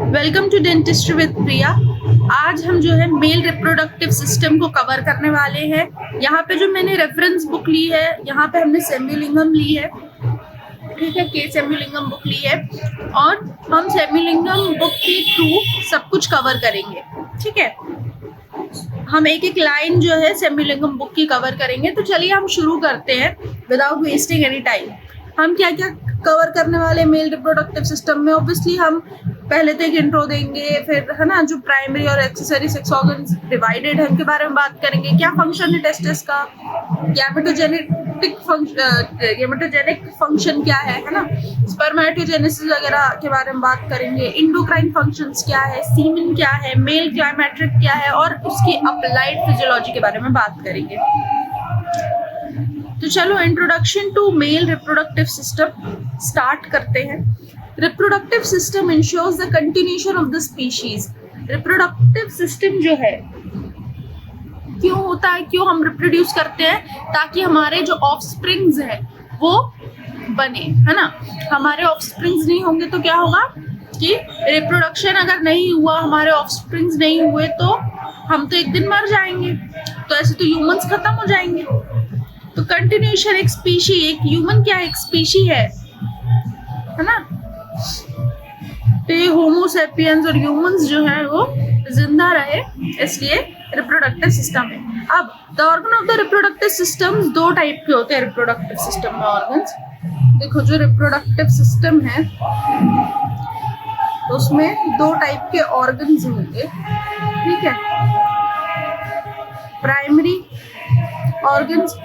Welcome to dentistry with प्रिया। आज हम जो है मेल रिप्रोडक्टिव सिस्टम को कवर करने वाले हैं। यहाँ पे जो मैंने रेफरेंस बुक ली है, यहाँ पे हमने सेम्युलिंगम ली है, ठीक है, के सेम्युलिंगम बुक ली है और हम सेम्युलिंगम बुक के थ्रू सब कुछ कवर करेंगे, ठीक है। हम एक एक लाइन जो है सेम्युलिंगम बुक की कवर करेंगे। तो चलिए हम शुरू करते हैं विदाउट वेस्टिंग एनी टाइम। हम क्या क्या कवर करने वाले मेल रिप्रोडक्टिव सिस्टम में, ऑब्वियसली हम पहले तो एक इंट्रो देंगे, फिर है ना जो प्राइमरी और एक्सेसरी सेक्स ऑर्गन्स डिवाइडेड है उनके बारे में बात करेंगे, क्या फंक्शन है टेस्टिस का, गैमेटोजेनिक फंक्शन क्या है ना, स्पर्मेटोजेनेसिस वगैरह के बारे में बात करेंगे, इंडोक्राइन फंक्शंस क्या है, सीमेन क्या है, मेल क्लाइमेट्रिक क्या है और उसकी अप्लाइड फिजियोलॉजी के बारे में बात करेंगे। तो चलो introduction to male reproductive system start करते हैं। Reproductive system ensures the continuation of the species. Reproductive system जो है क्यों होता है, क्यों हम रिप्रोड्यूस करते हैं, ताकि हमारे जो ऑफस्प्रिंग्स है वो बने, है ना। हमारे ऑफस्प्रिंग्स नहीं होंगे तो क्या होगा कि रिप्रोडक्शन अगर नहीं हुआ, हमारे ऑफस्प्रिंग्स नहीं हुए तो हम तो एक दिन मर जाएंगे। तो ऐसे तो ह्यूमंस खत्म हो जाएंगे। तो कंटिन्यूएशन, एक स्पीशी, एक ह्यूमन क्या एक स्पीशी है ना। तो ये होमो सेपियंस और ह्यूमंस जो है वो जिंदा रहे, इसलिए रिप्रोडक्टिव सिस्टम है। अब the organ of the reproductive system दो टाइप के होते हैं रिप्रोडक्टिव सिस्टम में ऑर्गन्स। देखो जो रिप्रोडक्टिव सिस्टम है तो उसमें दो टाइप के ऑर्गन्स होंगे, ठीक है, प्राइमरी ऑर्गन्स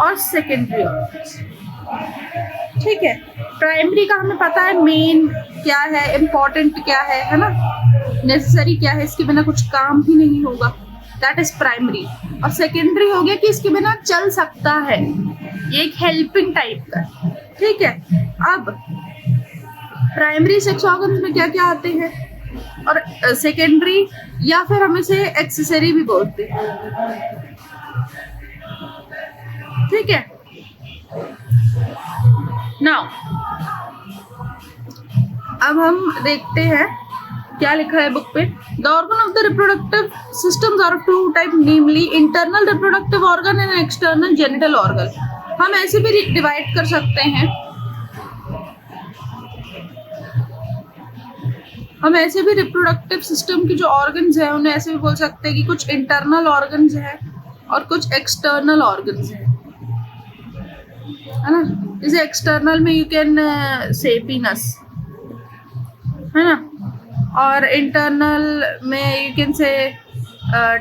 और सेकेंडरी ऑर्गन्स, ठीक है। प्राइमरी का हमें पता है मेन क्या है, इम्पोर्टेंट क्या है ना, नेसेसरी क्या है, इसके बिना कुछ काम ही नहीं होगा, दैट इज प्राइमरी। और सेकेंडरी हो गया कि इसके बिना चल सकता है, ये एक हेल्पिंग टाइप का, ठीक है। अब प्राइमरी सेक्स ऑर्गन्स में क्या क्या आते हैं और सेकेंडरी या फिर हम इसे एक्सेसरी भी बोलते हैं, ठीक है। नाउ अब हम देखते हैं क्या लिखा है बुक पे। The organ of the reproductive systems are two type, namely internal reproductive organ and external genital organ. हम ऐसे भी डिवाइड कर सकते हैं, हम ऐसे भी रिप्रोडक्टिव सिस्टम की जो ऑर्गन्स है उन्हें ऐसे भी बोल सकते हैं कि कुछ इंटरनल ऑर्गन्स है और कुछ एक्सटर्नल ऑर्गन्स है ना। जैसे एक्सटर्नल में यू कैन से पीनस, है ना, और इंटरनल में यू कैन से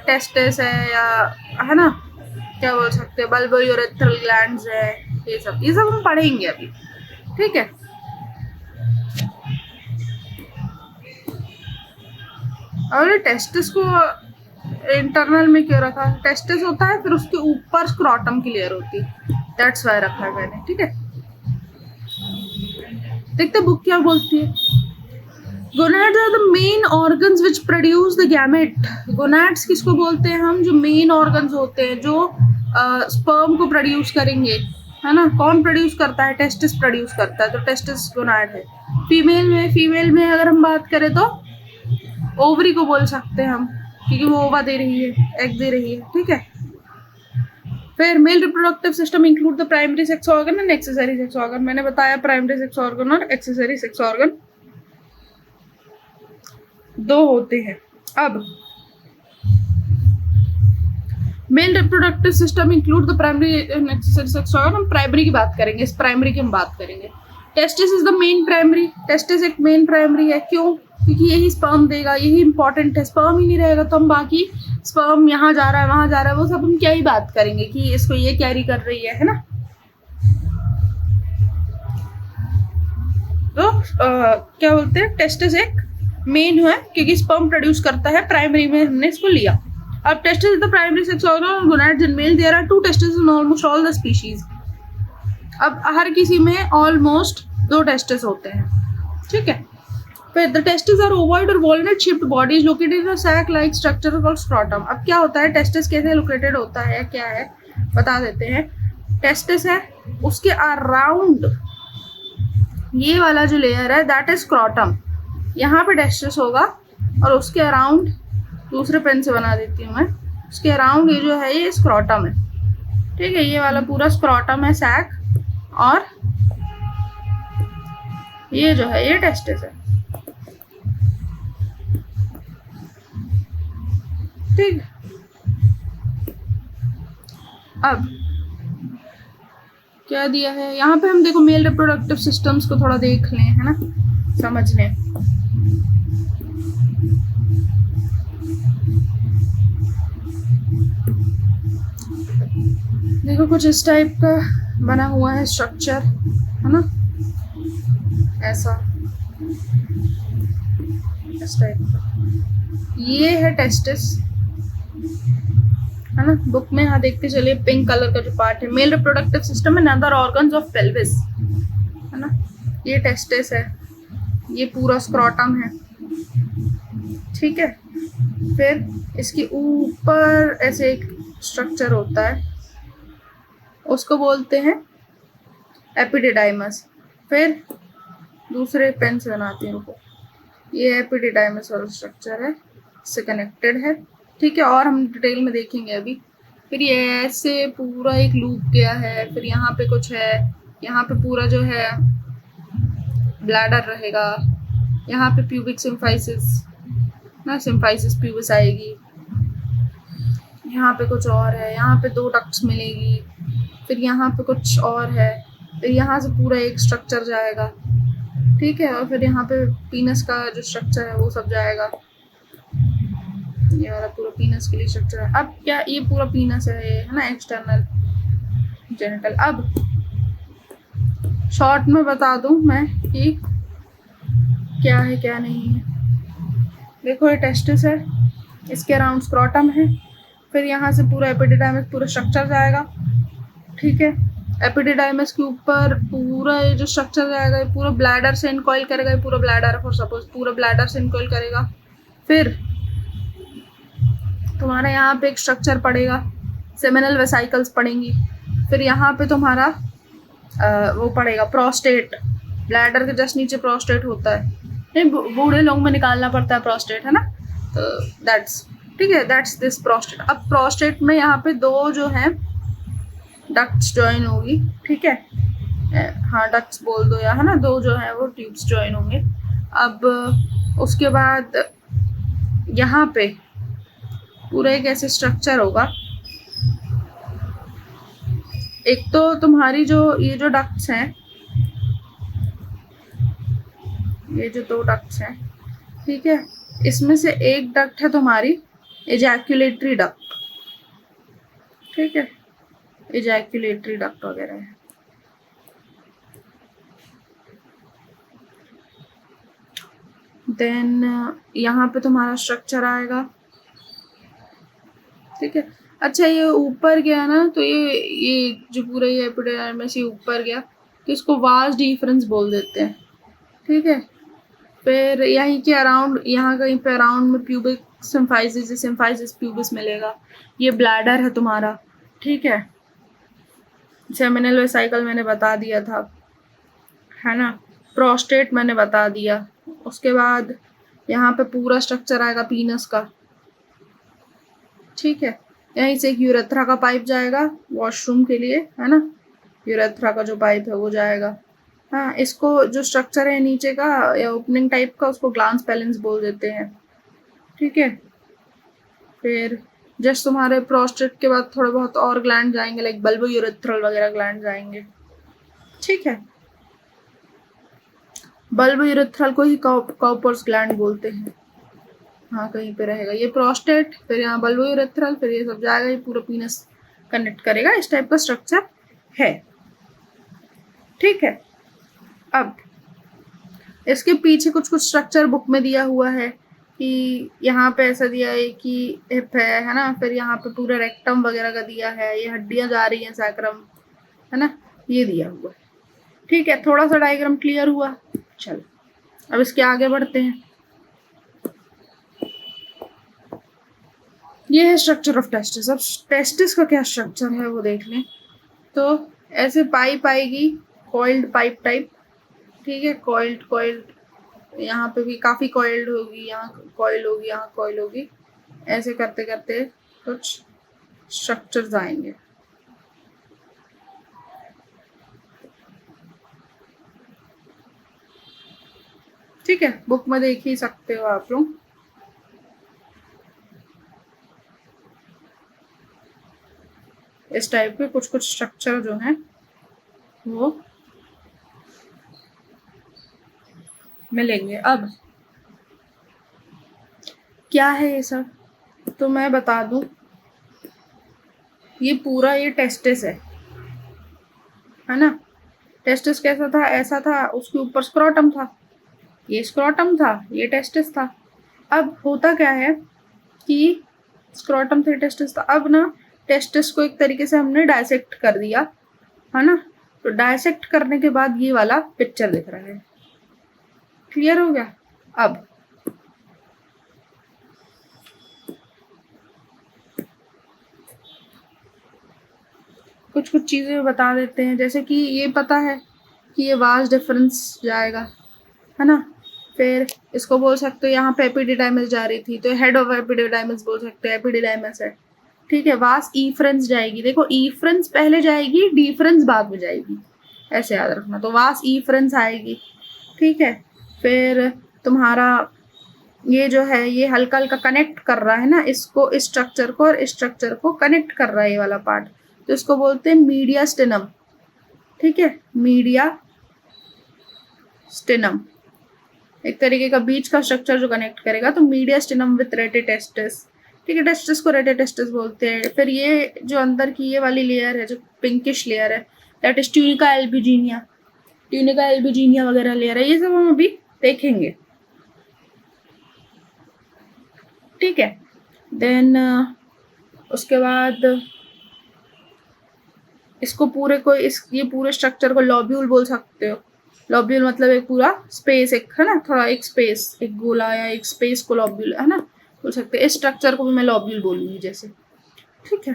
टेस्टिस है, या है ना, क्या बोल सकते हैं, बल्बोयूरेथ्रल ग्लैंड्स है, ये सब हम पढ़ेंगे अभी, ठीक है। और टेस्टिस को इंटरनल में क्यों रखा, टेस्टिस होता है फिर उसके ऊपर स्क्रोटम की लेयर होती है, दैट्स व्हाई रखा है मैंने, ठीक है। देखते बुक क्या बोलती है। Gonads are the main organs which produce the gamete. Gonads किसको बोलते हैं हम, जो मेन ऑर्गन्स होते हैं जो स्पर्म को प्रोड्यूस करेंगे, है ना। कौन प्रोड्यूस करता है, टेस्टिस प्रोड्यूस करता है, तो टेस्टिस गोनाड है। फीमेल में अगर हम बात करें तो ओवरी को बोल सकते हैं हम, क्योंकि वो ओवा दे रही है, एग दे रही है, ठीक है। फिर mail reproductive system include the primary sex organ and accessory sex organ. मैंने बताया प्राइमरी सेक्स ऑर्गन और एक्सेसरी सेक्स ऑर्गन दो होते हैं। अब mail reproductive system include the primary and accessory sex organ. हम प्राइमरी की बात करेंगे, इस प्राइमरी की हम बात करेंगे। Testis is the main primary. Testis एक मेन प्राइमरी है, क्यों, क्योंकि यही स्पर्म देगा, यही इंपॉर्टेंट है। स्पर्म ही नहीं रहेगा तो हम बाकी स्पर्म यहाँ जा रहा है वहां जा रहा है वो सब हम क्या ही बात करेंगे कि इसको ये कैरी कर रही है ना। तो क्या बोलते हैं, टेस्टिस एक मेन है क्योंकि स्पर्म प्रोड्यूस करता है, प्राइमरी में हमने इसको लिया। अब testis is the primary sex organ, gonads in male, there are 2 testis in almost all the species. अब हर किसी में ऑलमोस्ट 2 टेस्टिस होते हैं, ठीक है। फिर द टेस्टिस आर ओवॉइड और walnut shaped bodies located in a sac like structure called scrotum. अब क्या होता है, टेस्टिस कैसे लोकेटेड होता है, क्या है बता देते हैं। टेस्टिस है, उसके अराउंड ये वाला जो लेयर है दैट इज स्क्रोटम, यहाँ पे टेस्टिस होगा और उसके अराउंड, दूसरे पेन से बना देती हूँ मैं, उसके अराउंड ये जो है ये स्क्रॉटम है, ठीक है, ये वाला पूरा स्क्रॉटम है सैक, और ये जो है ये टेस्टिस है, ठीक। अब क्या दिया है यहाँ पे, हम देखो मेल रिप्रोडक्टिव सिस्टम्स को थोड़ा देख लें, है ना, समझ लें। देखो कुछ इस टाइप का बना हुआ है स्ट्रक्चर, है ना, ऐसा इस टाइप का, ये है टेस्टिस, है ना। बुक में यहाँ देखते चलिए, पिंक कलर का जो पार्ट है mail reproductive system and other organs of pelvis, है ना, ये टेस्टिस है, ये पूरा स्क्रॉटम है, ठीक है। फिर इसके ऊपर ऐसे एक स्ट्रक्चर होता है, उसको बोलते हैं एपिडिडाइमस। फिर दूसरे पेन से बनाती हूँ, ये एपिडिडाइमस वाला स्ट्रक्चर है, इससे कनेक्टेड है, ठीक है, और हम डिटेल में देखेंगे अभी। फिर ये ऐसे पूरा एक लूप गया है, फिर यहाँ पे कुछ है, यहाँ पे पूरा जो है ब्लैडर रहेगा, यहाँ पे प्यूबिक सिम्फाइसिस ना, सिम्फाइसिस प्यूबिस आएगी, यहाँ पे कुछ और है, यहाँ पे 2 डक्ट्स मिलेगी, फिर यहाँ पे कुछ और है, फिर यहाँ से पूरा एक स्ट्रक्चर जाएगा, ठीक है, और फिर यहाँ पे पीनस का जो स्ट्रक्चर है वो सब जाएगा, ये वाला पूरा पीनस के लिए स्ट्रक्चर है। अब क्या ये पूरा पीनस है ना, एक्सटर्नल जेनिटल। अब शॉर्ट में बता दूं मैं कि क्या है क्या नहीं है। देखो ये टेस्टिस है, इसके अराउंड स्क्रॉटम है, फिर यहाँ से पूरा एपिडिडाइमस पूरा स्ट्रक्चर जाएगा, ठीक है। एपिडिडाइमस के ऊपर पूरा ये जो स्ट्रक्चर जाएगा, ये पूरा ब्लैडर से इनकॉइल करेगा, ये पूरा ब्लैडर फॉर सपोज पूरा ब्लैडर से इनकॉइल करेगा। फिर तुम्हारा यहाँ पे एक स्ट्रक्चर पड़ेगा, सेमिनल वेसाइकल्स पड़ेंगी, फिर यहाँ पे तुम्हारा वो पड़ेगा प्रोस्टेट, ब्लैडर के जस्ट नीचे प्रोस्टेट होता है, नहीं बूढ़े लोग में निकालना पड़ता है प्रोस्टेट, है ना, तो दैट्स ठीक है, दैट्स दिस प्रोस्टेट। अब प्रोस्टेट में यहाँ पे 2 जो हैं डक्ट्स ज्वाइन होगी, ठीक है, हाँ डक्ट्स बोल दो या, है ना, 2 जो हैं वो ट्यूब्स ज्वाइन होंगे। अब उसके बाद यहाँ पे पूरा एक ऐसे स्ट्रक्चर होगा, एक तो तुम्हारी जो ये जो डक्ट्स हैं, ये जो 2 डक्ट्स हैं, ठीक है, इसमें से एक डक्ट है तुम्हारी एजैक्यूलेटरी डक्ट, ठीक है, एजैक्यूलेटरी डक्ट वगैरह है। देन यहाँ पे तुम्हारा स्ट्रक्चर आएगा, ठीक है। अच्छा ये ऊपर गया ना, तो ये जो पूरा ये एपिडिडाइमस ये ऊपर गया, तो इसको वास डिफरेंस बोल देते हैं, ठीक है। फिर यहीं के अराउंड, यहाँ कहीं पे अराउंड में प्यूबिक सिम्फाइसिस प्यूबिस मिलेगा, ये ब्लैडर है तुम्हारा, ठीक है। सेमिनल वेसाइकल मैंने बता दिया था, है ना, प्रोस्टेट मैंने बता दिया। उसके बाद यहाँ पे पूरा स्ट्रक्चर आएगा पीनस का, ठीक है। यहीं से एक यूरेथ्रा का पाइप जाएगा वॉशरूम के लिए, है ना, यूरेथ्रा का जो पाइप है वो जाएगा, हाँ। इसको जो स्ट्रक्चर है नीचे का या ओपनिंग टाइप का, उसको ग्लांस पैलेंस बोल देते हैं, ठीक है। फिर जस्ट तुम्हारे प्रोस्टेट के बाद थोड़े बहुत और ग्लैंड जाएंगे, लाइक बल्बो यूरेथ्रल वगैरह ग्लैंड जाएंगे, ठीक है। बल्बो यूरेथ्रल को ही काउपर्स ग्लैंड बोलते हैं, हाँ कहीं पे रहेगा ये प्रोस्टेट, फिर यहाँ बल्बो यूरेथ्रल, फिर ये सब जाएगा, ये पूरा पीनस कनेक्ट करेगा, इस टाइप का स्ट्रक्चर है, ठीक है। अब इसके पीछे कुछ कुछ स्ट्रक्चर बुक में दिया हुआ है कि यहाँ पे ऐसा दिया है कि हिप है ना, फिर यहाँ पे पूरा रेक्टम वगैरह का दिया है, ये हड्डियाँ जा रही हैं सैक्रम, है ना, ये दिया हुआ है, ठीक है। थोड़ा सा डायग्राम क्लियर हुआ, चलो अब इसके आगे बढ़ते हैं। ये है स्ट्रक्चर ऑफ टेस्टिस। अब टेस्टिस का क्या स्ट्रक्चर है वो देख लें। तो ऐसे पाइप आएगी, कॉइल्ड पाइप टाइप, ठीक है, कॉइल्ड यहाँ पे भी काफ़ी कॉइल्ड होगी, यहाँ कॉइल होगी, यहाँ कॉइल होगी, ऐसे करते करते कुछ स्ट्रक्चर्स आएंगे। ठीक है, बुक में देख ही सकते हो आप लोग। इस टाइप के कुछ कुछ स्ट्रक्चर जो हैं वो मिलेंगे। अब क्या है ये सब, तो मैं बता दूं, ये पूरा ये टेस्टिस है ना। टेस्टिस कैसा था, ऐसा था, उसके ऊपर स्क्रोटम था, ये स्क्रोटम था, ये टेस्टिस था। अब होता क्या है कि स्क्रोटम थे, टेस्टिस था। अब ना टेस्टिस को एक तरीके से हमने डायसेक्ट कर दिया, है ना। तो डायसेक्ट करने के बाद ये वाला पिक्चर दिख रहा है। क्लियर हो गया। अब कुछ कुछ चीज़ें बता देते हैं, जैसे कि ये पता है कि ये वास डिफरेंस जाएगा, है ना। फिर इसको बोल सकते हो, यहाँ पे एपिडिडाइमिस जा रही थी तो हेड ऑफ एपिडिडाइमिस बोल सकते हैं, एपिडिडाइमिस है। ठीक है, वास ईफ्रेंस जाएगी, देखो ईफ्रेंस पहले जाएगी, डीफ्रेंस बाद में जाएगी, ऐसे याद रखना। तो वास ईफ्रेंस आएगी। ठीक है, फिर तुम्हारा ये जो है ये हल्का हल्का कनेक्ट कर रहा है ना, इसको, इस स्ट्रक्चर को और इस स्ट्रक्चर को कनेक्ट कर रहा है ये वाला पार्ट, तो इसको बोलते हैं मीडिया स्टेनम। ठीक है, मीडिया स्टेनम एक तरीके का बीच का स्ट्रक्चर जो कनेक्ट करेगा, तो मीडिया स्टेनम विथ रेटिटेस्टिस। ठीक है, टेस्टिस को रेटिटेस्टिस बोलते हैं। फिर ये जो अंदर की ये वाली लेयर है, जो पिंकिश लेयर है, that is tunica albuginea. Tunica albuginea वगैरह लेयर है, ये सब हम अभी देखेंगे। ठीक है, देन उसके बाद इसको पूरे को, इस ये पूरे स्ट्रक्चर को लॉब्यूल बोल सकते हो। लॉब्यूल मतलब एक पूरा स्पेस, एक है ना, थोड़ा एक स्पेस, एक गोला या एक स्पेस को लॉब्यूल, है ना, बोल सकते हैं। इस स्ट्रक्चर को भी मैं लॉब्यूल बोलूँगी जैसे। ठीक है,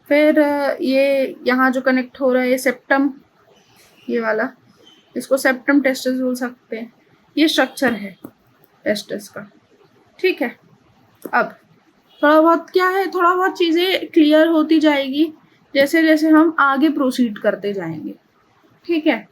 फिर ये यहाँ जो कनेक्ट हो रहा है ये सेप्टम, ये वाला, इसको सेप्टम टेस्टिस बोल सकते हैं। ये स्ट्रक्चर है टेस्टिस का। ठीक है, अब थोड़ा बहुत क्या है, थोड़ा बहुत चीज़ें क्लियर होती जाएगी जैसे जैसे हम आगे प्रोसीड करते जाएंगे। ठीक है,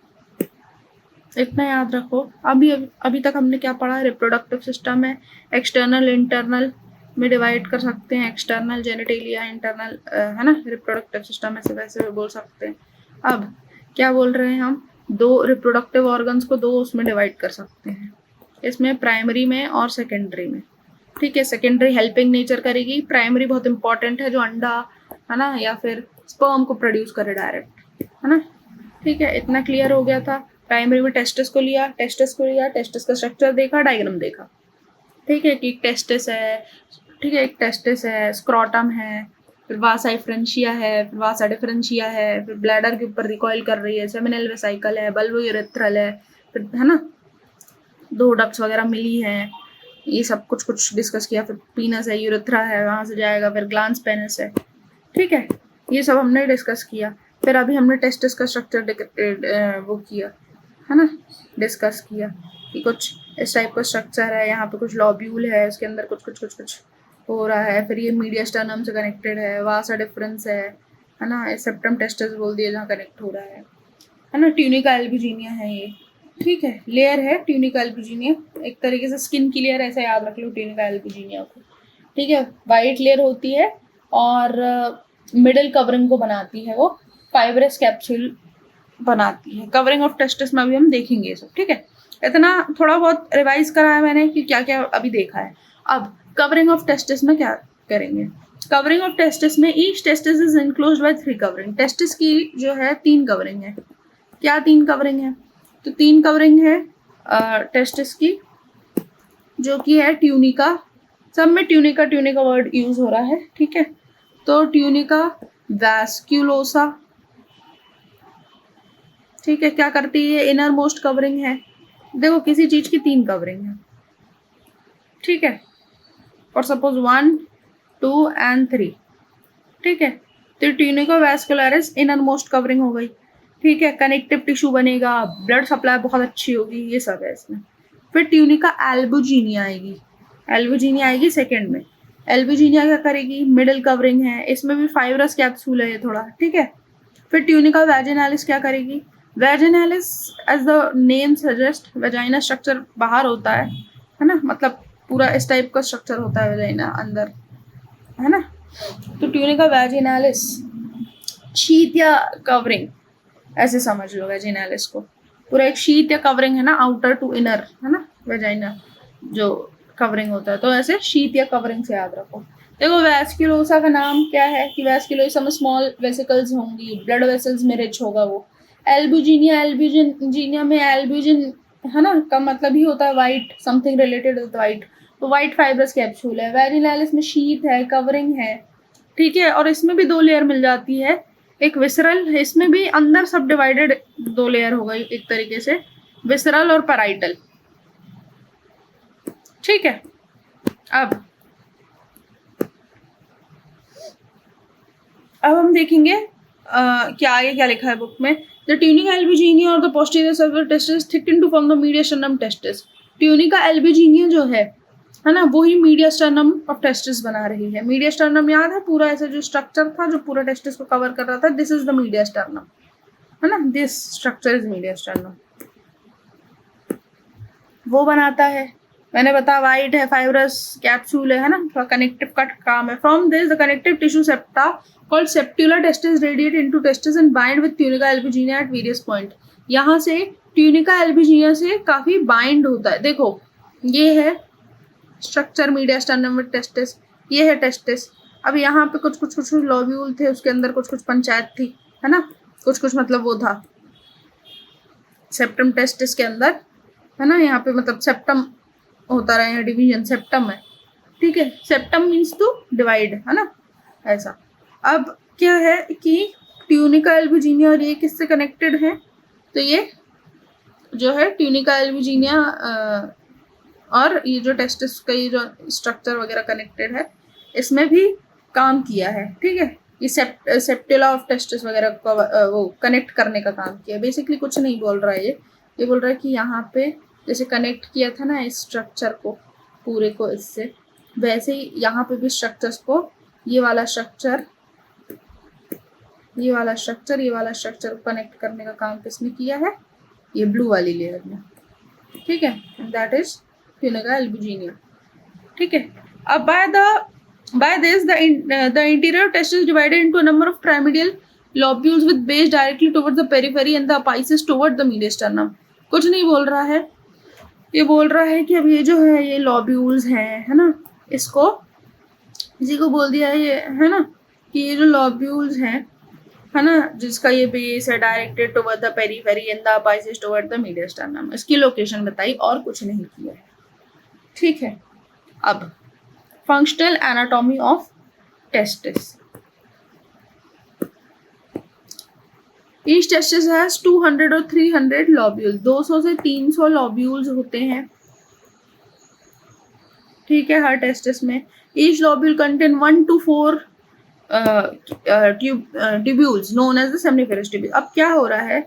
इतना याद रखो। अभी तक हमने क्या पढ़ा, रिप्रोडक्टिव सिस्टम है, एक्सटर्नल इंटरनल में डिवाइड कर सकते हैं, एक्सटर्नल जेनिटेलिया, इंटरनल, है ना, रिप्रोडक्टिव सिस्टम ऐसे वैसे भी बोल सकते हैं। अब क्या बोल रहे हैं हम, दो रिप्रोडक्टिव ऑर्गन्स को दो उसमें डिवाइड कर सकते हैं, इसमें प्राइमरी में और सेकेंडरी में। ठीक है, सेकेंडरी हेल्पिंग नेचर करेगी, प्राइमरी बहुत इंपॉर्टेंट है, जो अंडा, है ना, या फिर स्पर्म को प्रोड्यूस करे डायरेक्ट, है ना। ठीक है, इतना क्लियर हो गया था। प्राइमरी में टेस्टिस को लिया, टेस्टिस का स्ट्रक्चर देखा, डायग्राम देखा। ठीक है, कि टेस्टिस है, ठीक है, एक टेस्टिस है, स्क्रोटम है, फिर वासा डिफरेंशिया है, फिर वासा डिफरेंशिया है, फिर ब्लैडर के ऊपर रिकॉइल कर रही है, सेमिनल वेसिकल है, बल्बो यूरेथ्रल है, फिर, है ना, दो डक्ट्स वगैरह मिली हैं, ये सब कुछ कुछ डिस्कस किया। फिर पीनस है, यूरेथ्रा है, वहाँ से जाएगा, फिर ग्लांस पेनिस है। ठीक है, ये सब हमने डिस्कस किया। फिर अभी हमने टेस्टिस का स्ट्रक्चर वो किया, है ना, डिस्कस किया कि कुछ इस टाइप का स्ट्रक्चर है, यहाँ पे कुछ लॉब्यूल है, इसके अंदर कुछ कुछ कुछ कुछ हो रहा है। फिर ये मीडिया स्टर्नम से कनेक्टेड है, वासा डिफरेंस है ना, सेप्टम टेस्टिस बोल दिया जहाँ कनेक्ट हो रहा है ना। ट्यूनिका एल्ब्यूजिनिया है ये। ठीक है, लेयर है ट्यूनिका एल्ब्यूजिनिया, एक तरीके से स्किन की लेयर, ऐसा याद रख लो ट्यूनिका एल्ब्यूजिनिया को। ठीक है, वाइट लेयर होती है और मिडिल कवरिंग को बनाती है, वो फाइब्रस कैप्सूल बनाती है। कवरिंग ऑफ टेस्टिस में अभी हम देखेंगे ये सब। ठीक है, इतना थोड़ा बहुत रिवाइज करा है मैंने कि क्या क्या अभी देखा है। अब कवरिंग ऑफ टेस्टिस में क्या करेंगे, कवरिंग ऑफ टेस्टिस में each testis is enclosed bye 3 covering. Testis की जो है 3 कवरिंग है। क्या 3 कवरिंग है, तो 3 कवरिंग है टेस्टिस की, जो कि है ट्यूनिका, सब में ट्यूनिका वर्ड यूज हो रहा है। ठीक है, तो ट्यूनिका वैस्क्यूलोसा। ठीक है, क्या करती है, इनर मोस्ट कवरिंग है। देखो किसी चीज की 3 कवरिंग है, ठीक है, और सपोज 1, 2 एंड 3। ठीक है, तो ट्यूनिका वैस्कुलरिस इनर मोस्ट कवरिंग हो गई। ठीक है, कनेक्टिव टिश्यू बनेगा, ब्लड सप्लाई बहुत अच्छी होगी, ये सब है इसमें। फिर ट्यूनिका एल्बुजिनिया आएगी, एल्बुजिनिया आएगी सेकेंड में। एल्बुजिनिया क्या करेगी, मिडिल कवरिंग है, इसमें भी फाइब्रस कैप्सूल है ये थोड़ा, ठीक है। फिर ट्यूनिका वैजिनालिस क्या करेगी, vaginalis as the name suggest vagina structure बाहर होता है ना, मतलब पूरा इस टाइप का स्ट्रक्चर होता है वेजाइना अंदर, है ना। तो ट्यूनिका वैजिनालिस शीट या कवरिंग ऐसे समझ लो वेजिनालिस को, पूरा एक शीट या कवरिंग है ना, आउटर टू इनर, है ना, वेजाइना जो कवरिंग होता है, तो ऐसे शीट या कवरिंग से याद रखो। देखो वैस्कुलोसा का नाम क्या है कि वैस्कुलोसा में स्मॉल वेसिकल्स होंगी, ब्लड वेसल्स में रिच होगा वो। एल्बुजिनिया, एल्बुजिनिया में एल्बुजिन है ना का मतलब ही होता है white, something related with white, तो वाइट फाइब्रस कैप्सूल है। वेजिनालिस में शीट है, कवरिंग है, ठीक है, और इसमें भी 2 लेयर मिल जाती है, एक विसरल, इसमें भी अंदर सब डिवाइडेड 2 लेयर हो गई एक तरीके से, विसरल और पैराइटल, ठीक है। अब हम देखेंगे क्या आगे क्या लिखा है बुक में। द ट्यूनिका एल्बुजिनिया और the posterior circular testis thicken to form the mediastinum testis. Tunica albuginea जो है ना, वही मीडियस्टर्नम ऑफ टेस्टिस बना रही है। मीडियस्टर्नम याद है, पूरा ऐसा जो स्ट्रक्चर था जो पूरा टेस्टिस को कवर कर रहा था, दिस इज द मीडियस्टर्नम, है ना, दिस स्ट्रक्चर इज मीडियस्टर्नम, वो बनाता है। मैंने बताया वाइट है, फाइब्रस कैप्सूल है ना, कनेक्टिव का काम है। From this the connective tissue septa called septular testis radiate into testis and bind with tunica albuginea at various point. यहाँ से ट्यूनिका एल्बुजिनिया से काफी बाइंड होता है। देखो ये है स्ट्रक्चर मीडियस्टर्नम विद टेस्टिस, ये है टेस्टिस। अब यहाँ पे कुछ लॉब्यूल थे, उसके अंदर कुछ पंचायत थी, है ना, कुछ मतलब वो था सेप्टम टेस्टिस के अंदर, है ना, यहाँ पे मतलब सेप्टम होता रहा है, डिवीजन सेप्टम है, ठीक है। सेप्टम मीन्स टू डिवाइड, है ना, ऐसा। अब क्या है कि ट्यूनिका एल्बुजिनिया और ये किससे कनेक्टेड है, तो ये जो है ट्यूनिका एल्बुजिनिया और ये जो टेस्टिस का ये जो स्ट्रक्चर वगैरह कनेक्टेड है, इसमें भी काम किया है, ठीक है। ये सेप्टिला ऑफ टेस्टिस वगैरह को वो कनेक्ट करने का काम किया। बेसिकली कुछ नहीं बोल रहा है ये बोल रहा है कि यहाँ पे जैसे कनेक्ट किया था ना इस स्ट्रक्चर को पूरे को इससे, वैसे ही यहाँ पे भी स्ट्रक्चर्स को, ये वाला स्ट्रक्चर ये वाला स्ट्रक्चर कनेक्ट करने का काम किसने किया है, ये ब्लू वाली लेयर में, ठीक है। दैट इज ट्यूनिका एल्बुजिनिया, ठीक है। अब by this the interior testis is divided into a number of pyramidal lobules with base directly towards the periphery and the apices toward the mediasternum। कुछ नहीं बोल रहा है, ये बोल रहा है कि अब ये जो है ये लॉब्यूल्स हैं, है ना, इसको इसी को बोल दिया है ये, है ना, कि ये जो लॉब्यूल्स हैं, है ना, जिसका ये बेस है directed toward the periphery and the apices toward the mediastinum, इसकी लोकेशन बताई और कुछ नहीं किया है, ठीक है। अब functional anatomy of testis. Each testis has 200 और 300 लॉब्यूल, 200 से 300 लॉब्यूल्स होते हैं, ठीक है, हर टेस्टिस में। Each lobule contain 1 to 4 tubules known as the seminiferous tubule. अब क्या हो रहा है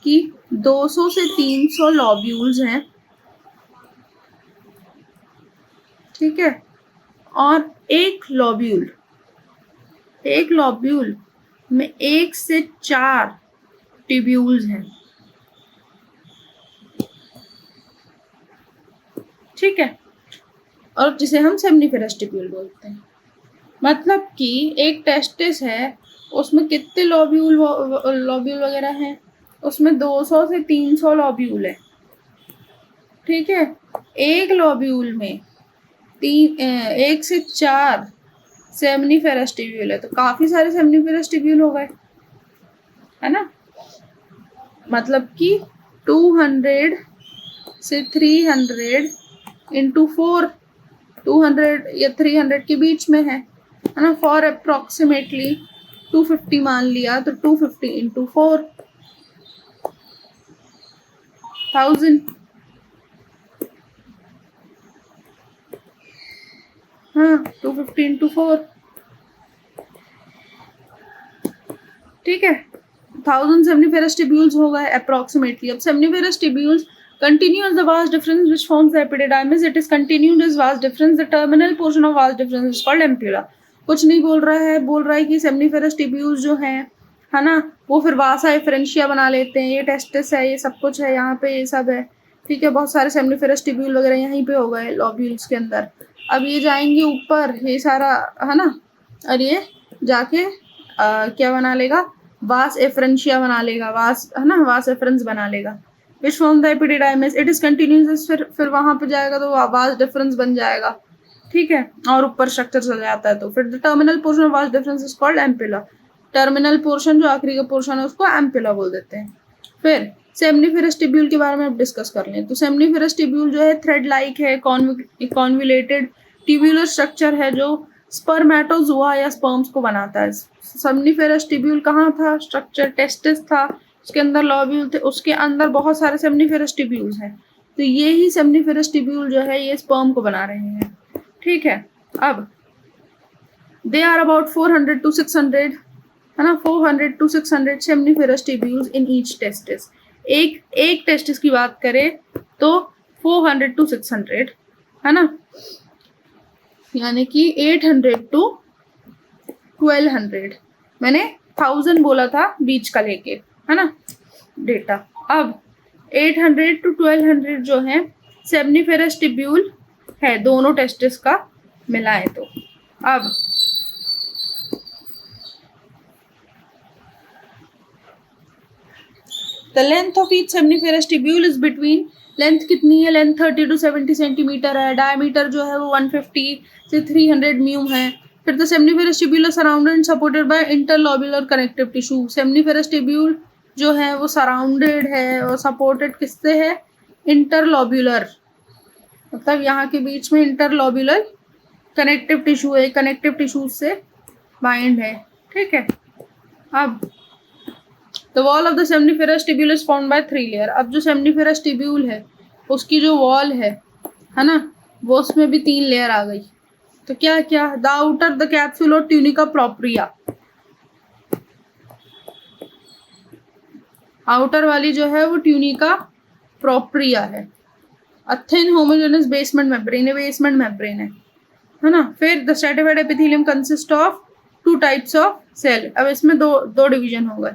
कि 200 से 300 लॉब्यूल्स हैं, ठीक है, और एक लॉब्यूल में 1 से 4 ट्यूब्यूल्स हैं, ठीक है, और जिसे हम सेमनीफेरस ट्यूब्यूल बोलते हैं। मतलब कि एक टेस्टिस है, उसमें कितने लॉब्यूल वगैरह हैं, उसमें 200 से 300 लॉब्यूल है, ठीक है। एक लॉब्यूल में 1 से 4 सेमनीफेरस ट्यूब्यूल है, तो काफी सारे सेमनीफेरस ट्यूब्यूल हो गए, है ना। मतलब कि 200 से 300 इंटू 4, 200 या 300 के बीच में है ना, फॉर अप्रोक्सीमेटली 250 मान लिया, तो 250 इंटू 4 1000, हाँ 250 इंटू 4, ठीक है। 1000 सेमनीफेरस ट्यूब्यूल्स हो गए अप्रोक्सीमेटली। अब seminiferous tubules Continuous the vast difference which forms the epididymis. It is continued as vast difference. The terminal portion of vast difference is called ampulla. कुछ नहीं बोल रहा है कि सेमनीफेरस टिब्यूल्स जो हैं, है ना, वो फिर वासा एफरेंशिया बना लेते हैं. ये टेस्टिस है, ये सब कुछ है यहाँ पे, ये सब है. ठीक है, बहुत सारे सेमनीफेरस टिब्यूल वगैरह यहीं पे हो गए लॉब्यूल्स के अंदर. अब ये जाएंगे ऊपर, ये सारा, है ना, और ये जाके क्या बना लेगा, वास एफरेंशिया बना लेगा, वास, है ना, वास एफरेंस बना लेगा. Which form the epididymis. It is continuous. फिर वहां पे जाएगा तो वास डिफरेंस बन जाएगा. ठीक है, और ऊपर स्ट्रक्चर चल जाता है. तो फिर the terminal portion of vas deferens is called ampulla. Terminal portion, जो आखिरी का पोर्शन है, उसको एम्पुला बोल देते हैं. फिर सेमनीफेरस टिब्यूल के बारे में अब डिस्कस कर लें. तो सेमनीफेरस टिब्यूल जो है थ्रेड लाइक है, कॉन्विलेटेड ट्यूब्यूलर स्ट्रक्चर है जो स्पर्मेटोजोआ या स्पर्म्स को बनाता है. सेमनीफेरस टिब्यूल कहाँ था, स्ट्रक्चर टेस्टिस था, उसके अंदर लॉब्यूल थे, उसके अंदर बहुत सारे सेमनीफेरस टिब्यूल्स हैं. तो ये ही सेमनीफेरस टिब्यूल जो है ये स्पर्म को बना रहे हैं. ठीक है, अब दे आर अबाउट 400 to 600, है ना, 400 to 600 seminiferous tubules in each testis. एक टेस्टिस की बात करें तो 400 to 600, है ना, यानी कि 800 to 1200. मैंने 1000 बोला था बीच का लेके, है ना, डेटा. अब 800 to 1200 जो है सेमनीफेरस टिब्यूल है दोनों टेस्टिस का मिलाए तो. अब the length of each seminiferous tubule is between, length कितनी है, लेंथ 30 to 70 सेंटीमीटर है. डायमीटर जो है वो 150 से 300 म्यूम है. फिर the seminiferous tubule are surrounded and supported by interlobular connective tissue. Seminiferous tubule जो है वो सराउंडेड है और सपोर्टेड किससे है, इंटरलोब्यूलर, मतलब यहाँ के बीच में इंटरलोब्यूलर कनेक्टिव टिश्यू है, कनेक्टिव टिश्यू से बाइंड है. ठीक है, अब the wall of the seminiferous tubule is formed by 3 layer. अब जो सेमनीफेरस टिब्यूल है उसकी जो वॉल है ना, वो उसमें भी 3 लेयर आ गई. तो क्या क्या, द आउटर द कैप्सूल और ट्यूनिका प्रोप्रिया. आउटर वाली जो है वो ट्यूनिका प्रोप्रिया है. A thin homogeneous basement membrane है, बेसमेंट मेम्ब्रेन है ना. फिर the stratified epithelium consist of 2 types of cell. अब इसमें दो डिवीजन हो गए,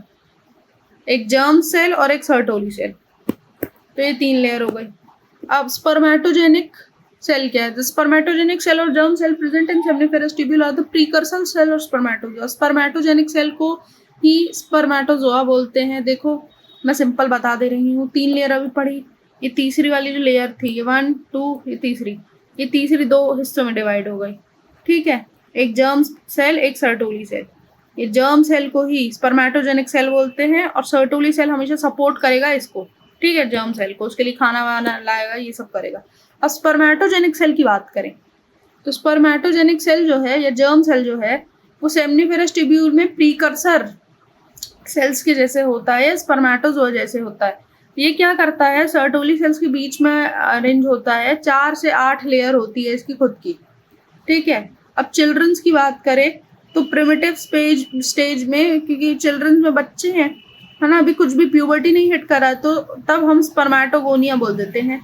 एक जर्म सेल और एक सर्टोली सेल. तो ये 3 लेयर हो गई. अब स्पर्मेटोजेनिक सेल क्या है, द स्पर्मेटोजेनिक सेल और germ cell present in seminiferous tubule are the precursor cell और स्पर्मेटोजोआ. स्पर्मेटोजेनिक सेल को ही स्पर्मेटोजोआ बोलते हैं. देखो मैं सिंपल बता दे रही हूँ. 3 लेयर अभी पढ़ी, ये तीसरी वाली जो लेयर थी, ये 1 2, ये तीसरी 2 हिस्सों में डिवाइड हो गई. ठीक है, एक जर्म सेल, एक सर्टोली सेल. ये जर्म सेल को ही स्पर्मेटोजेनिक सेल बोलते हैं और सर्टोली सेल हमेशा सपोर्ट करेगा इसको. ठीक है, जर्म सेल को, उसके लिए खाना वाना लाएगा, ये सब करेगा. अब स्पर्मेटोजेनिक सेल की बात करें तो स्पर्मेटोजेनिक सेल जो है या जर्म सेल जो है वो सेमनीफेरस टिब्यूल में प्रीकर्सर सेल्स के जैसे होता है, स्पर्मेटोजोआ जैसे होता है. ये क्या करता है, सर्टोली सेल्स के बीच में अरेंज होता है. 4 से 8 लेयर होती है इसकी खुद की. ठीक है, अब चिल्ड्रंस की बात करें तो प्रिमिटिव स्टेज में, क्योंकि चिल्ड्रंस में बच्चे हैं, है ना, अभी कुछ भी प्यूबर्टी नहीं हिट करा है, तो तब हम स्पर्मेटोगोनिया बोल देते हैं.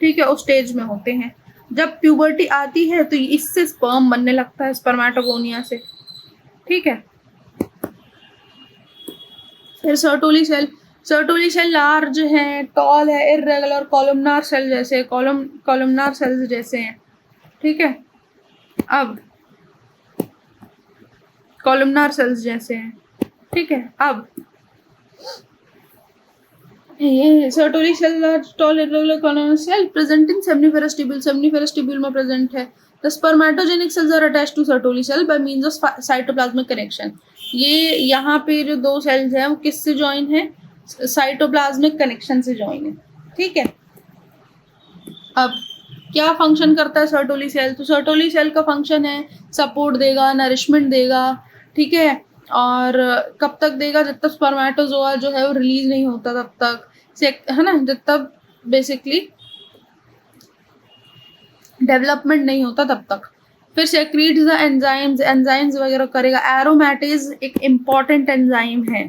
ठीक है, उस स्टेज में होते हैं. जब प्यूबर्टी आती है तो इससे स्पर्म बनने लगता है, स्पर्मेटोगोनिया से. ठीक है, फिर सर्टोली सेल लार्ज है, टॉल है, इर्रेगुलर कॉलमनार सेल जैसे, कॉलमनार सेल्स जैसे हैं. ठीक है, अब कॉलमनार सेल्स जैसे हैं. ठीक है, अब ये Sertoli cell large tall irregular columnar cell present in seminiferous tubule. Seminiferous tubule में प्रेजेंट है. The spermatogenic cells are attached to Sertoli cell by means of cytoplasmic connection. ये यहाँ पे जो 2 सेल्स हैं वो किससे ज्वाइन है, साइटोप्लाज्मिक कनेक्शन से ज्वाइन है. ठीक है, अब क्या फंक्शन करता है सर्टोली सेल, तो सर्टोली सेल का फंक्शन है सपोर्ट देगा, नरिशमेंट देगा. ठीक है, और कब तक देगा, जब तक स्पर्मेटोजोआ जो है वो रिलीज नहीं होता तब तक, है ना, जब तक बेसिकली डेवलपमेंट नहीं होता तब तक. फिर सेक्रीट्स द एंजाइम्स वगैरह करेगा. एरोमेटेज एक इम्पॉर्टेंट एंजाइम है.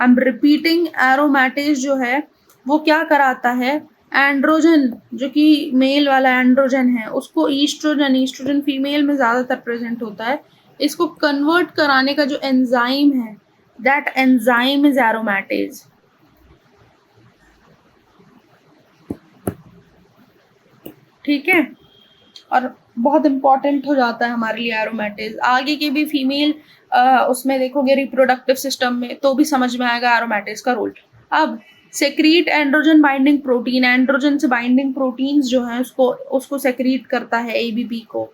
आई एम रिपीटिंग, एरोमेटेज जो है वो क्या कराता है, एंड्रोजन जो कि मेल वाला एंड्रोजन है उसको ईस्ट्रोजन, ईस्ट्रोजन फीमेल में ज़्यादातर प्रेजेंट होता है, इसको कन्वर्ट कराने का जो एंजाइम है दैट एंजाइम इज एरोमेटेज। ठीक है, और बहुत इंपॉर्टेंट हो जाता है हमारे लिए एरोमेटेज। आगे के भी फीमेल उसमें देखोगे रिप्रोडक्टिव सिस्टम में तो भी समझ में आएगा एरोमेटेज का रोल। अब secrete androgen binding protein, androgen से बाइंडिंग प्रोटीन्स जो है उसको सेक्रीट करता है एबीपी को,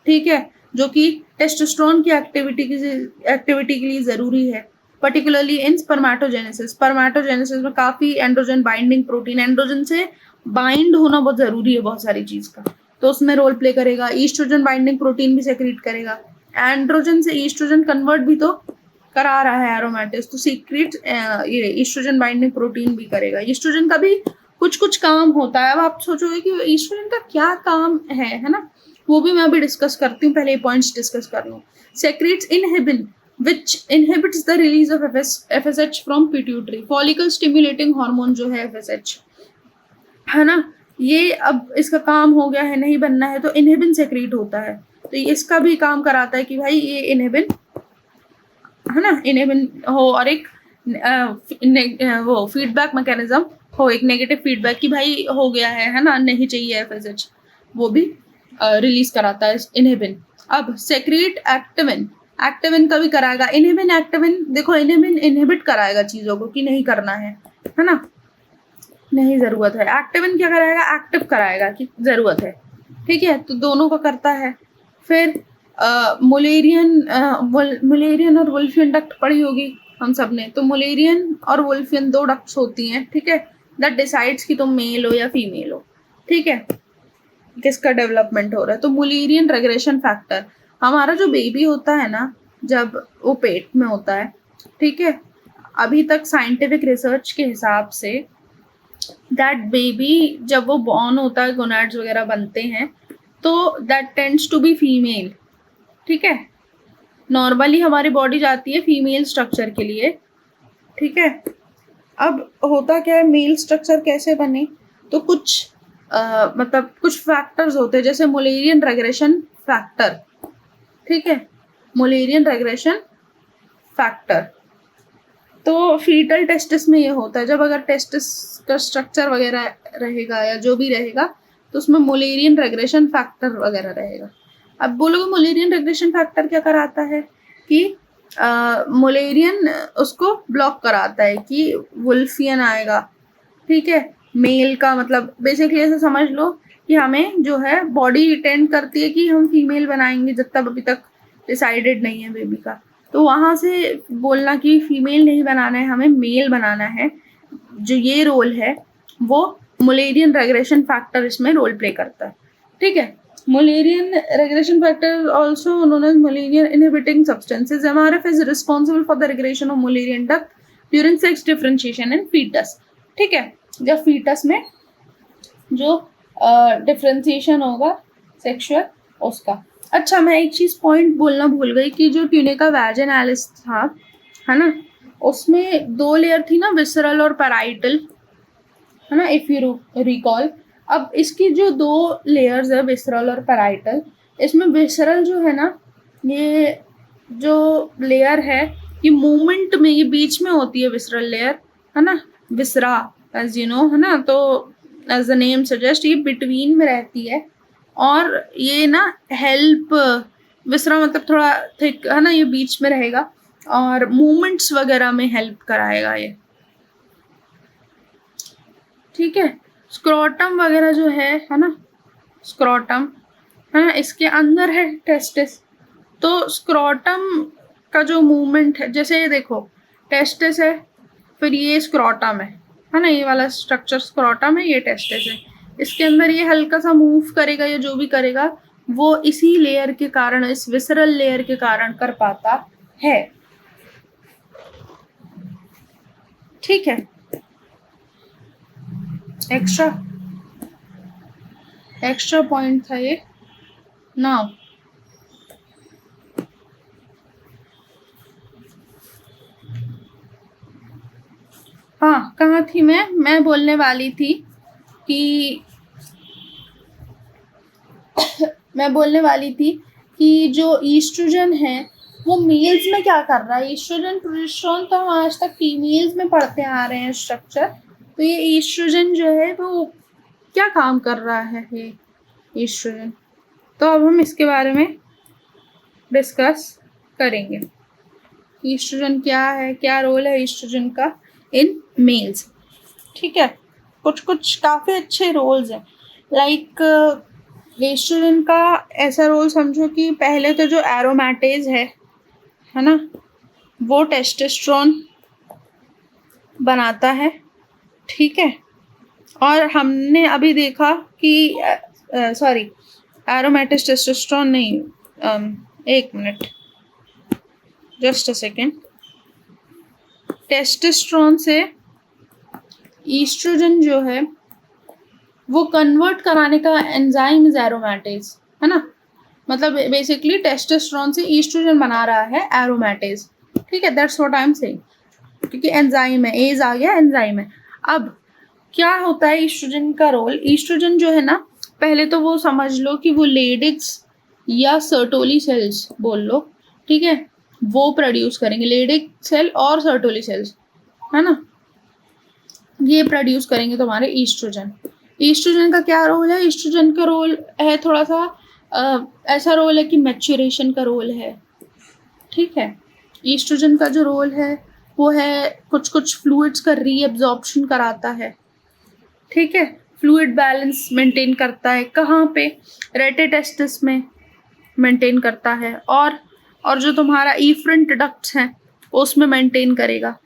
ठीक है, जो कि टेस्टोस्टेरोन की एक्टिविटी के लिए ज़रूरी है, पर्टिकुलरली इन स्पर्मेटोजेनेसिस। स्पर्मेटोजेनेसिस में काफ़ी एंड्रोजन बाइंडिंग प्रोटीन, एंड्रोजन से बाइंड होना बहुत ज़रूरी है बहुत सारी चीज़ का, तो उसमें रोल प्ले करेगा। ईस्ट्रोजन बाइंडिंग प्रोटीन भी सेक्रीट करेगा, एंड्रोजन से ईस्ट्रोजन कन्वर्ट भी तो करा रहा है एरोमेटेज, तो सीक्रेट ये ईस्ट्रोजन बाइंडिंग प्रोटीन भी करेगा। ईस्ट्रोजन का भी कुछ कुछ काम होता है। अब आप सोचोगे कि ईस्ट्रोजन का क्या काम है ना, वो भी मैं अभी डिस्कस करती हूँ, पहले ये पॉइंट्स डिस्कस कर लूँ। Secrets inhibin which inhibits the release of FSH from pituitary, follicle stimulating hormone जो है FSH, है ना, ये अब इसका काम हो गया है, नहीं बनना है तो इनहिबिन सेक्रेट होता है, तो इसका भी काम कराता है कि भाई ये इनहिबिन, है ना, इनहिबिन हो, और एक वो फीडबैक मैकेनिज्म हो, एक नेगेटिव फीडबैक कि भाई हो गया है ना, नहीं चाहिए एफएसएच, वो भी रिलीज कराता है इनहिबिन। अब सेक्रेट एक्टिविन, एक्टिविन का भी कराएगा। इनहिबिन एक्टिविन, देखो इनहिबिन इनहिबिट कराएगा चीज़ों को कि नहीं करना है ना, नहीं ज़रूरत है। एक्टिविन क्या कराएगा, एक्टिव कराएगा कि ज़रूरत है, ठीक है, तो दोनों का करता है। फिर मुलेरियन और वुल्फियन डक्ट पढ़ी होगी हम सब ने, तो मुलेरियन और वुल्फियन दो डक्ट्स होती हैं, ठीक है, दैट डिसाइड्स कि तुम मेल हो या फीमेल हो, ठीक है, किसका डेवलपमेंट हो रहा है। तो मुलेरियन रेग्रेशन फैक्टर, हमारा जो बेबी होता है ना जब वो पेट में होता है, ठीक है, अभी तक साइंटिफिक रिसर्च के हिसाब से दैट बेबी जब वो बॉर्न होता है, गोनाड्स वगैरह बनते हैं, तो that tends to be female, ठीक है, नॉर्मली हमारी बॉडी जाती है फीमेल स्ट्रक्चर के लिए, ठीक है। अब होता क्या है, मेल स्ट्रक्चर कैसे बने, तो कुछ मतलब कुछ फैक्टर्स होते हैं, जैसे मुलेरियन रेग्रेशन फैक्टर, ठीक है, मुलेरियन रेग्रेशन फैक्टर, तो फीटल टेस्टिस में ये होता है, जब अगर टेस्टिस का स्ट्रक्चर वगैरह रहेगा या जो भी रहेगा तो उसमें मुलेरियन रेग्रेशन फैक्टर वगैरह रहेगा। अब बोलोगे मुलेरियन रेग्रेशन फैक्टर क्या कराता है कि मुलेरियन उसको ब्लॉक कराता है कि वुल्फियन आएगा, ठीक है, मेल का मतलब बेसिकली ऐसे समझ लो कि हमें जो है बॉडी टेंड करती है कि हम फीमेल बनाएंगे जब तक अभी तक डिसाइडेड नहीं है बेबी का, तो वहाँ से बोलना कि फीमेल नहीं बनाना है, हमें मेल बनाना है, जो ये रोल है वो मुलेरियन रेग्रेशन फैक्टर इसमें रोल प्ले करता है, ठीक है। Mullerian regression factor also known as Mullerian inhibiting substances, MRF is responsible for the regression of Mullerian duct during sex differentiation in foetus, ठीक है, जब फीटस में जो डिफरेंशिएशन होगा सेक्सुअल उसका। अच्छा, मैं एक चीज़ पॉइंट बोलना भूल गई कि जो ट्यूनिका वैजिनालिस था, है ना, उसमें दो लेयर थी ना, विसरल और पैराइटल, है ना, इफ़ यू रिकॉल। अब इसकी जो दो लेयर्स है विसरल और पैराइटल, इसमें विसरल जो है ना, ये जो लेयर है ये मूवमेंट में, ये बीच में होती है विसरल लेयर, है ना, विसरा एज यू नो, है ना, तो एज द नेम सजेस्ट ये बिटवीन में रहती है, और ये ना हेल्प, विसरा मतलब थोड़ा थिक, है ना, ये बीच में रहेगा और मूवमेंट्स वगैरह में हेल्प कराएगा ये, ठीक है। स्क्रोटम वगैरह जो है ना, स्क्रोटम, है ना, इसके अंदर है टेस्टिस, तो स्क्रोटम का जो मूवमेंट है, जैसे ये देखो टेस्टिस है, फिर ये स्क्रोटम है ना, ये वाला स्ट्रक्चर स्क्रोटम है, ये टेस्टिस है, इसके अंदर ये हल्का सा मूव करेगा या जो भी करेगा वो इसी लेयर के कारण, इस विसरल लेयर के कारण कर पाता है, ठीक है। एक्स्ट्रा पॉइंट था ये ना। हाँ, कहाँ थी मैं बोलने वाली थी कि मैं बोलने वाली थी कि जो ईस्ट्रोजन है वो मेल्स में क्या कर रहा है। ईस्ट्रोजन प्रोजेस्टेरोन तो हम आज तक फीमेल्स में पढ़ते आ रहे हैं स्ट्रक्चर, तो ये ईस्ट्रोजन जो है वो क्या काम कर रहा है ये ईस्ट्रोजन। तो अब हम इसके बारे में डिस्कस करेंगे। ईस्ट्रोजन क्या है, क्या रोल है ईस्ट्रोजन का इन मेल्स। ठीक है, कुछ कुछ काफ़ी अच्छे रोल्स हैं। लाइक ईस्ट्रोजन का ऐसा रोल समझो कि पहले तो जो एरोमेटेज है ना, वो टेस्टोस्टेरोन बनाता है। ठीक है, और हमने अभी देखा कि सॉरी एरोमेटेज टेस्टोस्टेरोन नहीं, एक minute, just a second. Testosterone से ईस्ट्रोजन जो है वो कन्वर्ट कराने का एंजाइम इज एरोमेटेज, है ना। मतलब बेसिकली टेस्टोस्टेरोन से ईस्ट्रोजन बना रहा है एरोमेटेज। ठीक है, that's what I am saying, क्योंकि एंजाइम है, एज आ गया, एंजाइम है। अब क्या होता है ईस्ट्रोजन का रोल। ईस्ट्रोजन जो है ना, पहले तो वो समझ लो कि वो लेडिक्स या सर्टोली सेल्स बोल लो, ठीक है, वो प्रोड्यूस करेंगे, लेडिक सेल और सर्टोली सेल्स, है ना, ये प्रोड्यूस करेंगे तुम्हारे ईस्ट्रोजन। ईस्ट्रोजन का क्या रोल है। ईस्ट्रोजन का रोल है थोड़ा सा ऐसा रोल है कि मैच्योरेशन का रोल है। ठीक है, ईस्ट्रोजन का जो रोल है वो है कुछ कुछ फ्लूइड्स का रीअब्जॉर्प्शन कराता है। ठीक है, फ्लूइड बैलेंस मेंटेन करता है, कहाँ पे, रेटेटेस्टिस में मेंटेन करता है, और जो तुम्हारा इफ्रेंट डक्ट्स हैं उसमें मेंटेन करेगा।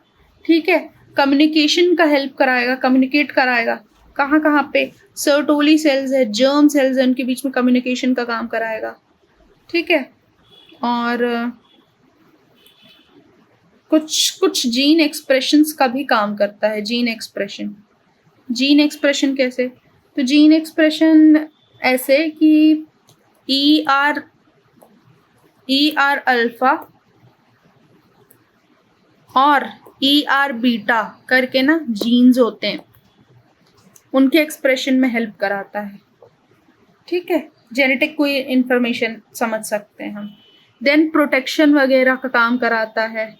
ठीक है, कम्युनिकेशन का हेल्प कराएगा, कम्युनिकेट कराएगा, कहाँ कहाँ पे, सर्टोली सेल्स है, जर्म सेल्स है, उनके बीच में कम्युनिकेशन का काम कराएगा। ठीक है, और कुछ कुछ जीन एक्सप्रेशंस का भी काम करता है। जीन एक्सप्रेशन, जीन एक्सप्रेशन कैसे, तो जीन एक्सप्रेशन ऐसे कि ई आर अल्फा और ई आर बीटा करके ना जीन्स होते हैं, उनके एक्सप्रेशन में हेल्प कराता है। ठीक है, जेनेटिक कोई इंफॉर्मेशन समझ सकते हैं हम। देन प्रोटेक्शन वगैरह का काम कराता है।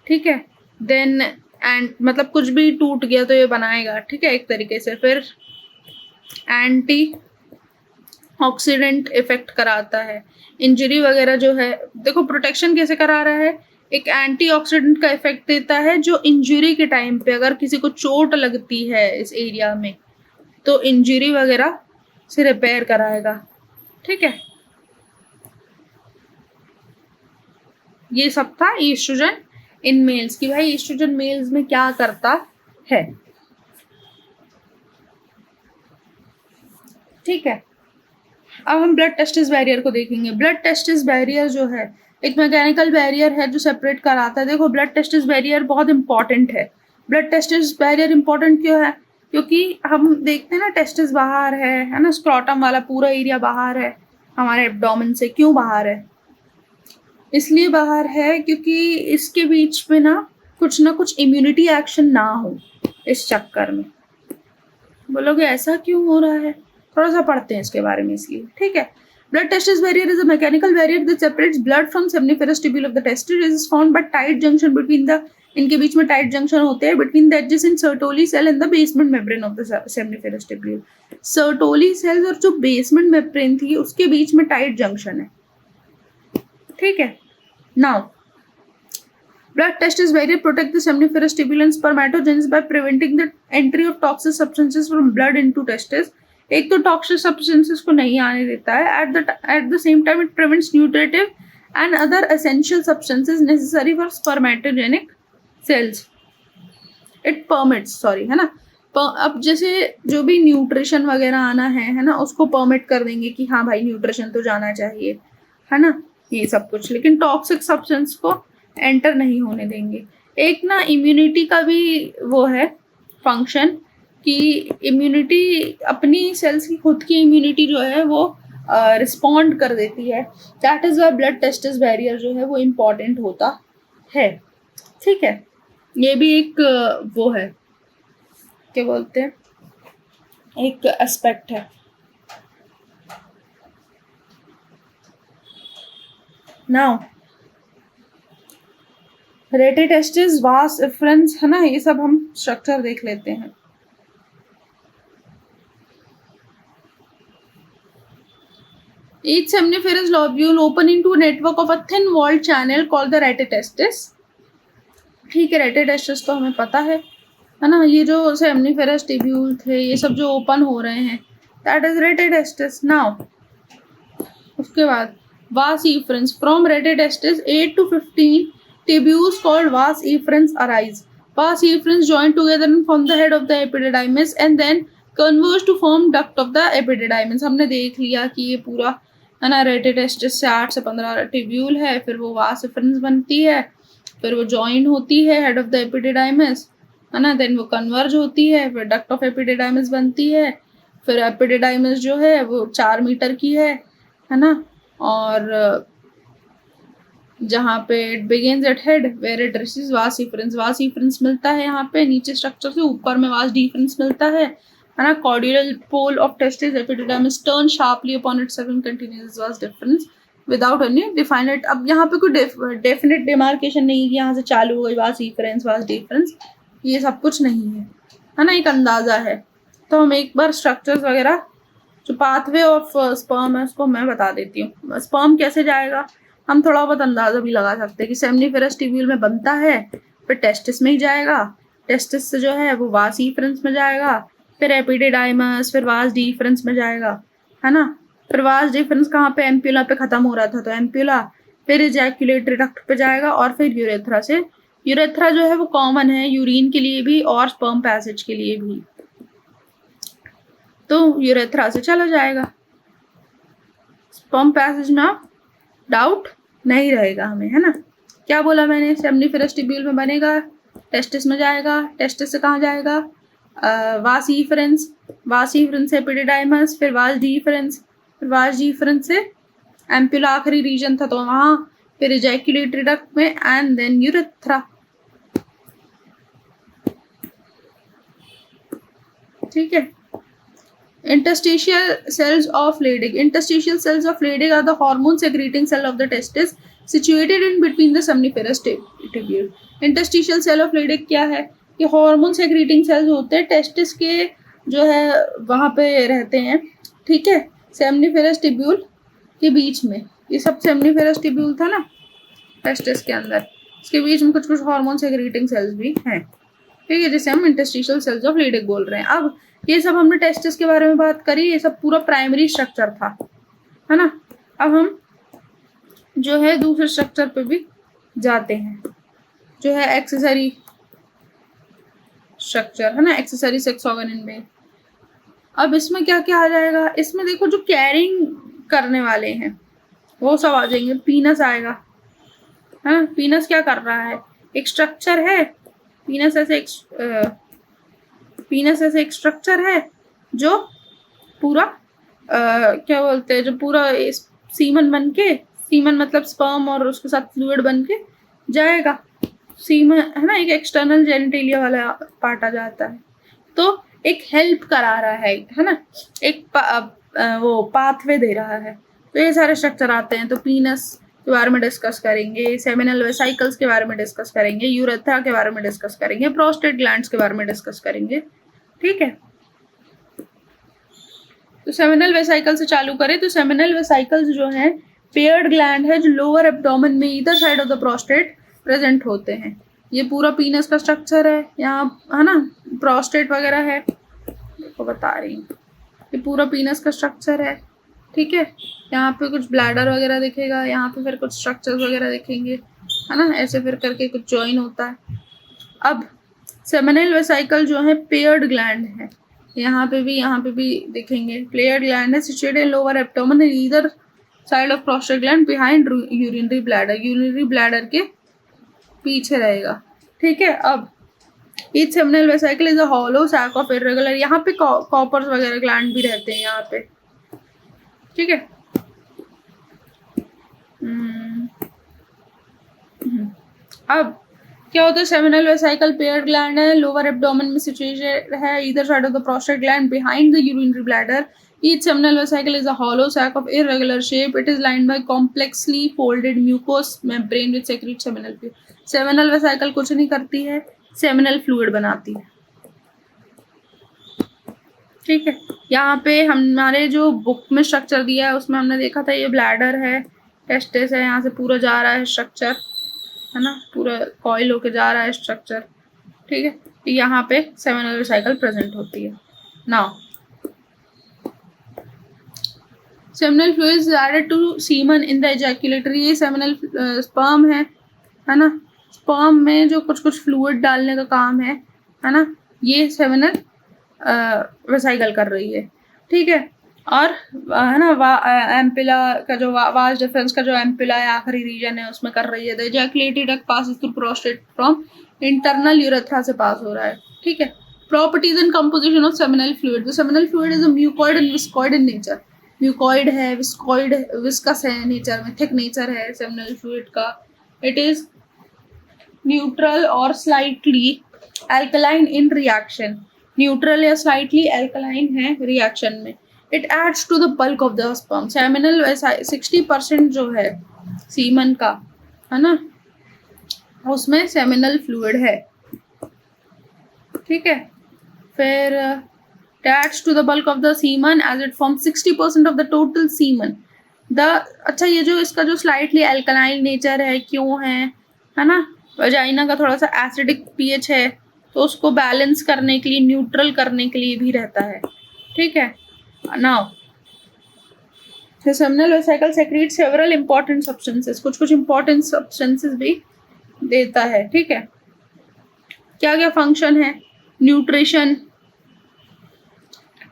ठीक है, देन एंड मतलब कुछ भी टूट गया तो ये बनाएगा। ठीक है, एक तरीके से। फिर एंटी ऑक्सीडेंट इफेक्ट कराता है। इंजरी वगैरह जो है, देखो प्रोटेक्शन कैसे करा रहा है, एक एंटीऑक्सीडेंट का इफेक्ट देता है जो इंजरी के टाइम पे अगर किसी को चोट लगती है इस एरिया में तो इंजरी वगैरह से रिपेयर कराएगा। ठीक है, ये सब था ईस्ट्रोजन इन मेल्स की। भाई ईस्ट्रोजन मेल्स में क्या करता है। ठीक है, अब हम ब्लड टेस्टिस बैरियर को देखेंगे। ब्लड टेस्टिस बैरियर जो है एक मैकेनिकल बैरियर है जो सेपरेट कराता है। देखो ब्लड टेस्टिस बैरियर बहुत इंपॉर्टेंट है। ब्लड टेस्टिस बैरियर इंपॉर्टेंट क्यों है, क्योंकि हम देखते हैं ना टेस्टिस बाहर है ना, स्क्रॉटम वाला पूरा एरिया बाहर है हमारे एब्डोमेन से। क्यों बाहर है, इसलिए बाहर है क्योंकि इसके बीच में ना कुछ इम्यूनिटी एक्शन ना हो इस चक्कर में। बोलोगे ऐसा क्यों हो रहा है, थोड़ा सा पढ़ते हैं इसके बारे में इसलिए। ठीक है, blood testis barrier is a mechanical barrier that separates blood from seminiferous tubule of the testis. Is found by tight junction between the, इनके बीच में टाइट जंक्शन होते हैं between the adjacent Sertoli cell and the basement membrane of the seminiferous tubule. Sertoli cells और जो basement membrane थी उसके बीच में टाइट जंक्शन है। ठीक है, now blood testis barrier protect the seminiferous tubule and spermatogenesis by preventing the entry of toxic substances from blood into testis। एक तो टॉक्सिक सब्सटेंसेस को नहीं आने देता है, at the same time it prevents nutritive and other essential substances necessary for spermatogenic cells. It permits, sorry, है ना। अब जैसे जो भी न्यूट्रिशन वगैरह आना है ना, उसको परमिट कर देंगे कि हाँ भाई न्यूट्रिशन तो जाना चाहिए, है ना, ये सब कुछ, लेकिन टॉक्सिक सब्सटेंस को एंटर नहीं होने देंगे। एक ना इम्यूनिटी का भी वो है फंक्शन कि इम्यूनिटी अपनी सेल्स की खुद की इम्यूनिटी जो है वो रिस्पॉन्ड कर देती है। That is why blood testis barrier जो है वो इम्पॉर्टेंट होता है। ठीक है, ये भी एक वो है, क्या बोलते हैं, एक एस्पेक्ट है। नाउ रेटिटेस्टिस, वास इफरेंस, है ना, ये सब हम स्ट्रक्चर देख लेते हैं। Each seminiferous lobule open into a network of a thin walled channel called the retetestis। ठीक है, रेटिटेस्टिस तो हमें पता है ना, ये जो सेमनीफेरस टिब्यूल थे ये सब जो ओपन हो रहे हैं, दैट इज रेटिटेस्टिस। नाउ उसके बाद वास इफरेंस, from rete testis 8 to 15 tubules called vas efferents arise। Vas efferents join together and form the head of the epididymis and then converge to form duct of the epididymis। हमने देख लिया कि ये पूरा है ना रेटिटेस्टिस से 8 से 15 टिब्यूल है, फिर वो वास इफरेंस बनती है, फिर वो ज्वाइन होती है हेड ऑफ द एपिडिडाइमिस, है ना, देन वो कन्वर्ज होती है, फिर डक्ट ऑफ एपिडिडाइमिस बनती है, फिर एपिडिडाइमिस जो है वो 4 मीटर की है ना, और जहाँ पे it begins at head where it receives vas efferens, वास इफरेंस मिलता है यहाँ पे नीचे स्ट्रक्चर से, ऊपर में वास डिफरेंस मिलता है ना। Caudal pole of testis epididymis turn sharply upon itself and continues vas deferens without any definite. अब यहाँ पे कोई डेफिनेट डिमार्केशन नहीं है कि यहाँ से चालू हो गई वास इफरेंस वास डिफरेंस, ये सब कुछ नहीं है ना, एक अंदाजा है। तो हम एक बार स्ट्रक्चर्स वगैरह जो पाथवे ऑफ स्पर्म है उसको मैं बता देती हूँ। स्पर्म कैसे जाएगा हम थोड़ा बहुत अंदाजा भी लगा सकते हैं कि सेमनीफेरस ट्यूब्यूल में बनता है, फिर टेस्टिस में ही जाएगा, टेस्टिस से जो है वो वास इफरेंस में जाएगा, फिर एपिडिडाइमस, फिर वास डिफरेंस में जाएगा, है ना। फिर वास डिफरेंस कहाँ पे, एम्प्यूला पे खत्म हो रहा था तो एम्प्यूला, फिर इजैकुलेटरी डक्ट पे जाएगा, और फिर यूरेथ्रा से। यूरेथ्रा जो है वो कॉमन है यूरिन के लिए भी और स्पर्म पैसेज के लिए भी, तो यूरेथ्रा से चला जाएगा। स्पर्म पैसेज में डाउट नहीं रहेगा हमें, है ना। क्या बोला मैंने, सेमनीफेरस ट्यूब्यूल में बनेगा, टेस्टिस में जाएगा, टेस्टिस से कहाँ जाएगा, वास इफरेंस, वास इफरेंस से एपिडिडाइमस, फिर वास डिफरेंस, फिर वास डिफरेंस से एम्प्यूला आखिरी रीजन था तो वहाँ, फिर इजैकुलेटरी डक्ट में, एंड देन यूरेथ्रा। ठीक है। Interstitial cells of Leydig। Interstitial cells of Leydig are the hormone secreting cell of the testis situated in between the seminiferous tubule। Interstitial cell of Leydig क्या है, ये hormone secreting sales होते हैं testis के जो है वहाँ पे रहते हैं, ठीक है, सेमनीफेरस ट्यूब्यूल के बीच में। ये सब सेमनीफेरस ट्यूब्यूल था ना टेस्टिस के अंदर, इसके बीच में कुछ कुछ हार्मोन सेक्रेटिंग सेल्स भी हैं, ठीक है, जिसे हम इंटरस्टिशियल सेल्स ऑफ लीडिग बोल रहे हैं। अब ये सब हमने टेस्टिस के बारे में बात करी, ये सब पूरा प्राइमरी स्ट्रक्चर था, है ना। अब हम जो है दूसरे स्ट्रक्चर पे भी जाते हैं, जो है एक्सेसरी स्ट्रक्चर, है ना, accessory sex organ in male. अब इसमें क्या क्या आ जाएगा, इसमें देखो जो कैरिंग करने वाले हैं वो सब आ जाएंगे। पीनस आएगा, है ना, पीनस क्या कर रहा है, एक स्ट्रक्चर है, पीनस ऐसे एक स्ट्रक्चर है जो पूरा क्या बोलते हैं, जो पूरा सीमन बन के, सीमन मतलब स्पर्म और उसके साथ फ्लूइड बन के जाएगा, सीमन, है ना, एक एक्सटर्नल जेनिटेलिया वाला पार्ट आ जाता है, तो एक हेल्प करा रहा है ना, एक वो पाथवे दे रहा है। तो ये सारे स्ट्रक्चर आते हैं, तो पीनस के बारे में डिस्कस करेंगे, सेमिनल वेसाइकल्स के बारे में डिस्कस करेंगे, यूरेथ्रा के बारे में डिस्कस करेंगे, प्रोस्टेट ग्लैंड्स के बारे में डिस्कस करेंगे, ठीक है। तो सेमिनल वेसाइकल से चालू करें तो सेमिनल वेसाइकल्स जो हैं पेयर्ड ग्लैंड है जो लोअर एब्डोमेन में इधर side of the prostate present होते हैं। ये पूरा पीनस का स्ट्रक्चर है यहाँ, है ना, प्रोस्टेट वगैरह है, देखो बता रही हूँ, ये पूरा पीनस का स्ट्रक्चर है, ठीक है। यहाँ पे कुछ ब्लैडर वगैरह दिखेगा, यहाँ पे फिर कुछ स्ट्रक्चर्स वगैरह दिखेंगे, है ना, ऐसे फिर करके कुछ ज्वाइन होता है। अब सेमिनल वेसाइकल जो है पेयर्ड ग्लैंड है, यहाँ पे भी दिखेंगे, पेयर्ड ग्लैंड है situated in lower abdomen either side of prostate gland behind urinary bladder, urinary bladder के पीछे रहेगा, ठीक है। अब each seminal vesicle is a hollow sac of irregular, यहाँ पे कॉपर्स वगैरह ग्लैंड भी रहते हैं यहाँ पे, ठीक है। अब क्या होता है, सेमिनल वेसिकल पेयर ग्लैंड है, लोअर एब्डोमेन में सिचुएटेड है, either side of the prostate gland behind the urinary bladder. Each seminal vesicle is a hollow sac of irregular shape. It is lined by complexly folded mucous membrane which secretes seminal fluid. Seminal vesicle कुछ नहीं करती है, seminal fluid बनाती है. ठीक है, यहाँ पे हमारे जो बुक में स्ट्रक्चर दिया है उसमें हमने देखा था ये ब्लैडर है, टेस्टिस है, यहाँ से पूरा जा रहा है स्ट्रक्चर, है ना, पूरा कॉइल होके जा रहा है स्ट्रक्चर. ठीक है, यहाँ पे सेमिनल वेसिकल प्रेजेंट होती है. Now seminal fluid is added to semen in the ejaculatory. ये सेमिनल स्पर्म है ना, स्पर्म में जो कुछ कुछ फ्लूइड डालने का काम है ना, ये सेमिनल वेसिकल कर रही है. ठीक है, और है ना एम्पिला का जो वाज डिफरेंस का जो एम्पिला है आखिरी रीजन है उसमें कर रही है. The ejaculated duct passes through prostate from internal urethra से पास हो रहा है. ठीक है, properties and composition of seminal fluid. The seminal fluid is a mucoid and viscoid in nature. Mucoid है, विस्कॉइड, विस्कस है नेचर में, थिक नेचर है सेमिनल फ्लूइड का. इट इज न्यूट्रल और slightly alkaline in reaction. Neutral या slightly alkaline है reaction में. It adds to the bulk of the sperm. Seminal 60% जो है सीमन का, है ना, उसमें सेमिनल फ्लूइड है. ठीक है, फिर adds to the bulk of the semen as it forms 60% of the total semen. अच्छा, ये जो इसका जो स्लाइटली एल्कलाइन नेचर है क्यों है ना, वजाइना का थोड़ा सा एसिडिक पीएच है तो उसको बैलेंस करने के लिए, न्यूट्रल करने के लिए भी रहता है. ठीक है, now the seminal vesicle secretes several important substances. कुछ कुछ important substances भी देता है. ठीक है, क्या क्या फंक्शन है, न्यूट्रिशन.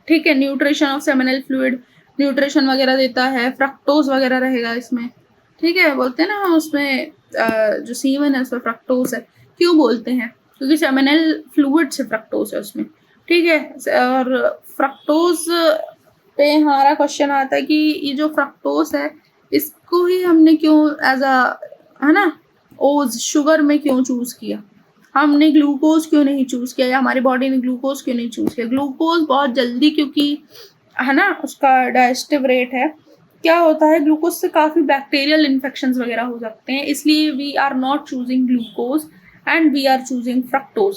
ठीक है, nutrition of seminal fluid, nutrition वगैरह देता है, फ्रक्टोज वगैरह रहेगा इसमें. ठीक है, बोलते हैं ना हम उसमें जो सीमन है उसमें फ्रक्टोज है. क्यों बोलते हैं, क्योंकि सेमिनल फ्लूइड से फ्रक्टोज है उसमें. ठीक है, और फ्रक्टोज पे हमारा क्वेश्चन आता है कि ये जो फ्रक्टोज है इसको ही हमने क्यों एज अ, है ना, ओज शुगर में क्यों चूज किया, हमने ग्लूकोज क्यों नहीं चूज किया, या हमारी बॉडी ने ग्लूकोज क्यों नहीं चूज किया. ग्लूकोज बहुत जल्दी, क्योंकि है ना उसका डाइजेस्टिव रेट है. क्या होता है, ग्लूकोज से काफ़ी बैक्टीरियल इन्फेक्शंस वगैरह हो सकते हैं, इसलिए we are not choosing glucose and we are choosing fructose.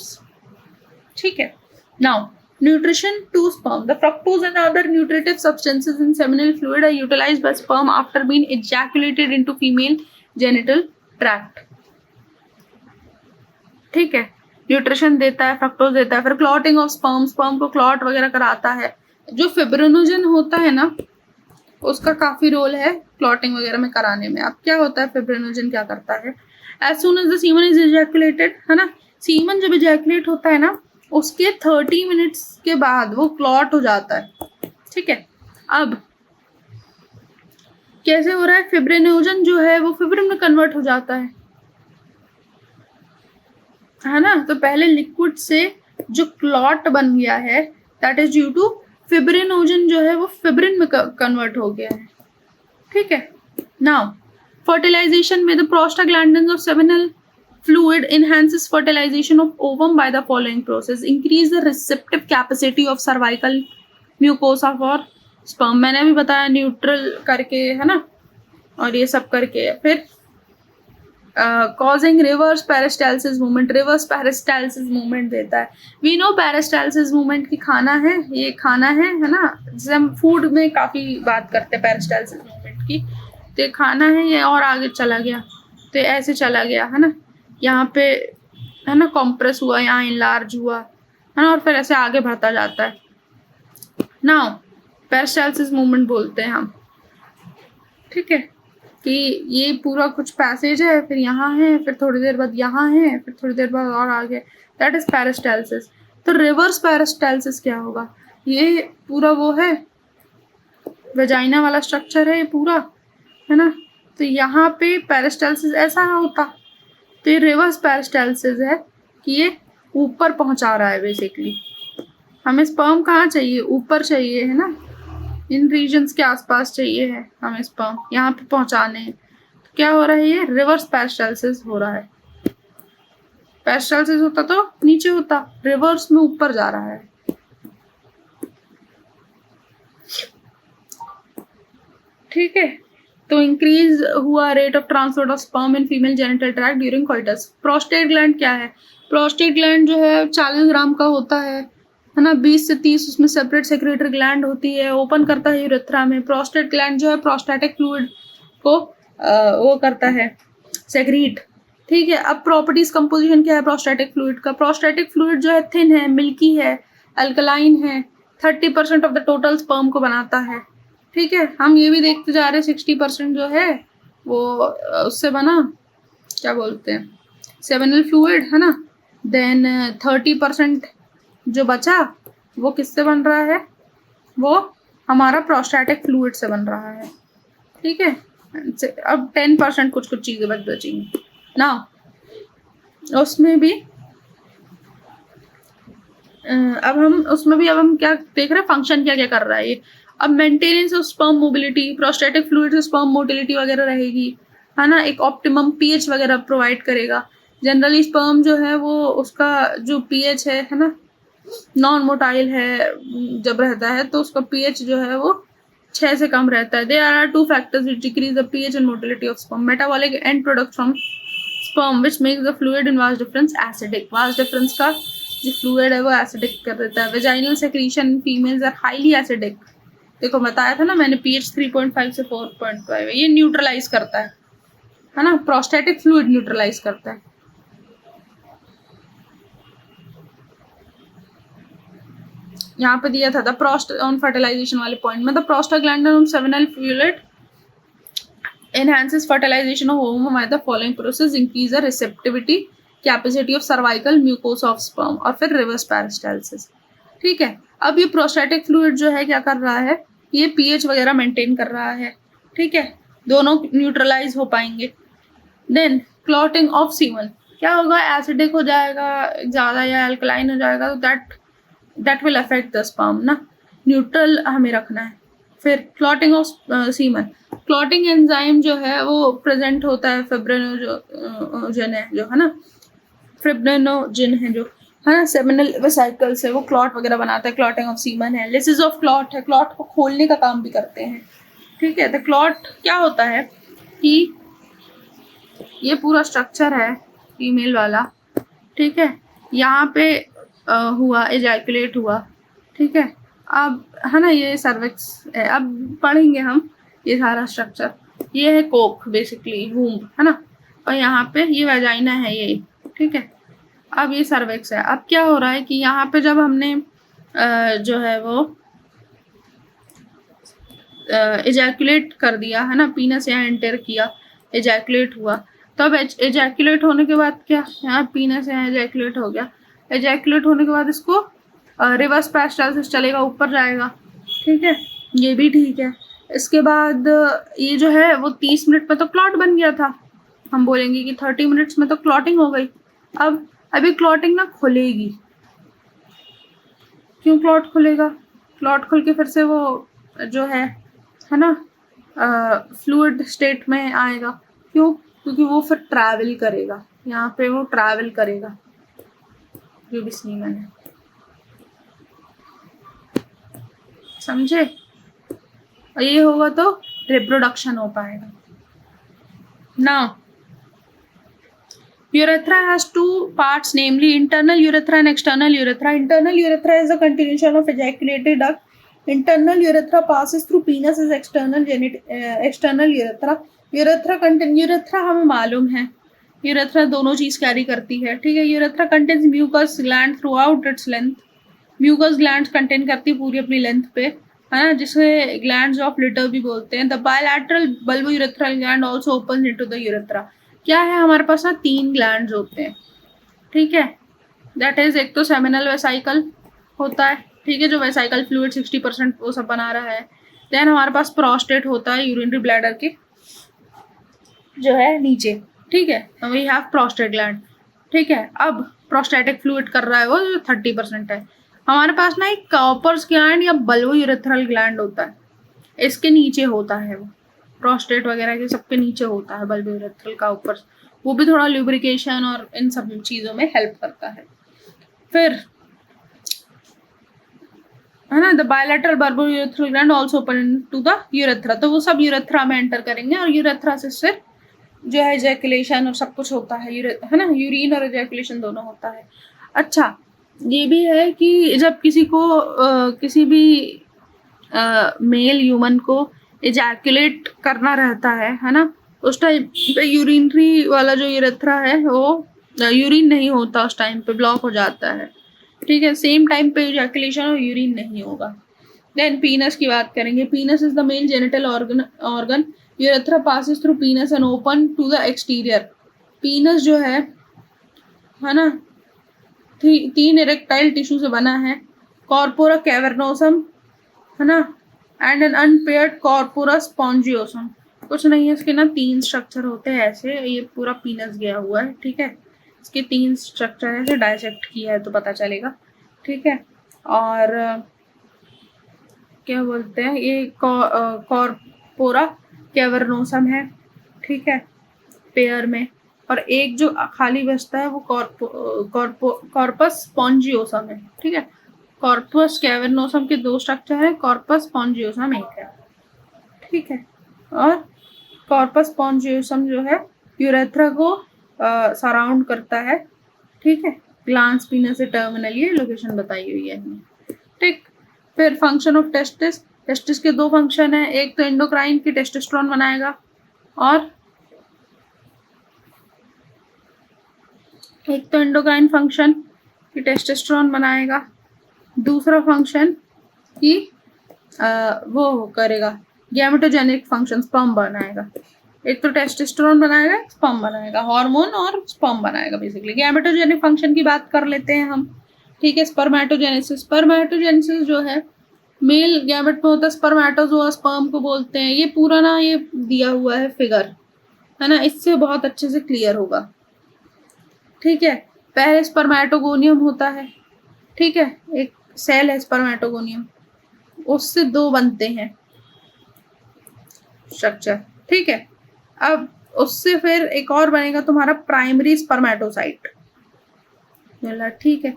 ठीक है, now nutrition to sperm. The fructose and other nutritive substances in seminal fluid are utilized by sperm after being ejaculated into female genital tract. ठीक है, nutrition देता है, fructose देता है. फिर clotting of sperm, sperm को क्लॉट वगैरह कराता है. जो फिब्रिनोजन होता है ना उसका काफ़ी रोल है क्लॉटिंग वगैरह में कराने में. अब क्या होता है, फिब्रिनोजन क्या करता है, as soon as the semen is ejaculated, है ना, सीमन जब इजैकुलेट होता है ना उसके 30 मिनट्स के बाद वो क्लॉट हो जाता है. ठीक है, अब कैसे हो रहा है, फिब्रिनोजन जो है वो फिब्रिन में कन्वर्ट हो जाता है ना. तो पहले लिक्विड से जो क्लॉट बन गया है that is due to fibrinogen जो है वो फिब्रिन में कन्वर्ट हो गया है. ठीक है, नाउ फर्टिलाइजेशन में the prostaglandins of seminal fluid enhances fertilization of ovum by the following process. Increase the receptive capacity of cervical mucosa for sperm. मैंने अभी बताया न्यूट्रल करके, है ना, और ये सब करके. फिर causing reverse peristalsis movement. reverse peristalsis movement देता है. we know peristalsis movement की खाना है, ये खाना है ना, जैसे हम फूड में काफ़ी बात करते हैं peristalsis movement की. तो ये खाना है, ये और आगे चला गया, तो ऐसे चला गया, है ना, यहाँ पे, है ना, कॉम्प्रेस हुआ, यहाँ इनलार्ज हुआ, है ना, और फिर ऐसे आगे बढ़ता जाता है. नाउ पेरिस्टाल्सिस मूवमेंट बोलते हैं हम. ठीक है, कि ये पूरा कुछ पैसेज है, फिर यहाँ है, फिर थोड़ी देर बाद यहाँ है, फिर थोड़ी देर बाद और आगे, दैट इज पेरिस्टाल्सिस. तो रिवर्स पेरिस्टाल्सिस क्या होगा, ये पूरा वो है वेजाइना वाला स्ट्रक्चर है ये पूरा, है ना, तो यहाँ पे पेरिस्टाल्सिस ऐसा होता. तो ये रिवर्स पेरिस्टाल्सिस है कि ये ऊपर पहुंचा रहा है. बेसिकली हमें स्पर्म कहाँ चाहिए, ऊपर चाहिए, है ना, इन रीजन्स के आसपास चाहिए है हमें स्पर्म, यहाँ पे पहुंचाने हैं. तो क्या हो रहा है, ये रिवर्स पेरिस्टाल्सिस हो रहा है. पेरिस्टालसिस होता तो नीचे होता, रिवर्स में ऊपर जा रहा है। ठीक है, तो इंक्रीज हुआ rate of transport of sperm in female genital tract during coitus. Prostate gland क्या है? प्रोस्टेट ग्लैंड जो है 40 ग्राम का होता है ना, 20 से 30 उसमें सेपरेट सेक्रेटरी ग्लैंड होती है, ओपन करता है यूरेथ्रा में। प्रोस्टेट ग्लैंड जो है प्रोस्टैटिक फ्लूइड को वो करता है सेक्रीट। ठीक है, अब प्रॉपर्टीज कंपोजिशन क्या है प्रोस्टैटिक फ्लूइड का? प्रोस्टैटिक फ्लूइड जो है थिन है, मिल्की है, अल्कलाइन है, 30% ऑफ द टोटल स्पर्म को बनाता है। ठीक है, हम ये भी देखते जा रहे हैं 60% जो है वो उससे बना, क्या बोलते हैं, सेमिनल फ्लूइड है ना। देन 30% जो बचा वो किससे बन रहा है? वो हमारा प्रोस्टैटिक फ्लूइड से बन रहा है। ठीक है, अब 10% कुछ कुछ चीज़ें बचेंगी ना, उसमें भी अब हम क्या देख रहे हैं, फंक्शन क्या क्या कर रहा है ये। अब maintenance of sperm mobility, prostatic fluid से स्पर्म मोटिलिटी वगैरह रहेगी, है ना। एक ऑप्टिमम पीएच वगैरह प्रोवाइड करेगा। जनरली स्पर्म जो है वो उसका जो पीएच है ना, नॉन मोटाइल है जब रहता है तो उसका पीएच जो है वो 6 से कम रहता है। There are 2 factors which decrease the pH and motility of sperm. Metabolic end product from sperm which makes the fluid in vas deferens acidic. Vas deferens का जो फ्लूइड है वो एसिडिक कर देता है। Vaginal secretion females are highly acidic. देखो बताया था ना मैंने, पीएच 3.5 से 4.5 है, ये न्यूट्रलाइज करता है ना, प्रोस्टैटिक फ्लूइड न्यूट्रलाइज करता है। यहाँ पे दिया था प्रोस्ट ऑन फर्टिलाइजेशन वाले पॉइंट में, the prostaglandin seminal fluid enhances fertilization of ovum by the following process: increase the receptivity capacity of cervical mucosa of sperm, और फिर रिवर्स पेरिस्टालसिस। ठीक है, अब ये प्रोस्टैटिक फ्लूइड जो है क्या कर रहा है, ये पीएच वगैरह मेंटेन कर रहा है। ठीक है, दोनों न्यूट्रलाइज हो पाएंगे। देन क्लॉटिंग ऑफ सीमन, क्या होगा, एसिडिक हो जाएगा ज़्यादा या अल्कलाइन हो जाएगा, तो that will affect the sperm ना, न्यूट्रल हमें रखना है। फिर clotting of semen, clotting enzyme जो है वो प्रेजेंट होता है, फिब्रिनोजन है ना, फिब्रिनोजन है जो है ना, सेमिनल वेसिकल से वो क्लॉट वगैरह बनाता है। क्लॉटिंग ऑफ सीमन है। लिसिस ऑफ क्लॉट है, क्लॉट को खोलने का काम भी करते हैं। ठीक है, तो क्लॉट क्या होता है कि ये पूरा स्ट्रक्चर है फीमेल वाला। ठीक है, यहाँ पे हुआ एजैकुलेट हुआ। ठीक है, अब है ना ये सर्विक्स है, अब पढ़ेंगे हम ये सारा स्ट्रक्चर। ये है कोक बेसिकली, वूम्ब है ना, और यहाँ पे ये वेजाइना है ये। ठीक है, अब ये सर्विक्स है। अब क्या हो रहा है कि यहाँ पे जब हमने जो है वो एजैकुलेट कर दिया है ना, पीनस यहाँ एंटर किया, एजैकुलेट हुआ, तब एजैकुलेट होने के बाद क्या, यहाँ पीनस यहाँ एजैकुलेट हो गया। एजैकुलेट होने के बाद इसको रिवर्स पेरिस्टालसिस चलेगा, ऊपर जाएगा। ठीक है, ये भी ठीक है। इसके बाद ये जो है वो 30 मिनट में तो क्लॉट बन गया था, हम बोलेंगे कि 30 मिनट्स में तो क्लॉटिंग हो गई। अब अभी क्लॉटिंग ना खुलेगी। क्यों क्लॉट खुलेगा? क्लॉट खुल के फिर से वो जो है ना फ्लूइड स्टेट में आएगा। क्यों? क्योंकि वो फिर ट्रैवल करेगा, यहाँ पे वो ट्रैवल करेगा जो भी सीमन है, समझे। और ये होगा तो रिप्रोडक्शन हो पाएगा ना। Urethra has 2 parts, namely internal urethra and external urethra. Internal urethra is the continuation of ejaculated duct. Internal urethra passes through penis as external urethra. urethra हमें मालूम है, urethra दोनों चीज कैरी करती है। ठीक है, urethra contains mucus gland throughout its length. mucus glands contain करती पूरी अपनी लेंथ पे, है ना, जिसे glands of litter भी बोलते हैं। The bilateral bulbourethral gland also opens into the urethra. क्या है हमारे पास ना 3 ग्लैंड्स होते हैं। ठीक है, दैट इज, एक तो सेमिनल वेसाइकल होता है। ठीक है, जो वेसाइकल फ्लूइड 60% वो सब बना रहा है। देन हमारे पास प्रोस्टेट होता है, यूरिनरी ब्लैडर के जो है नीचे। ठीक है, वी हैव प्रोस्टेट ग्लैंड। ठीक है, अब प्रोस्टेटिक फ्लूइड कर रहा है वो जो 30% है। हमारे पास ना एक कॉपर्स ग्लैंड या बल्बोयूरेथ्रल ग्लैंड होता है, इसके नीचे होता है वो, प्रोस्टेट वगैरह के सबके नीचे होता है, बल्बोयूरेथ्रल का ऊपर वो भी थोड़ा ल्यूब्रिकेशन और इन सब चीज़ों में हेल्प करता है। फिर है ना, the bilateral bulbourethral gland also open to the urethra, तो वो सब यूरेथ्रा में एंटर करेंगे और यूरेथ्रा से फिर जो है इजैकुलेशन और सब कुछ होता है, है ना, यूरिन और इजैकुलेशन दोनों होता है। अच्छा, ये भी है कि जब किसी को किसी भी मेल ह्यूमन को इजैकुलेट करना रहता है ना, उस टाइम पे यूरिनरी वाला जो यूरेथ्रा है वो यूरिन नहीं होता, उस टाइम पे ब्लॉक हो जाता है, ठीक है। सेम टाइम पे इजैकुलेशन और यूरिन नहीं होगा। देन पीनस की बात करेंगे। Penis is the main genital organ, urethra passes through penis and open to the exterior. Penis जो है ना, 3 इरेक्टाइल टिश्यू से बना है, कॉर्पोरा कैवर्नोसम, है ना, and an unpaired corpora spongiosum. कुछ नहीं है इसके ना 3 स्ट्रक्चर होते हैं ऐसे, ये पूरा पीनस गया हुआ है, ठीक है। इसके 3 स्ट्रक्चर ऐसे डायसेक्ट किया है तो पता चलेगा, ठीक है। और क्या बोलते हैं, ये कॉर्पोरा कैवर्नोसम है, ठीक है, पेयर में। और एक जो खाली बचता है वो कॉर्पस स्पॉन्जियोसम है, ठीक है। कॉर्पस कैवर्नोसम के 2 स्ट्रक्चर है, कॉर्पस स्पॉन्जियोसम एक है, ठीक है। और कॉर्पस स्पॉन्जियोसम जो है यूरेथ्रा को सराउंड करता है, ठीक है। ग्लांस पीनस से टर्मिनल ये लोकेशन बताई हुई है, ठीक। फिर फंक्शन ऑफ टेस्टिस। टेस्टिस के 2 फंक्शन है, एक तो एंडोक्राइन की टेस्टोस्टेरोन बनाएगा और एक तो एंडोक्राइन फंक्शन की टेस्टोस्टेरोन बनाएगा, दूसरा फंक्शन की वो करेगा गैमेटोजेनिक फंक्शन, स्पर्म बनाएगा। एक तो टेस्टोस्टेरोन बनाएगा, स्पर्म बनाएगा, हार्मोन और स्पर्म बनाएगा बेसिकली। गैमेटोजेनिक फंक्शन की बात कर लेते हैं हम, ठीक है। स्पर्मेटोजेनेसिस। स्पर्मेटोजेनेसिस जो है मेल गैमेट में होता है, स्पर्मेटोजोआ स्पर्म को बोलते हैं। ये पूरा ना ये दिया हुआ है फिगर, है ना, इससे बहुत अच्छे से क्लियर होगा, ठीक है। पहले स्पर्मेटोगोनियम होता है, ठीक है, एक सेल है स्पर्मेटोगोनियम, उससे 2 बनते हैं स्ट्रक्चर, ठीक है। अब उससे फिर एक और बनेगा तुम्हारा प्राइमरी स्पर्मेटोसाइट, ठीक है।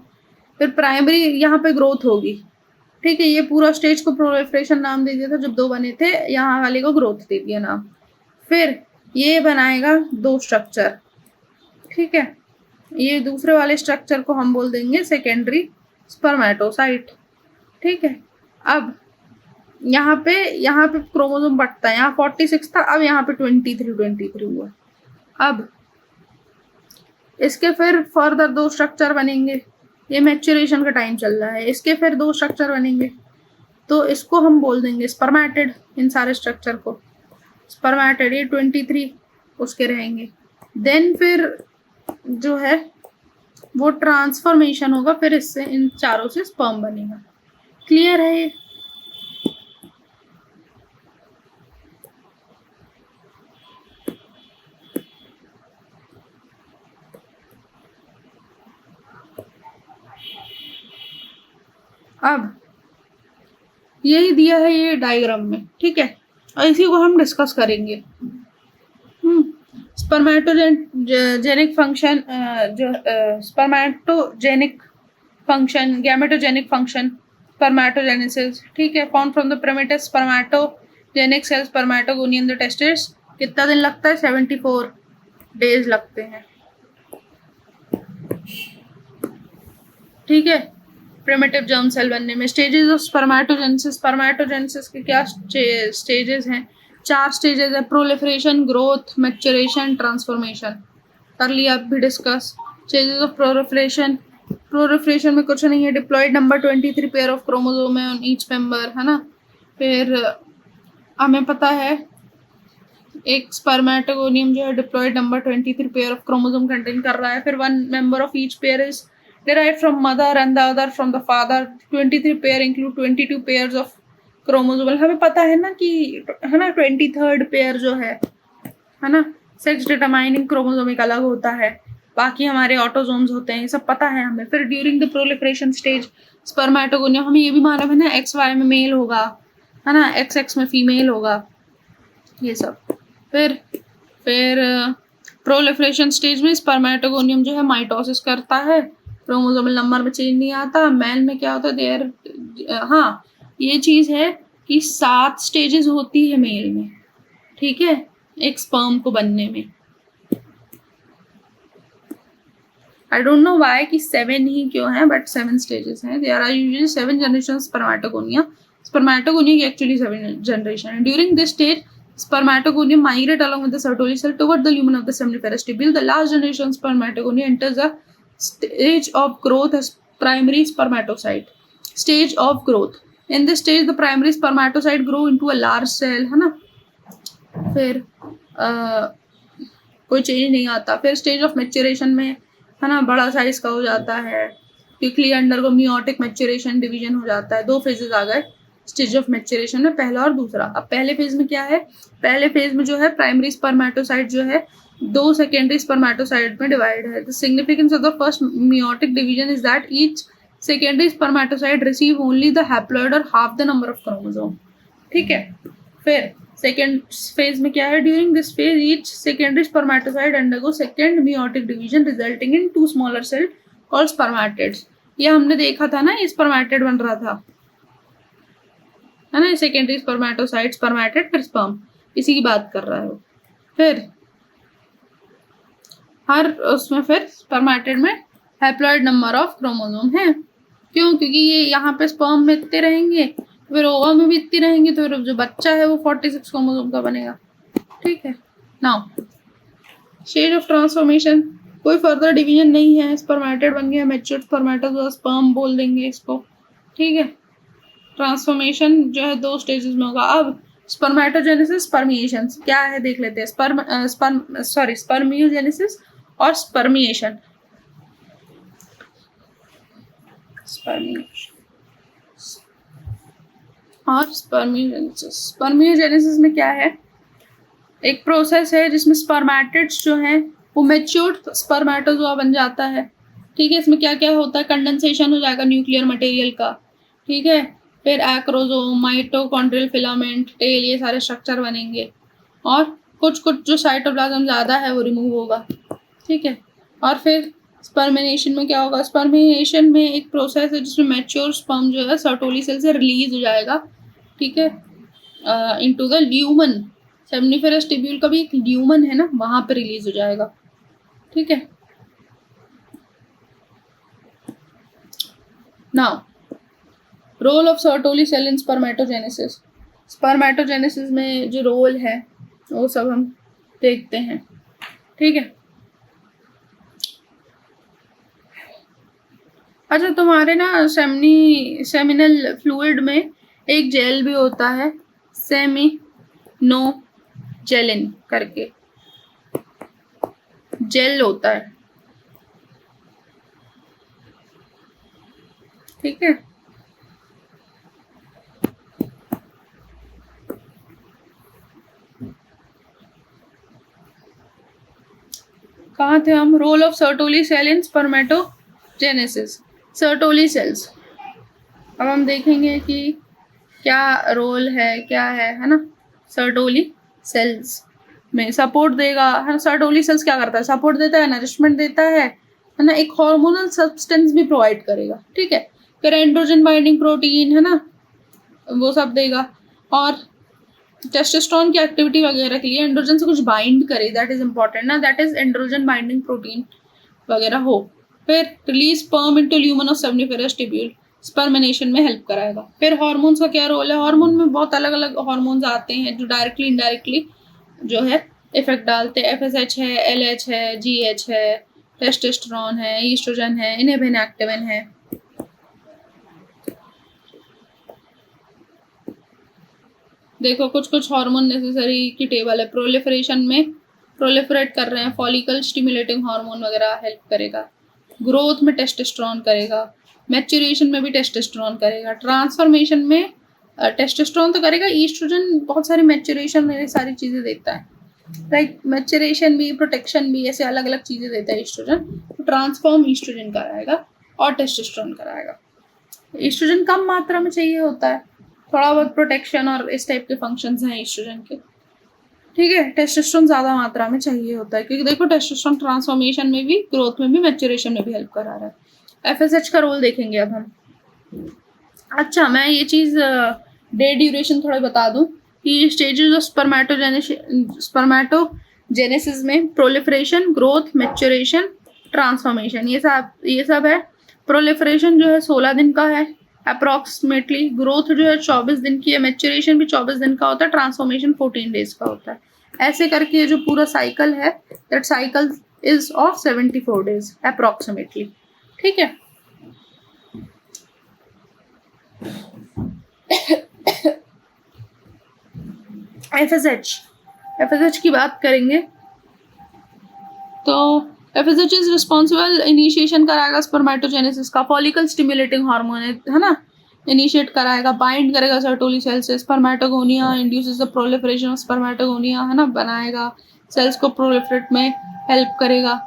फिर प्राइमरी यहाँ पे ग्रोथ होगी, ठीक है। ये पूरा स्टेज को प्रोलिफरेशन नाम दे दिया था, जब 2 बने थे, यहाँ वाले को ग्रोथ दे दिया नाम। फिर ये बनाएगा 2 स्ट्रक्चर, ठीक है। ये दूसरे वाले स्ट्रक्चर को हम बोल देंगे सेकेंडरी स्पर्मेटोसाइट, ठीक है। अब यहाँ पे क्रोमोसोम बढ़ता है, यहाँ 46 था, अब यहाँ पे 23 हुआ। अब इसके फिर फर्दर 2 स्ट्रक्चर बनेंगे, ये मैच्योरेशन का टाइम चल रहा है, इसके फिर 2 स्ट्रक्चर बनेंगे, तो इसको हम बोल देंगे स्पर्मेटिड। इन सारे स्ट्रक्चर को स्पर्मेटिड, ये 23 उसके रहेंगे। देन फिर जो है वो ट्रांसफॉर्मेशन होगा, फिर इससे इन चारों से स्पर्म बनेगा। क्लियर है ये? अब यही दिया है ये डायग्राम में, ठीक है, और इसी को हम डिस्कस करेंगे। स्पर्मेटोजेनिक फंक्शन, जो spermatogenic function, gametogenic function, spermatogenesis, ठीक है, found from the primitive spermatogenic cell spermatogonium the testis. कितना दिन लगता है? 74 डेज लगते हैं, ठीक है, प्रिमिटिव जर्म सेल बनने में। Stages of spermatogenesis. स्पर्मेटोजेनेसिस के क्या स्टेजेस हैं? 4 स्टेजेस है, प्रोलिफरेशन, ग्रोथ, मैच्योरेशन, ट्रांसफॉर्मेशन। कर लिया अभी discuss. Stages of proliferation. Proliferation में कुछ नहीं है, diploid number 23 pair of chromosome है ऑन ईच मेंबर, है ना। फिर हमें पता है एक स्पर्मेटोगोनियम जो है diploid number 23 pair of chromosome contain कर रहा है। फिर 1 member of each pair is derived from mother and the other from the father. 23 pair include 22 pairs of chromosomal. हमें पता है ना कि, है ना, 23rd पेयर जो है ना, सेक्स डिटरमाइनिंग क्रोमोसोम एक अलग होता है, बाकी हमारे ऑटोजोम्स होते हैं, ये सब पता है हमें। फिर during the proliferation stage spermatogonium, हमें ये भी मालूम है ना, XY में मेल होगा, है ना, XX में फीमेल होगा, ये सब। फिर प्रोलिफरेशन स्टेज में स्पर्मेटोगोनियम जो है माइटोसिस करता है, क्रोमोसोमल नंबर में चेंज नहीं आता। मेल में क्या होता है, देयर हाँ ये चीज है कि 7 स्टेजेस होती है मेल में, ठीक है, एक स्पर्म को बनने में। आई डोंट नो वाई कि 7 ही क्यों है, बट 7 स्टेजेस हैं। There are usually 7 generation spermatogonia. Spermatogonia की एक्चुअली 7 जनरेशन है। During this stage spermatogonium migrate along with the Sertoli cell toward the lumen of the seminiferous tubule. The last generation spermatogonia enters a stage of growth as primary spermatocyte. Stage of growth. In this stage, the primary spermatocyte grow into a large cell, है ना। फिर कोई change नहीं आता। फिर stage of maturation में, है ना, बड़ा साइज का हो जाता है। Quickly undergo meiotic maturation, division हो जाता है। 2 फेजेस आ गए स्टेज ऑफ मैच्योरेशन में, पहला और दूसरा। अब पहले फेज में क्या है, पहले फेज में जो है प्राइमरी स्पर्मेटोसाइट जो है 2 सेकेंडरी स्पर्मेटोसाइट में डिवाइड है। The significance of the first meiotic division is that each secondary spermatocyte receive only the haploid और half the number of chromosome, ठीक है। फिर सेकेंड फेज में क्या है, during this phase each secondary spermatocyte undergo second meiotic division resulting in 2 smaller cell called spermatids. ये हमने देखा था ना, ये स्पर्मेटिड बन रहा था, है ना। सेकेंडरी स्पर्मेटोसाइट, स्पर्मेटिड, फिर स्पर्म, इसी की बात कर रहा है वो। फिर हर उसमें फिर स्पर्मेटिड में हैप्लॉइड नंबर ऑफ क्रोमोसोम है। क्यों? क्योंकि ये यहाँ पे स्पर्म में इतने रहेंगे, फिर ओवा में भी इतने रहेंगे, तो फिर जो बच्चा है वो 46 क्रोमोसोम का बनेगा, ठीक है। नाउ स्टेज ऑफ ट्रांसफॉर्मेशन, कोई फर्दर डिवीजन नहीं है, स्पर्मेटिड बन गया, मैच्योर्ड स्पर्मेटोजोआ, स्पर्म बोल देंगे इसको, ठीक है। ट्रांसफॉर्मेशन जो है 2 स्टेजेस में होगा। अब स्पर्मेटोजेनेसिस, स्पर्मिएशन क्या है देख लेते हैं। स्पर्मियोजेनेसिस और स्पर्मिएशन। और स्पर्मियोजेनेसिस, स्पर्मियोजेनेसिस में क्या है, एक प्रोसेस है जिसमें स्पर्मेटिड्स जो हैं वो मैच्योर्ड स्पर्मेटोजोआ बन जाता है, ठीक है। इसमें क्या क्या होता है, कंडेंसेशन हो जाएगा न्यूक्लियर मटेरियल का, ठीक है। फिर एक्रोजोम, माइटोकॉन्ड्रियल फिलामेंट, टेल, ये सारे स्ट्रक्चर बनेंगे। और कुछ जो साइटोप्लाज्म ज़्यादा है वो रिमूव होगा, ठीक है। और फिर स्पर्मिनेशन में क्या होगा, स्पर्मिनेशन में एक प्रोसेस है जिसमें मैच्योर स्पर्म जो है सर्टोली सेल से रिलीज हो जाएगा, ठीक है, इनटू द ल्यूमन। सेमनिफेरस टिब्यूल का भी एक ल्यूमन है ना, वहां पर रिलीज हो जाएगा, ठीक है। Now role of Sertoli cell in spermatogenesis. Spermatogenesis में जो रोल है वो सब हम देखते हैं, ठीक है। अच्छा, तुम्हारे ना सेमिनल फ्लूइड में एक जेल भी होता है, सेमिनोजेलिन करके जेल होता है, ठीक है। कहाँ थे हम, role of Sertoli cell in spermatogenesis. Sertoli cells, अब हम देखेंगे कि क्या रोल है, क्या है ना। सर्टोली सेल्स में सपोर्ट देगा, है ना। सर्टोली सेल्स क्या करता है, सपोर्ट देता है, नरिशमेंट देता है ना, एक हार्मोनल सब्सटेंस भी प्रोवाइड करेगा, ठीक है। फिर एंड्रोजन बाइंडिंग प्रोटीन, है ना, वो सब देगा। और टेस्टोस्टेरोन की एक्टिविटी वगैरह के लिए एंड्रोजन से कुछ बाइंड करे, दैट इज इम्पोर्टेंट ना, that is androgen binding protein वगैरह हो। फिर release sperm into lumen of seminiferous tubule, spermination में हेल्प कराएगा। फिर हार्मोन्स का क्या रोल है, हार्मोन में बहुत अलग अलग हार्मोन्स आते हैं जो डायरेक्टली इनडायरेक्टली जो है इफेक्ट डालते हैं। FSH है, LH है, GH है, टेस्टोस्टेरोन है, ईस्ट्रोजन है, इनहिबिन एक्टिविन है। देखो कुछ हार्मोन नेसेसरी की टेबल है। प्रोलिफरेशन में प्रोलिफरेट कर रहे हैं, फॉलिकल स्टिमुलेटिंग हार्मोन वगैरह हेल्प करेगा। ग्रोथ में टेस्टोस्टेरोन करेगा, मैच्योरेशन में भी टेस्टोस्टेरोन करेगा, ट्रांसफॉर्मेशन में टेस्टोस्टेरोन तो करेगा, ईस्ट्रोजन बहुत सारी मैच्योरेशन में सारी चीज़ें देता है, राइट। मैच्योरेशन भी, प्रोटेक्शन भी, ऐसे अलग अलग चीज़ें देता है ईस्ट्रोजन। तो ट्रांसफॉर्म ईस्ट्रोजन कराएगा और टेस्टोस्टेरोन कराएगा। ईस्ट्रोजन कम मात्रा में चाहिए होता है, थोड़ा बहुत प्रोटेक्शन और इस टाइप के फंक्शंस हैं ईस्ट्रोजन के। ठीक है, टेस्टोस्टेरोन ज़्यादा मात्रा में चाहिए होता है क्योंकि देखो टेस्टोस्टेरोन ट्रांसफॉर्मेशन में भी, ग्रोथ में भी, मैच्योरेशन में भी हेल्प करा रहा है। एफएसएच का रोल देखेंगे अब हम। अच्छा, मैं ये चीज़ डे ड्यूरेशन थोड़ा बता दूं कि स्टेजेस ऑफ स्पर्मेटोजेनेसिस में प्रोलिफरेशन, ग्रोथ, मैच्योरेशन, ट्रांसफॉर्मेशन, ये सब है। प्रोलिफरेशन जो है 16 दिन का है अप्रॉक्सीमेटली, ग्रोथ जो है 24 दिन की है, मैच्योरेशन भी 24 दिन का होता है, ट्रांसफॉर्मेशन 14 डेज का होता है। ऐसे करके ये जो पूरा साइकिल है, that cycle is of 74 days approximately. ठीक है, एफएसएच की बात करेंगे तो एफएसएच इज रिस्पॉन्सिबल, इनिशिएशन कराएगा स्पर्मेटोजेनेसिस का, फॉलिकल स्टिमुलेटिंग हार्मोन है ना, इनिशिएट कराएगा, बाइंड करेगा सर्टोली सेल से, spermatogonia induces the proliferation of spermatogonia, है ना, बनाएगा, सेल्स को प्रोलिफरेट में हेल्प करेगा।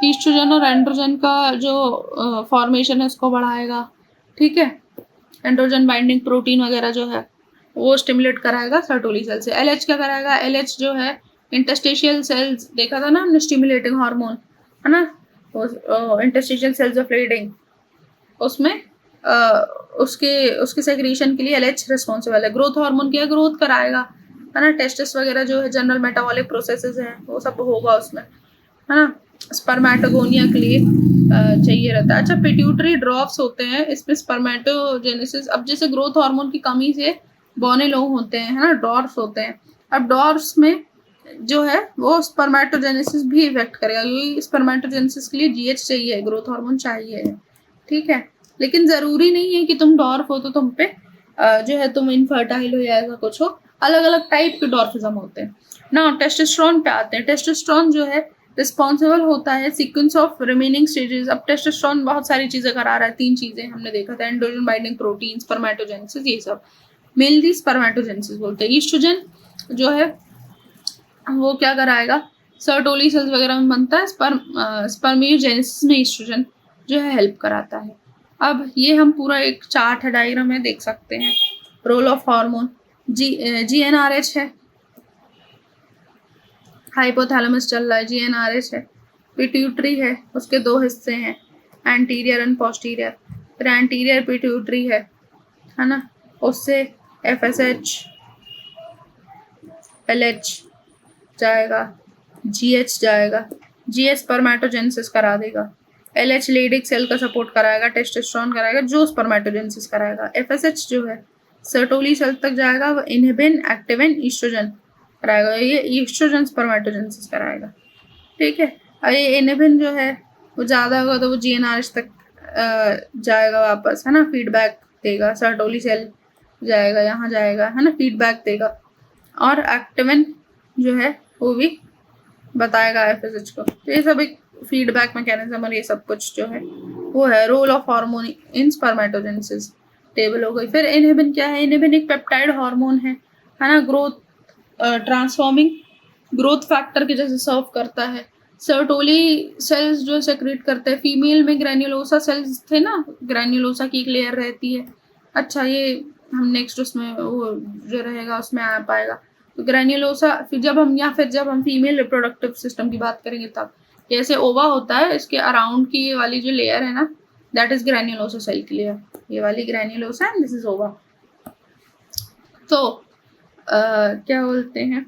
ईस्ट्रोजन और एंड्रोजन का जो फॉर्मेशन है उसको बढ़ाएगा। ठीक है, एंड्रोजन बाइंडिंग प्रोटीन वगैरह जो है वो स्टिमुलेट कराएगा सर्टोली सेल से। एलएच क्या कराएगा? एलएच जो है इंटरस्टिशियल सेल्स, देखा था ना हमने, स्टिमुलेटिंग हार्मोन, है ना, इंटरस्टिशियल सेल्स ऑफ लीडिंग, उसमें उसके सेक्रेशन के लिए एलएच रिस्पॉन्सिबल है। ग्रोथ हार्मोन क्या, ग्रोथ कराएगा, है ना, टेस्टिस वगैरह जो है जनरल मेटाबॉलिक प्रोसेसेस हैं वो सब होगा उसमें, है ना, स्पर्मेटोगोनिया के लिए चाहिए रहता है। अच्छा, पिट्यूटरी ड्रॉप्स होते हैं इसमें स्पर्मेटोजेनेसिस, अब जैसे ग्रोथ हार्मोन की कमी से बौने लोग होते हैं, है ना, डॉर्फ्स होते हैं। अब डॉर्फ्स में जो है वो स्पर्मेटोजेनेसिस भी इफेक्ट करेगा क्योंकि स्पर्मेटोजेनेसिस के लिए जीएच चाहिए, ग्रोथ हार्मोन चाहिए। ठीक है, लेकिन ज़रूरी नहीं है कि तुम डॉर्फ हो तो तुम पे जो है तुम इनफर्टाइल हो या ऐसा कुछ हो, अलग अलग टाइप के डॉर्फिज्म होते हैं ना। टेस्टोस्टेरोन पे आते हैं। टेस्टोस्टेरोन जो है रिस्पॉन्सिबल होता है सीक्वेंस ऑफ रिमेनिंग स्टेजेस। अब टेस्टोस्टेरोन बहुत सारी चीज़ें करा रहा है, 3 चीज़ें हमने देखा था, एंड्रोजन बाइंडिंग प्रोटीन, स्पर्मेटोजेनेसिस, ये सब मेनली स्पर्मेटोजेनेसिस बोलते हैं। ईस्ट्रोजन जो है वो क्या कराएगा, सर्टोली सेल्स वगैरह में बनता है, स्पर्मियोजेनेसिस में ईस्ट्रोजन जो है हेल्प कराता है। अब ये हम पूरा एक चार्ट है, डायग्राम है, देख सकते हैं। रोल ऑफ हार्मोन, जीएनआरएच है, हाइपोथैलेमस चल रहा है, जीएनआरएच है, पिट्यूटरी है, उसके 2 हिस्से हैं, एंटीरियर एंड पोस्टीरियर। फिर एंटीरियर पिट्यूटरी है ना, उससे एफएसएच, एलएच जाएगा, जीएच जाएगा, जीएच स्पर्मेटोजेनेसिस करा देगा, एलएच लेडिक सेल का सपोर्ट कराएगा, टेस्टोस्टेरोन कराएगा जो स्पर्मेटोजेनेसिस कराएगा। एफएसएच जो है सर्टोली सेल तक जाएगा, वो इनहिबिन, एक्टिविन, ईस्ट्रोजन कराएगा, ये ईस्ट्रोजन स्पर्मेटोजेनेसिस कराएगा। ठीक है, और ये इनहिबिन जो है वो ज़्यादा होगा तो वो जीएनआरएच तक जाएगा वापस, है ना, फीडबैक देगा, सर्टोली सेल जाएगा, यहाँ जाएगा, है ना, फीडबैक देगा। और एक्टिविन जो है वो भी बताएगा एफएसएच को। तो ये सब एक फीडबैक मैकेनिज्म और ये सब कुछ जो है वो है। Role of hormone in spermatogenesis table हो गई। फिर इनहिबिन क्या है? इनहिबिन एक पेप्टाइड हार्मोन है ना, ग्रोथ ट्रांसफॉर्मिंग ग्रोथ फैक्टर के जैसे सर्व करता है। सर्टोली सेल्स जो सेक्रेट करते हैं। फीमेल में ग्रैन्युलोसा सेल्स थे ना, ग्रैन्युलोसा की एक लेयर रहती है। अच्छा, ये हम नेक्स्ट उसमें वो जो रहेगा उसमें आ पाएगा। तो ग्रैन्युलोसा फिर जब हम फीमेल रिप्रोडक्टिव सिस्टम की बात करेंगे तब, जैसे ओवा होता है इसके अराउंड की ये वाली जो लेयर है ना, दैट इज ग्रैन्युलोसा सेल की लेयर, ये वाली ग्रैन्युलोसा एंड दिस इज ओवा। तो क्या बोलते हैं,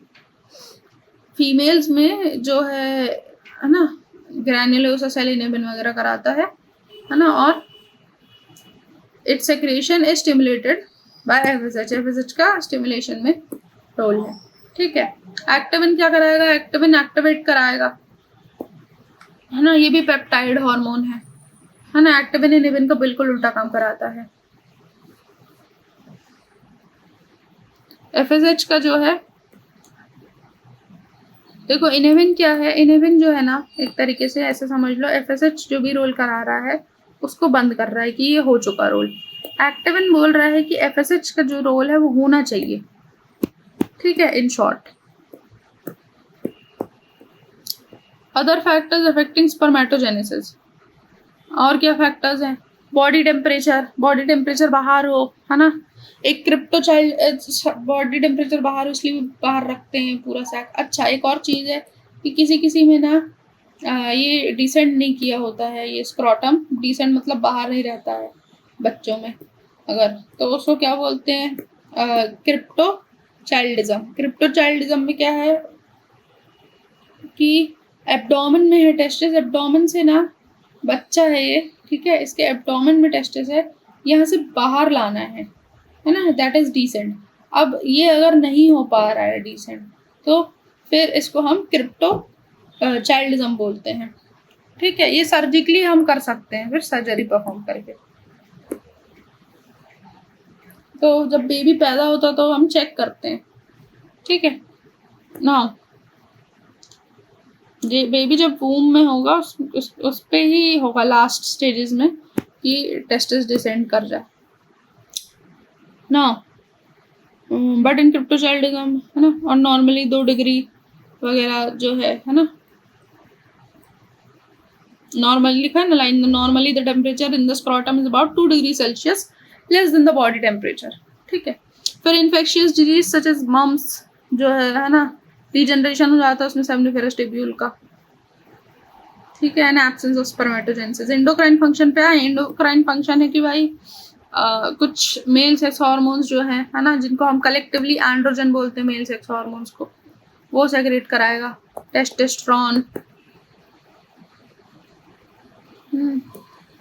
फीमेल्स में जो है ना, ग्रैन्युलोसा सेल इनहिबिन वगैरह कराता है ना, और it's secretion is stimulated by FSH. FSH का स्टिमुलेशन में रोल है। ठीक है, एक्टिविन क्या कराएगा? एक्टिविन एक्टिवेट कराएगा, है ना, ये भी पेप्टाइड हार्मोन है ना। एक्टिविन इनहिबिन का बिल्कुल उल्टा काम कराता है। एफएसएच का जो है, देखो इनहिबिन क्या है, इनहिबिन जो है ना, एक तरीके से ऐसे समझ लो, एफएसएच जो भी रोल करा रहा है उसको बंद कर रहा है कि ये हो चुका रोल। एक्टिविन बोल रहा है कि एफएसएच का जो रोल है वो होना चाहिए। ठीक है, in short. Other factors affecting spermatogenesis, और क्या फैक्टर्स हैं? बॉडी टेम्परेचर बाहर हो, है ना, एक क्रिप्टो चाइल्ड बॉडी टेम्परेचर बाहर इसलिए बाहर रखते हैं पूरा सैक। अच्छा, एक और चीज़ है कि किसी किसी में ना ये डिसेंट नहीं किया होता है, ये स्क्रॉटम डिसेंट मतलब बाहर नहीं रहता है बच्चों में अगर, तो उसको क्या बोलते हैं, क्रिप्टो चाइल्डिज्म। क्रिप्टो चाइल्डिज्म में क्या है कि एब्डोमेन में है टेस्टिस, एब्डोमेन से ना बच्चा है ये, ठीक है, इसके एब्डोमेन में टेस्टिस है, यहाँ से बाहर लाना है ना, दैट इज डिसेंट। अब ये अगर नहीं हो पा रहा है डिसेंट, तो फिर इसको हम क्रिप्टो चाइल्डिज्म बोलते हैं, ठीक है। ये सर्जिकली हम कर सकते हैं फिर सर्जरी परफॉर्म करके। तो जब बेबी पैदा होता तो हम चेक करते हैं, ठीक है ना। ये बेबी जब वूम में होगा उस पे ही होगा लास्ट स्टेजेस में कि टेस्टिस डिसेंड कर जाए ना। बट इन क्रिप्टो चाइल्डिज्म है ना, और नॉर्मली 2 डिग्री वगैरह जो है ना, नॉर्मली लिखा है ना line, normally the temperature in the scrotum is about 2 degree Celsius less than the body temperature, ठीक है। फिर infectious disease such as mumps जो है ना, रीजनरेशन हो जाता है उसमें सेमनिफेरस टिब्यूल का, ठीक है, and absence of spermatogenesis. Endocrine function पे आए। एंडोक्राइन फंक्शन है कि भाई कुछ मेल सेक्स हार्मोन्स जो है ना, जिनको हम कलेक्टिवली एंड्रोजन बोलते हैं, मेल सेक्स हार्मोन्स को, वो सेक्रेट कराएगा। टेस्टोस्टेरोन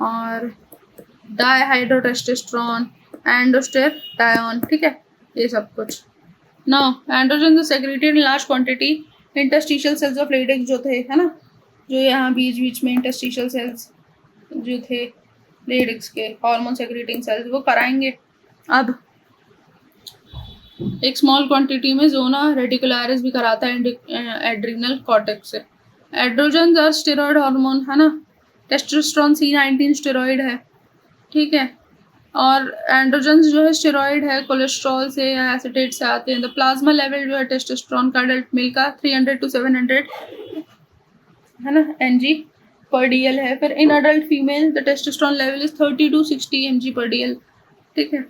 और डायहाइड्रोटेस्टोस्टेरोन, एंडोस्टेरोन, ठीक है, ये सब कुछ। Now androgen is secreted in large quantity interstitial cells of Leydig's जो थे, है ना, जो यहाँ बीच बीच में इंटरस्टिशियल सेल्स जो थे लेडिक्स के हार्मोन सेक्रेटिंग सेल्स, वो कराएंगे। अब एक स्मॉल क्वांटिटी में जोना रेडिकुलरिस भी कराता है एड्रिनल कॉर्टेक्स से। एड्रोजन्स और स्टेरॉयड हार्मोन, है ना, टेस्टोस्टेरोन C19 स्टेरॉयड है, ठीक है, और एंड्रोजन्स जो है स्टेरॉयड है, कोलेस्ट्रॉल से या एसिटेट से आते हैं। द प्लाज्मा लेवल जो है टेस्टोस्टेरोन का अडल्ट मेल का 300 to 700 है ना mg पर DL है। फिर in adult female the testosterone level is 30 to 60 mg पर DL, ठीक है।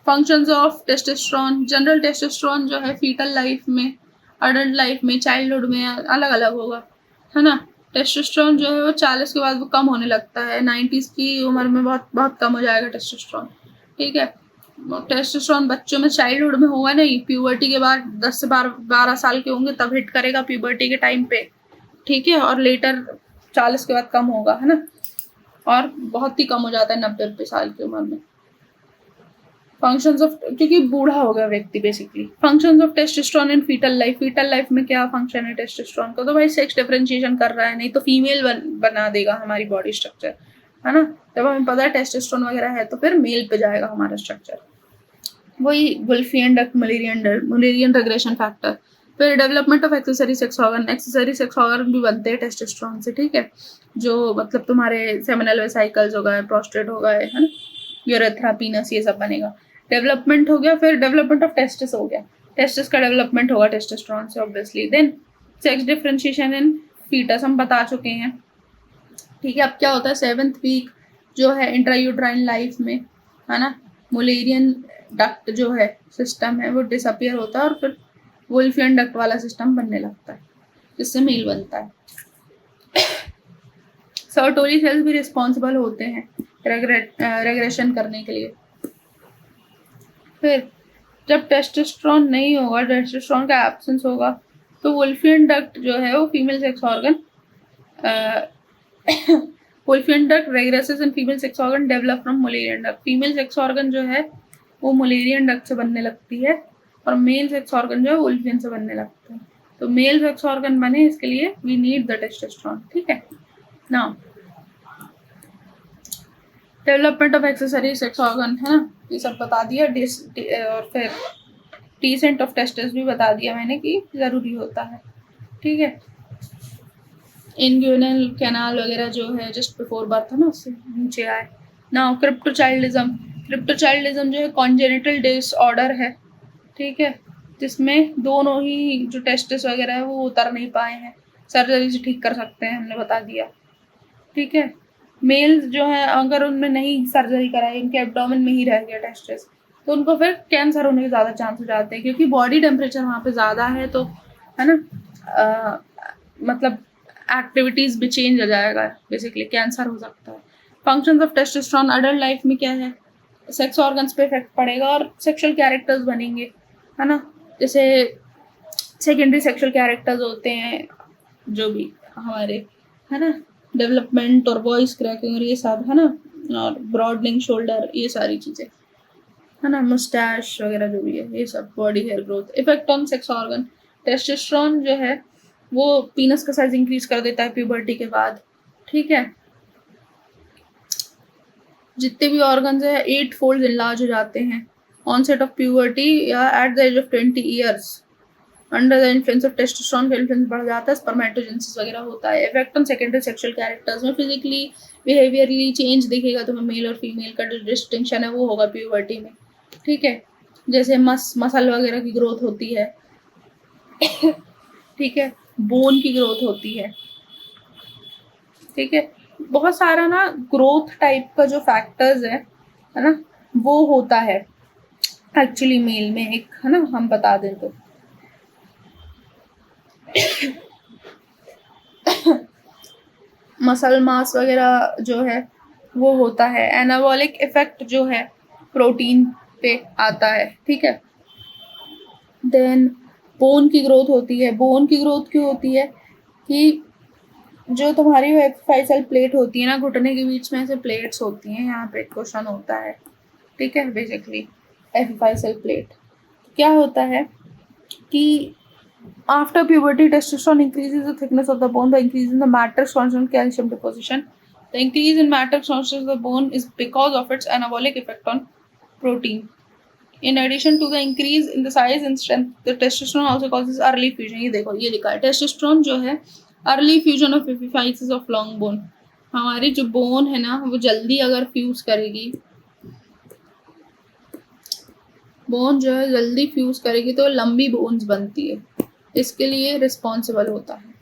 Functions of testosterone. General testosterone जो है फीटल लाइफ में, अडल्ट लाइफ में, चाइल्डहुड में अलग अलग होगा, है ना। टेस्टोस्टेरोन जो है वो 40 के बाद वो कम होने लगता है, 90s की उम्र में बहुत बहुत कम हो जाएगा टेस्टोस्टेरोन, ठीक है। टेस्टोस्टेरोन बच्चों में चाइल्डहुड में होगा नहीं, प्यूबर्टी के बाद 10 से 12 साल के होंगे तब हिट करेगा प्यूबर्टी के टाइम पे, ठीक है, और लेटर 40 के बाद कम होगा, है ना, और बहुत ही कम हो जाता है 90 साल की उम्र में। फंक्शंस ऑफ, क्योंकि बूढ़ा हो गया व्यक्ति basically. Functions of testosterone in foetal life. Foetal life में क्या फंक्शन है टेस्टोस्टेरोन का, तो भाई सेक्स डिफरेंशिएशन कर रहा है, नहीं तो फीमेल बना देगा हमारी बॉडी स्ट्रक्चर, है ना। जब हमें पता है टेस्टोस्टेरोन वगैरह है तो फिर मेल पे जाएगा हमारा स्ट्रक्चर। वही Wolffian duct Mullerian regression factor. फिर development of accessory sex organ. Accessory sex organ भी बनते हैं टेस्टोस्टेरोन से, ठीक है, जो मतलब तुम्हारे सेमिनल वेसिकल्स हो गए, प्रोस्टेट हो गए, है ना, यूरेथ्रा, पीनस, ये सब बनेगा। डेवलपमेंट हो गया। फिर डेवलपमेंट ऑफ टेस्टिस हो गया, टेस्टिस का डेवलपमेंट होगा टेस्टोस्टेरोन से obviously. Then sex differentiation in foetus हम बता चुके हैं, ठीक है। अब क्या होता है 7th वीक जो है इंट्रायूट्राइन लाइफ में, है ना, मुलेरियन डक्ट जो है सिस्टम है वो डिसअपियर होता है और फिर वुल्फियन डक्ट वाला सिस्टम बनने लगता है, जिससे मेल बनता है। सर्टोरी सेल्स भी रिस्पॉन्सिबल होते हैं रेग्रेशन करने के लिए। फिर जब टेस्टोस्टेरोन नहीं होगा, टेस्टोस्टेरोन का एब्सेंस होगा, तो वुल्फियन डक्ट जो है वो female sex organ Wolffian duct regresses in female sex organ develop from Mullerian duct. Female sex organ जो है वो मुलेरियन डक्ट से बनने लगती है और मेल सेक्स ऑर्गन जो है वुल्फियन से बनने लगता है। तो मेल सेक्स ऑर्गन बने इसके लिए वी नीड द टेस्टोस्टेरोन, ठीक है ना। Development of accessory sex organ, है ना, ये सब बता दिया। और फिर डिसेंट ऑफ टेस्टिस भी बता दिया मैंने कि ज़रूरी होता है, ठीक है। इंग्यूनल कैनाल वगैरह जो है जस्ट बिफोर बर्थ है ना, उससे नीचे आए। Now cryptorchidism. Cryptorchidism जो है कॉन्जेनिटल डिसऑर्डर है, ठीक है, जिसमें दोनों ही जो टेस्टिस वगैरह है वो उतर नहीं पाए हैं, सर्जरी से ठीक कर सकते हैं, हमने बता दिया, ठीक है। मेल्स जो है अगर उनमें नहीं सर्जरी कराई, उनके एब्डोमेन में ही रह गया टेस्टिस, तो उनको फिर कैंसर होने के ज़्यादा चांस हो जाते हैं, क्योंकि बॉडी टेम्परेचर वहाँ पे ज़्यादा है, तो है ना, मतलब एक्टिविटीज़ भी चेंज हो जाएगा, बेसिकली कैंसर हो सकता है। Functions of testosterone adult life में क्या है, सेक्स ऑर्गन्स पे इफेक्ट पड़ेगा और सेक्सुअल कैरेक्टर्स बनेंगे, है ना, जैसे सेकेंडरी सेक्सुअल कैरेक्टर्स होते हैं जो भी हमारे, है ना, डेवलपमेंट और वॉइस क्रैकिंग और ये सब, है ना, और ब्रॉडनिंग शोल्डर, ये सारी चीज़ें, है ना, मुस्टैश वगैरह जो भी है, ये सब body hair growth. Effect on sex organ, testosterone जो है वो पीनस का साइज इंक्रीज कर देता है प्यूबर्टी के बाद, ठीक है। जितने भी ऑर्गन्स है 8 फोल्ड इनलार्ज हो जाते हैं ऑनसेट ऑफ प्यूबर्टी या at the age of 20 years. Under the influence of testosterone का इन्फ्लुएंस बढ़ जाता है, स्पर्मेटोजेनेसिस वगैरह होता है। Effect on secondary sexual characters में फिजिकली बिहेवियरली चेंज दिखेगा तुम्हें, मेल और फीमेल का जो डिस्टिंक्शन है वो होगा प्यूबर्टी में, ठीक है। जैसे मसल वगैरह की ग्रोथ होती है, ठीक है, बोन की ग्रोथ होती है, ठीक है, बहुत सारा ना ग्रोथ टाइप का जो फैक्टर्स है ना, वो होता है एक्चुअली मेल में, एक, है ना, हम बता दें तो मसल मास वगैरह जो है वो होता है। एनाबॉलिक इफेक्ट जो है प्रोटीन पे आता है, ठीक है। देन बोन की ग्रोथ होती है। बोन की ग्रोथ क्यों होती है कि जो तुम्हारी एपिफाइसल प्लेट होती है ना, घुटने के बीच में ऐसे प्लेट्स होती हैं, यहाँ पे क्वेश्चन होता है, ठीक है, बेसिकली एपिफाइसल प्लेट। क्या होता है कि after puberty testosterone increases the thickness of the bone by increasing the matrix constant calcium deposition. The increase in matrix constant of the bone is because of its anabolic effect on protein. In addition to the increase in the size and strength, the testosterone also causes early fusion. ये देखो, ये लिखा है testosterone जो है early fusion of epiphyses of long bone. हमारी जो bone है ना वो जल्दी अगर फ्यूज करेगी, बोन जो है जल्दी फ्यूज करेगी तो लंबी बोन्स बनती है, इसके लिए रिस्पॉन्सिबल होता है,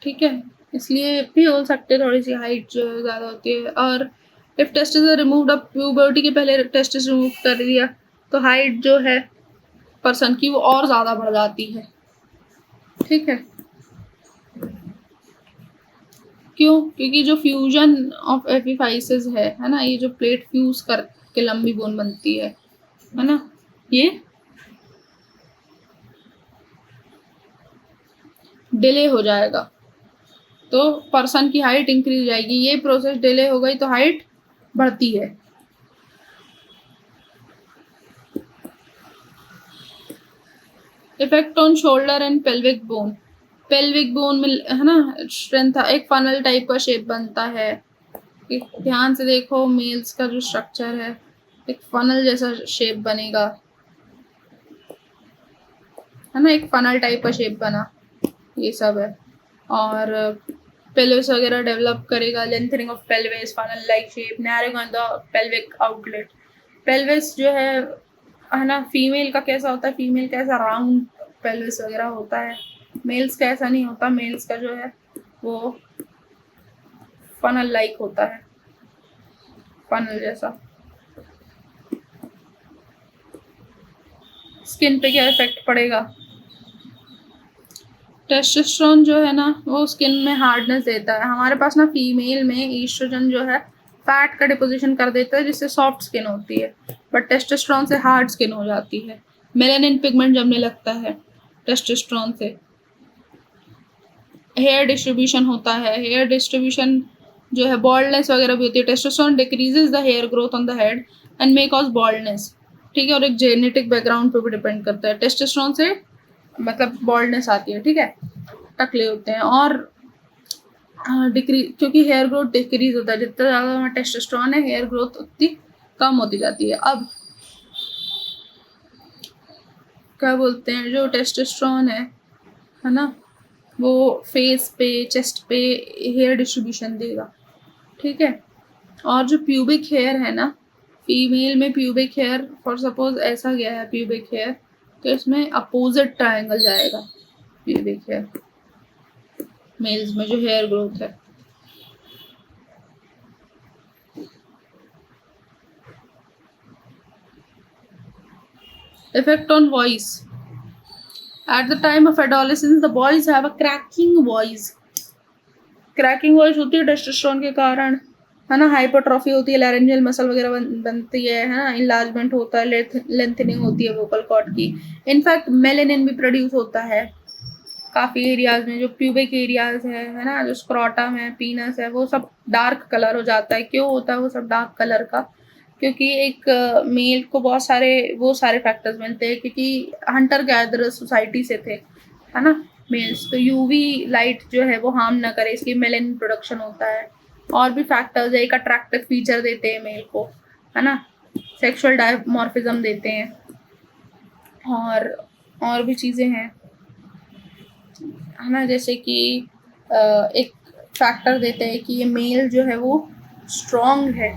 ठीक है। इसलिए भी हो सकते है थोड़ी सी हाइट जो ज़्यादा होती है। और इफ टेस्टिस रिमूव्ड, अब प्यूबर्टी के पहले टेस्टिस रिमूव कर दिया तो हाइट जो है पर्सन की वो और ज़्यादा बढ़ जाती है, ठीक है। क्यों? क्योंकि जो फ्यूजन ऑफ एपिफाइसिस है ना, ये जो प्लेट फ्यूज करके लंबी बोन बनती है ना, ये डिले हो जाएगा तो पर्सन की हाइट इंक्रीज हो जाएगी। ये प्रोसेस डिले हो गई तो हाइट बढ़ती है। Effect on shoulder and pelvic bone, pelvic bone में, है ना, स्ट्रेंथ, एक फनल टाइप का शेप बनता है। ध्यान से देखो, मेल्स का जो स्ट्रक्चर है एक फनल जैसा शेप बनेगा, है ना, एक फनल टाइप का शेप बना, ये सब है। और पेल्विस वगैरह डेवलप करेगा, lengthening of pelvis, funnel like shape, narrowing on the pelvic outlet. Pelvis जो है ना, फीमेल का कैसा होता है, फीमेल का ऐसा राउंड पेल्विस वगैरह होता है, मेल्स का ऐसा नहीं होता, मेल्स का जो है वो फनल लाइक होता है, फनल जैसा। स्किन पे क्या इफेक्ट पड़ेगा, टेस्टोस्टेरोन जो है ना वो स्किन में हार्डनेस देता है। हमारे पास ना फीमेल में ईस्ट्रोजन जो है फैट का डिपोजिशन कर देता है जिससे सॉफ्ट स्किन होती है, बट टेस्टोस्टेरोन से हार्ड स्किन हो जाती है। मेलानिन पिगमेंट जमने लगता है टेस्टोस्टेरोन से। हेयर डिस्ट्रीब्यूशन होता है, हेयर डिस्ट्रीब्यूशन जो है, बॉल्डनेस वगैरह भी होती है। Testosterone decreases the hair growth on the head and may cause baldness, ठीक है, और एक जेनेटिक बैकग्राउंड पे भी डिपेंड करता है। टेस्टोस्टेरोन से मतलब बॉल्डनेस आती है, ठीक है, टकले होते हैं। और डिक्रीज, क्योंकि हेयर ग्रोथ डिक्रीज होता है, जितना ज़्यादा हमारा टेस्टोस्टेरोन है हेयर ग्रोथ उतनी कम होती जाती है। अब क्या बोलते हैं, जो टेस्टोस्टेरोन है ना, वो फेस पे, चेस्ट पे हेयर डिस्ट्रीब्यूशन देगा, ठीक है। और जो प्यूबिक हेयर है ना, फीमेल में प्यूबिक हेयर, फॉर सपोज ऐसा गया है प्यूबिक हेयर, तो इसमें अपोजिट ट्रायंगल जाएगा प्यूबिक हेयर, मेल्स में जो हेयर ग्रोथ है। Effect on voice. At the time of adolescence, the boys have a cracking voice. Cracking voice होती है टेस्टोस्टेरोन के कारण, है ना. हाइपरट्रॉफी होती है, लैरेंजियल मसल वगैरह बनती है ना. इनलार्जमेंट होता है, लेंथनिंग होती है वोकल कॉर्ड की. इनफैक्ट मेलेनिन भी प्रोड्यूस होता है काफ़ी एरियाज में. जो प्यूबिक एरियाज है ना, जो स्क्रोटम है, पीनस है, वो सब डार्क कलर हो जाता है. क्यों होता है वो सब डार्क कलर का? क्योंकि एक मेल को बहुत सारे वो सारे फैक्टर्स मिलते हैं, क्योंकि हंटर गैदरर सोसाइटी से थे, है ना, मेल्स. तो यूवी लाइट जो है वो हार्म ना करे, इसलिए मेलेनिन प्रोडक्शन होता है. और भी फैक्टर्स है, एक अट्रैक्टिव फीचर देते हैं मेल को, है ना, सेक्सुअल डायमॉर्फिज्म देते हैं, और भी चीज़ें हैं, है ना. जैसे कि एक फैक्टर देते हैं कि ये मेल जो है वो स्ट्रॉन्ग है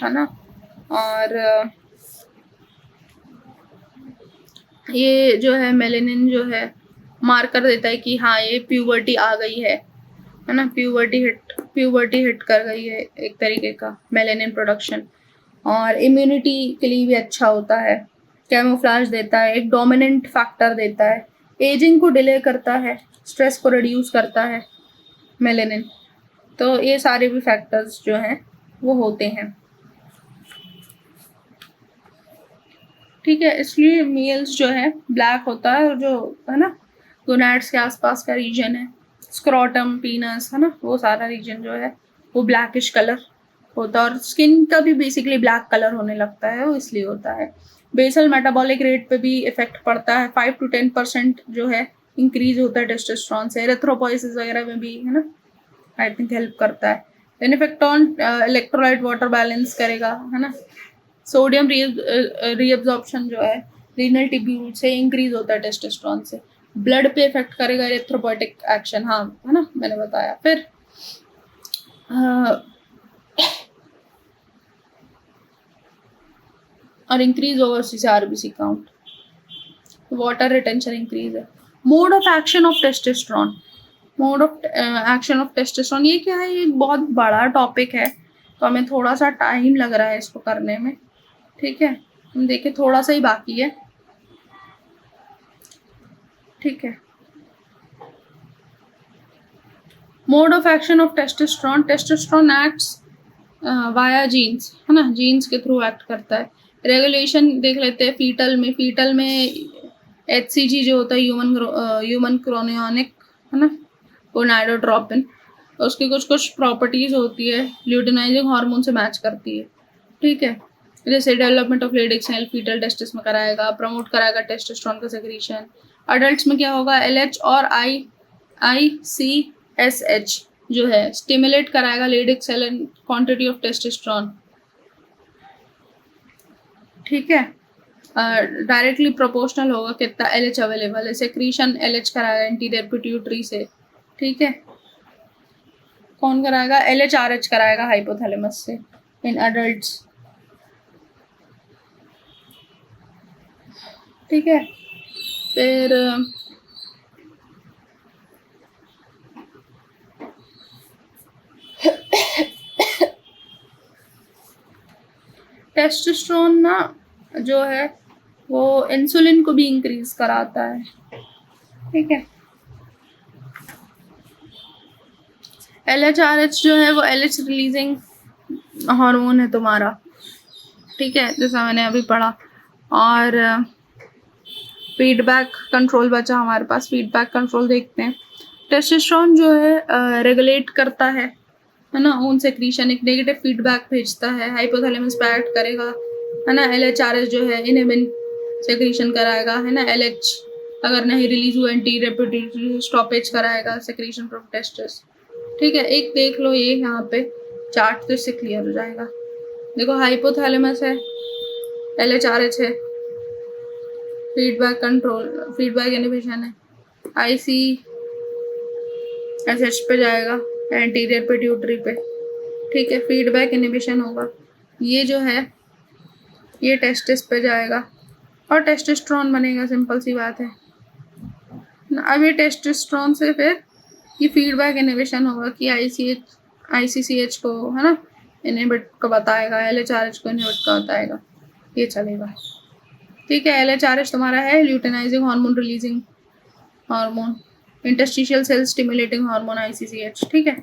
ना. और ये जो है मेलेनिन जो है मार्कर देता है कि हाँ ये प्यूबर्टी आ गई है ना. प्यूबर्टी हिट कर गई है एक तरीके का मेलेनिन प्रोडक्शन. और इम्यूनिटी के लिए भी अच्छा होता है, कैमोफ्लाज देता है, एक डोमिनेंट फैक्टर देता है, एजिंग को डिले करता है, स्ट्रेस को रिड्यूस करता है मेलेनिन. तो ये सारे भी फैक्टर्स जो हैं वो होते हैं. ठीक है, इसलिए मेल्स जो है ब्लैक होता है, और जो है ना गोनैड्स के आसपास का रीजन है, स्क्रोटम, पीनस, है ना, वो सारा रीजन जो है वो ब्लैकिश कलर होता है. और स्किन का भी बेसिकली ब्लैक कलर होने लगता है, वो इसलिए होता है. बेसल मेटाबॉलिक रेट पे भी इफेक्ट पड़ता है. 5 to 10% जो है इंक्रीज होता है टेस्टोस्टेरोन से. एरिथ्रोपोइसिस वगैरह में भी, है ना, आई थिंक हेल्प करता है. Then effect on electrolyte water balance करेगा, है ना. सोडियम रीअब्जॉर्प्शन जो है रीनल ट्यूब्यूल से इंक्रीज होता है टेस्टोस्टेरोन से. ब्लड पे इफेक्ट करेगा एरिथ्रोपोइटिक एक्शन, हाँ, है ना, मैंने बताया. फिर और increase over CRBC count, water retention increase है. Mode of action of testosterone. Mode of action of testosterone ये क्या है? ये एक बहुत बड़ा टॉपिक है, तो हमें थोड़ा सा टाइम लग रहा है इसको करने में. ठीक है, हम देखें, थोड़ा सा ही बाकी है. ठीक है, mode of action of testosterone. Testosterone acts via genes, है ना, जीन्स के थ्रू एक्ट करता है. रेगुलेशन देख लेते हैं. फीटल में HCG जो होता है ह्यूमन क्रोनियोनिक, है ना, गोनाडोट्रोपिन, उसकी कुछ प्रॉपर्टीज होती है, ल्यूटिनाइजिंग हार्मोन से मैच करती है. ठीक है, जैसे development of Leydig cell foetal testis में कराएगा, प्रमोट कराएगा टेस्टोस्टेरोन का सेक्रीशन. अडल्ट्स में क्या होगा? LH और ICSH जो है स्टिमुलेट कराएगा Leydig cell and quantity of testosterone. ठीक है, डायरेक्टली प्रोपोर्शनल होगा कितना LH अवेलेबल है. सेक्रीशन LH कराएगा एंटीरियर पिट्यूटरी से. ठीक है, कौन कराएगा? LHRH कराएगा हाइपोथैलेमस से इन अडल्ट्स. ठीक है, फिर टेस्टोस्टेरोन ना जो है वो इंसुलिन को भी इंक्रीज कराता है. ठीक है, LHRH जो है वो LH रिलीजिंग हार्मोन है तुम्हारा. ठीक है, जैसा मैंने अभी पढ़ा. और फीडबैक कंट्रोल बचा हमारे पास. फीडबैक कंट्रोल देखते हैं. टेस्टोस्टेरोन जो है रेगुलेट करता है ना, ऊन सेक्रीशन, एक नेगेटिव फीडबैक भेजता है, हाइपोथैलेमस पे एक्ट करेगा, है ना. LHRH जो है इनहिबिन सेक्रीशन कराएगा, है ना. LH अगर नहीं रिलीज हुआ एंटीरियर पिट्यूटरी स्टॉपेज कराएगा सेक्रीशन फ्रॉम टेस्टिस. ठीक है, एक देख लो ये यहाँ पे चार्ट, तो इससे क्लियर हो जाएगा. देखो, हाइपोथैलेमस है, LHRH है, फीडबैक कंट्रोल, फीडबैक इनहिबिशन है, ICSH पे जाएगा एंटीरियर पिट्यूटरी पे. ठीक है, फीडबैक इनहिबिशन होगा. ये जो है ये टेस्टिस पे जाएगा और टेस्टोस्टेरोन बनेगा. सिंपल सी बात है. अब ये टेस्टोस्टेरोन से फिर ये फीडबैक इनहिबिशन होगा कि ICCH को, है ना, इनहिबिट को बताएगा, LHRH को इनहिबिट का बताएगा. ये चलेगा. ठीक है। LHRH तुम्हारा है luteinising hormone releasing hormone, interstitial cell stimulating hormone ICCH। ठीक है।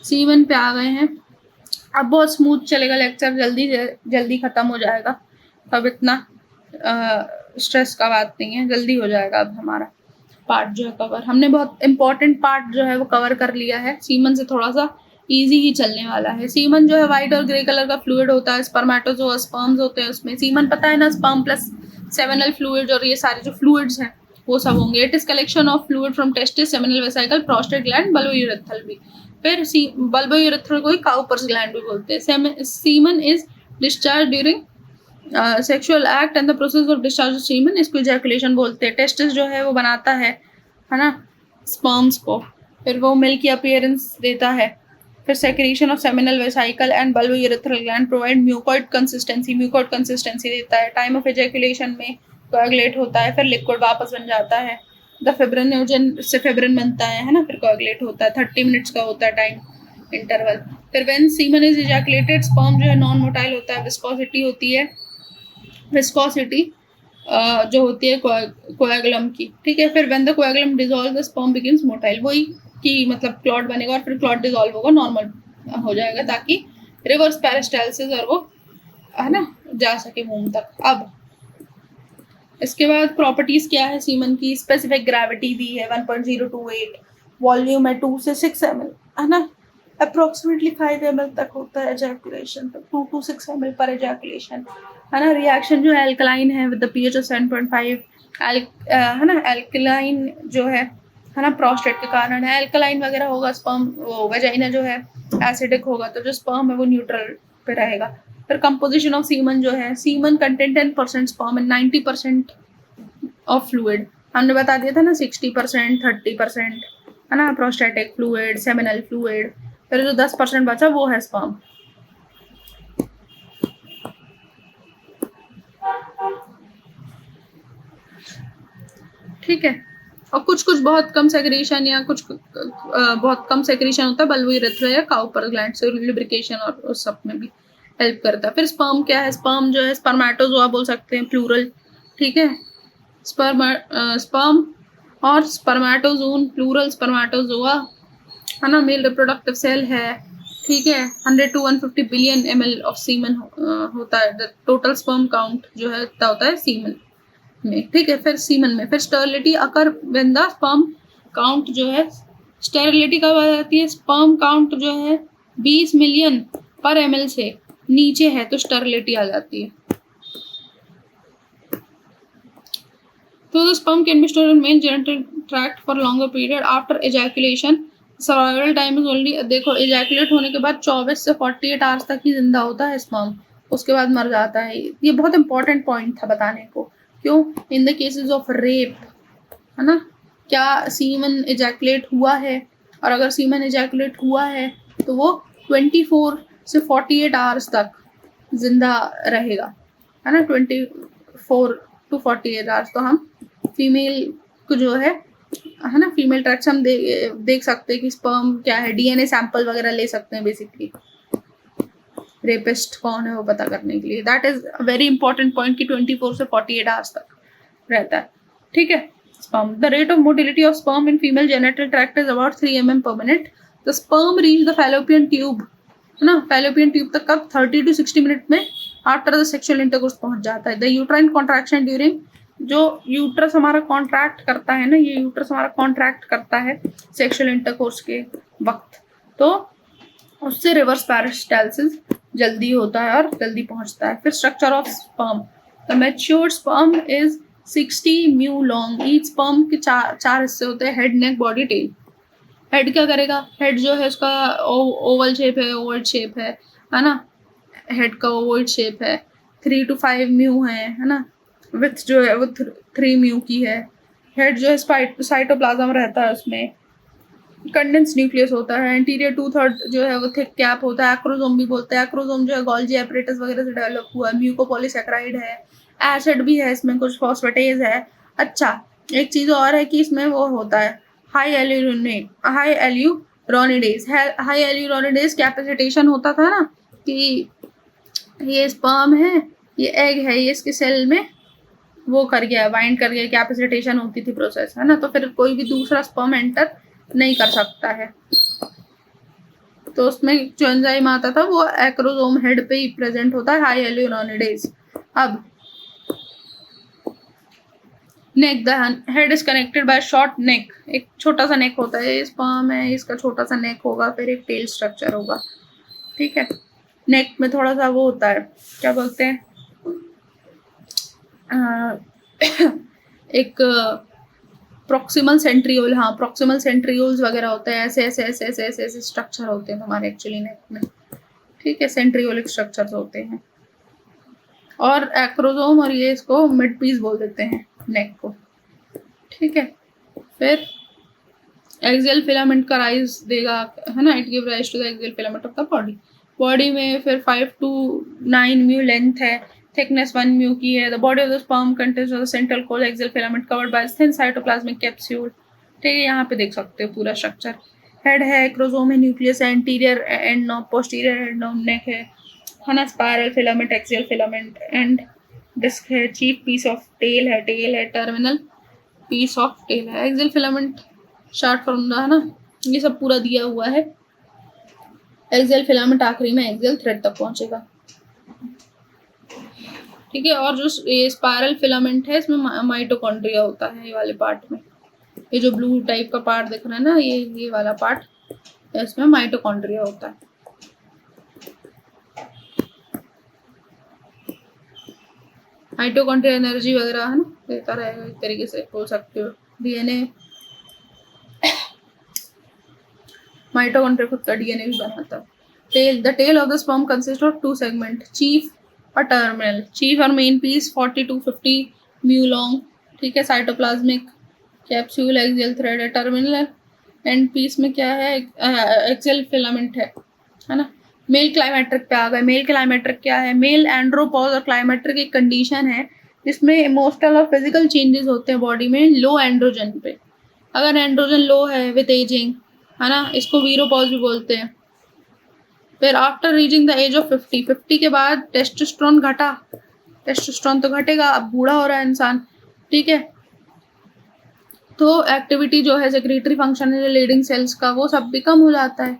C1 पे आ गए हैं। अब बहुत स्मूथ चलेगा लेक्चर, जल्दी खत्म हो जाएगा। अब इतना स्ट्रेस का बात नहीं है, जल्दी हो जाएगा। अब हमारा पार्ट जो है कवर, हमने बहुत इंपॉर्टेंट पार्ट जो है वो कवर कर लिया है। सीमन से थोड़ा सा इजी ही चलने वाला है। सीमन जो है व्हाइट और ग्रे कलर का फ्लूइड होता है। स्पर्मेटोजोआ स्पर्म्स होते हैं उसमें। सीमन पता है ना, स्पर्म प्लस सेमिनल फ्लूइड और ये सारे जो फ्लूइड्स हैं वो सब होंगे। It is collection of fluid from testis, seminal vesicle, prostate gland, bulbourethral भी। फिर बल्बोयूरेथ्रल को ही काउपर्स ग्लैंड भी बोलते हैं। Semen is discharge during sexual act and the process of discharge of semen, इसको इजैकुलेशन बोलते हैं। टेस्टिस जो है वो बनाता है ना स्पर्म्स को, फिर वो मिल्क की अपीयरेंस देता है। फिर secretion of seminal vesicle and bulbourethral gland provide mucoid consistency देता है। टाइम ऑफ इजैकुलेशन में कोएगुलेट होता है, फिर लिक्विड वापस बन जाता है। द फिब्रिनोजन से फिब्रिन बनता है ना, फिर कोएगुलेट होता है। 30 मिनट्स का होता है टाइम इंटरवल। फिर when semen is ejaculated, sperm जो है नॉन मोटाइल होता है, विस्कोसिटी होती है, विस्कोसिटी जो होती है कोएगुलम की। ठीक है। फिर when the कोएगुलम dissolve, the sperm becomes motile, वही कि मतलब क्लॉट बनेगा और फिर क्लॉट डिसॉल्व होगा, नॉर्मल हो जाएगा, ताकि रिवर्स पेरिस्टाल्सिस और वो है ना जा सके मूम तक। अब इसके बाद प्रॉपर्टीज क्या है सीमन की? स्पेसिफिक ग्रेविटी दी है 1.028, वॉल्यूम है 2 से 6 ml है ना, अप्रोक्सीमेटली 5 ml तक होता है एजैकुलेशन, तो 2 to 6 ml पर एजैकुलेशन है ना। रिएक्शन जो है एल्कलाइन है विद द pH ऑफ 7.5, है ना। एल्कलाइन जो है ना प्रोस्टेट के कारण है। एल्कलाइन वगैरह होगा स्पर्म, वो वेजाइना जो है एसिडिक होगा, तो जो स्पर्म है वो न्यूट्रल पे रहेगा। फिर कंपोजिशन ऑफ सीमन जो है, semen content 10% sperm and 90% of fluid. हमने बता दिया था ना 60%, 30% है ना प्रोस्टेटिक फ्लूइड, सेमिनल फ्लूइड, फिर जो 10% बचा वो है स्पर्म। ठीक है। और कुछ बहुत कम सेक्रेशन या कुछ बहुत कम सेक्रेशन होता है बल्बोयूरेथ्रा या काउपर ग्लैंड से, लुब्रिकेशन और उस सब में भी हेल्प करता है। फिर स्पर्म क्या है? स्पर्म जो है स्पर्मेटोजोआ बोल सकते हैं, प्लूरल। ठीक है। स्पर्म और स्पर्मेटोजोन, प्लूरल स्पर्मेटोजोआ है ना। मेल रिप्रोडक्टिव सेल है। ठीक है। 100 to 150 billion ml of semen होता है। द टोटल स्पर्म काउंट जो है इतना होता है सीमन में। ठीक है। फिर सीमन में फिर sterility occur when the sperm count जो है, स्टेरिलिटी कब आ जाती है? स्पर्म काउंट जो है 20 मिलियन पर ml से नीचे है तो स्टेरिलिटी आ जाती है। तो the sperm can be stored in male genital tract for longer period after ejaculation. Survival time is only, देखो एजैकुलेट होने के बाद 24 से 48 आवर्स तक ही जिंदा होता है स्पर्म, उसके बाद मर जाता है। ये बहुत इंपॉर्टेंट पॉइंट था बताने को। क्यों? In the cases of rape है ना, क्या सीमन एजैकुलेट हुआ है, और अगर सीमन एजैकुलेट हुआ है तो वो 24 से 48 आवर्स तक जिंदा रहेगा है ना। 24 to 48 आवर्स। तो हम फीमेल को जो है ना, फीमेल ट्रैक्स हम देख सकते हैं कि स्पर्म क्या है, DNA सैंपल वगैरह ले सकते हैं बेसिकली रेपिस्ट कौन है वो पता करने के लिए। That is a very important point कि 24 से 48 आवर्स तक रहता है। ठीक है। Sperm, the rate of motility of sperm in female genital tract is about 3 mm per minute। The sperm reach the fallopian tube है ना, फैलोपियन ट्यूब तक कब? 30 to 60 मिनट में आफ्टर द सेक्सुअल इंटरकोर्स पहुंच जाता है। द यूट्राइन कॉन्ट्रैक्शन ड्यूरिंग, जो uterus हमारा कॉन्ट्रैक्ट करता है ना, ये यूट्रस हमारा कॉन्ट्रैक्ट करता है सेक्सुअल इंटरकोर्स के वक्त, तो उससे रिवर्स पेरिस्टाल्सिस जल्दी होता है और जल्दी पहुंचता है। फिर structure of sperm, the matured sperm is 60 mu long. Each sperm के चार हिस्से होते हैं, हेड, नेक, बॉडी, टेल। हेड क्या करेगा? हेड जो है उसका ओवल शेप है, ओवल शेप है ना, हेड का ओवल शेप है। 3 to 5 म्यू है ना। विथ जो है वो 3 म्यू की है। हेड जो है साइटोप्लाज्म रहता है उसमें। कंडेंस न्यूक्लियस होता है। एंटीरियर 2/3 जो है वो थिक कैप होता है। एक्रोसोम भी बोलते हैं। एक्रोसोम जो है गोल्जी एपरेटस वगैरह से डेवलप हुआ है। म्यूकोपॉलीसैकेराइड है, एसिड भी है इसमें, कुछ फॉस्फेटेज है। अच्छा, एक चीज और है कि इसमें वो होता है हाई एल्यूरोनिडेज कैपेसिटेशन होता था ना, कि ये स्पर्म है, ये एग है, ये इसके सेल में वो कर गया, बाइंड कर गया, कैपेसिटेशन होती थी प्रोसेस, है ना। तो फिर कोई भी दूसरा स्पर्म एंटर नहीं कर सकता है। तो उसमें जो एंजाइम आता था वो एक्रोसोम हेड पे ही प्रेजेंट होता है, हाई एल्यूरोनिडेज। अब neck, the head is connected by short neck, एक छोटा सा नेक होता है, स्पर्म है, इसका छोटा सा नेक होगा, फिर एक टेल स्ट्रक्चर होगा, ठीक है। नेक में थोड़ा सा वो होता है, क्या बोलते हैं, एक प्रॉक्सिमल सेंट्रियोल, हाँ प्रॉक्सिमल सेंट्रियोल्स वगैरह होते हैं, ऐसे ऐसे ऐसे ऐसे ऐसे ऐसे स्ट्रक्चर होते हैं तुम्हारे एक्चुअली नेक में, ठीक है, सेंट्रियोलिक स्ट्रक्चर्स होते हैं। और एक्रोसोम और ये इसको मिड पीस बोल देते हैं नेक को, ठीक है। फिर एक्सियल फिलामेंट का राइज देगा, है ना, it give rise to the axial filament of the body. Body में फिर 5 to 9 म्यू लेंथ है, थिकनेस 1 म्यू की है। The body of the sperm contains the central core axial filament covered by thin cytoplasmic capsule, ठीक है। यहाँ पे देख सकते हो पूरा स्ट्रक्चर। हेड है, क्रोमोसोम है, न्यूक्लियस है, anterior end knob, posterior end knob, neck है ना, spiral filament, axial filament and disc है, चीफ पीस ऑफ टेल है, टर्मिनल पीस ऑफ टेल है, axial filament start from the, है ना, ये सब पूरा दिया हुआ है। एक्सियल फिलामेंट आखिरी में एक्सियल थ्रेड तक पहुंचेगा, ठीक है। और जो ये स्पाइरल फिलामेंट है इसमें माइटोकॉन्ड्रिया होता है, ये वाले पार्ट में, ये जो ब्लू टाइप का पार्ट दिख रहा है ना, ये वाला पार्ट, इसमें माइटोकॉन्ड्रिया होता है। माइटोकॉन्ड्रिया एनर्जी वगैरह, है ना, देता रहेगा, एक तरीके से बोल सकते हो। डीएनए, माइटोकॉन्ड्रिया खुद का डीएनए भी बनाता है। Tail, the tail of the sperm consist of 2 segment, chief और टर्मिनल। चीफ और main piece 40 to 50 mu long, ठीक है, साइटोप्लाज्मिक कैप्सूल, एक्सियल थ्रेड है। टर्मिनल एंड पीस में क्या है, एक्सियल फिलामेंट है ना। मेल क्लाइमेट्रिक पे आ गए। मेल क्लाइमेट्रिक क्या है, मेल एंड्रोपॉज और क्लाइमेट्रिक एक कंडीशन है जिसमें इमोशनल और फिजिकल चेंजेस होते हैं बॉडी में लो एंड्रोजन पे। अगर एंड्रोजन लो है विथ एजिंग, है ना, इसको वीरोपॉज भी बोलते हैं। फिर after reaching the age of 50 के बाद टेस्टोस्टेरोन घटा, टेस्टोस्टेरोन तो घटेगा, अब बूढ़ा हो रहा है इंसान, ठीक है। तो एक्टिविटी जो है सेक्रेटरी फंक्शन है लीडिंग सेल्स का, वो सब भी कम हो जाता है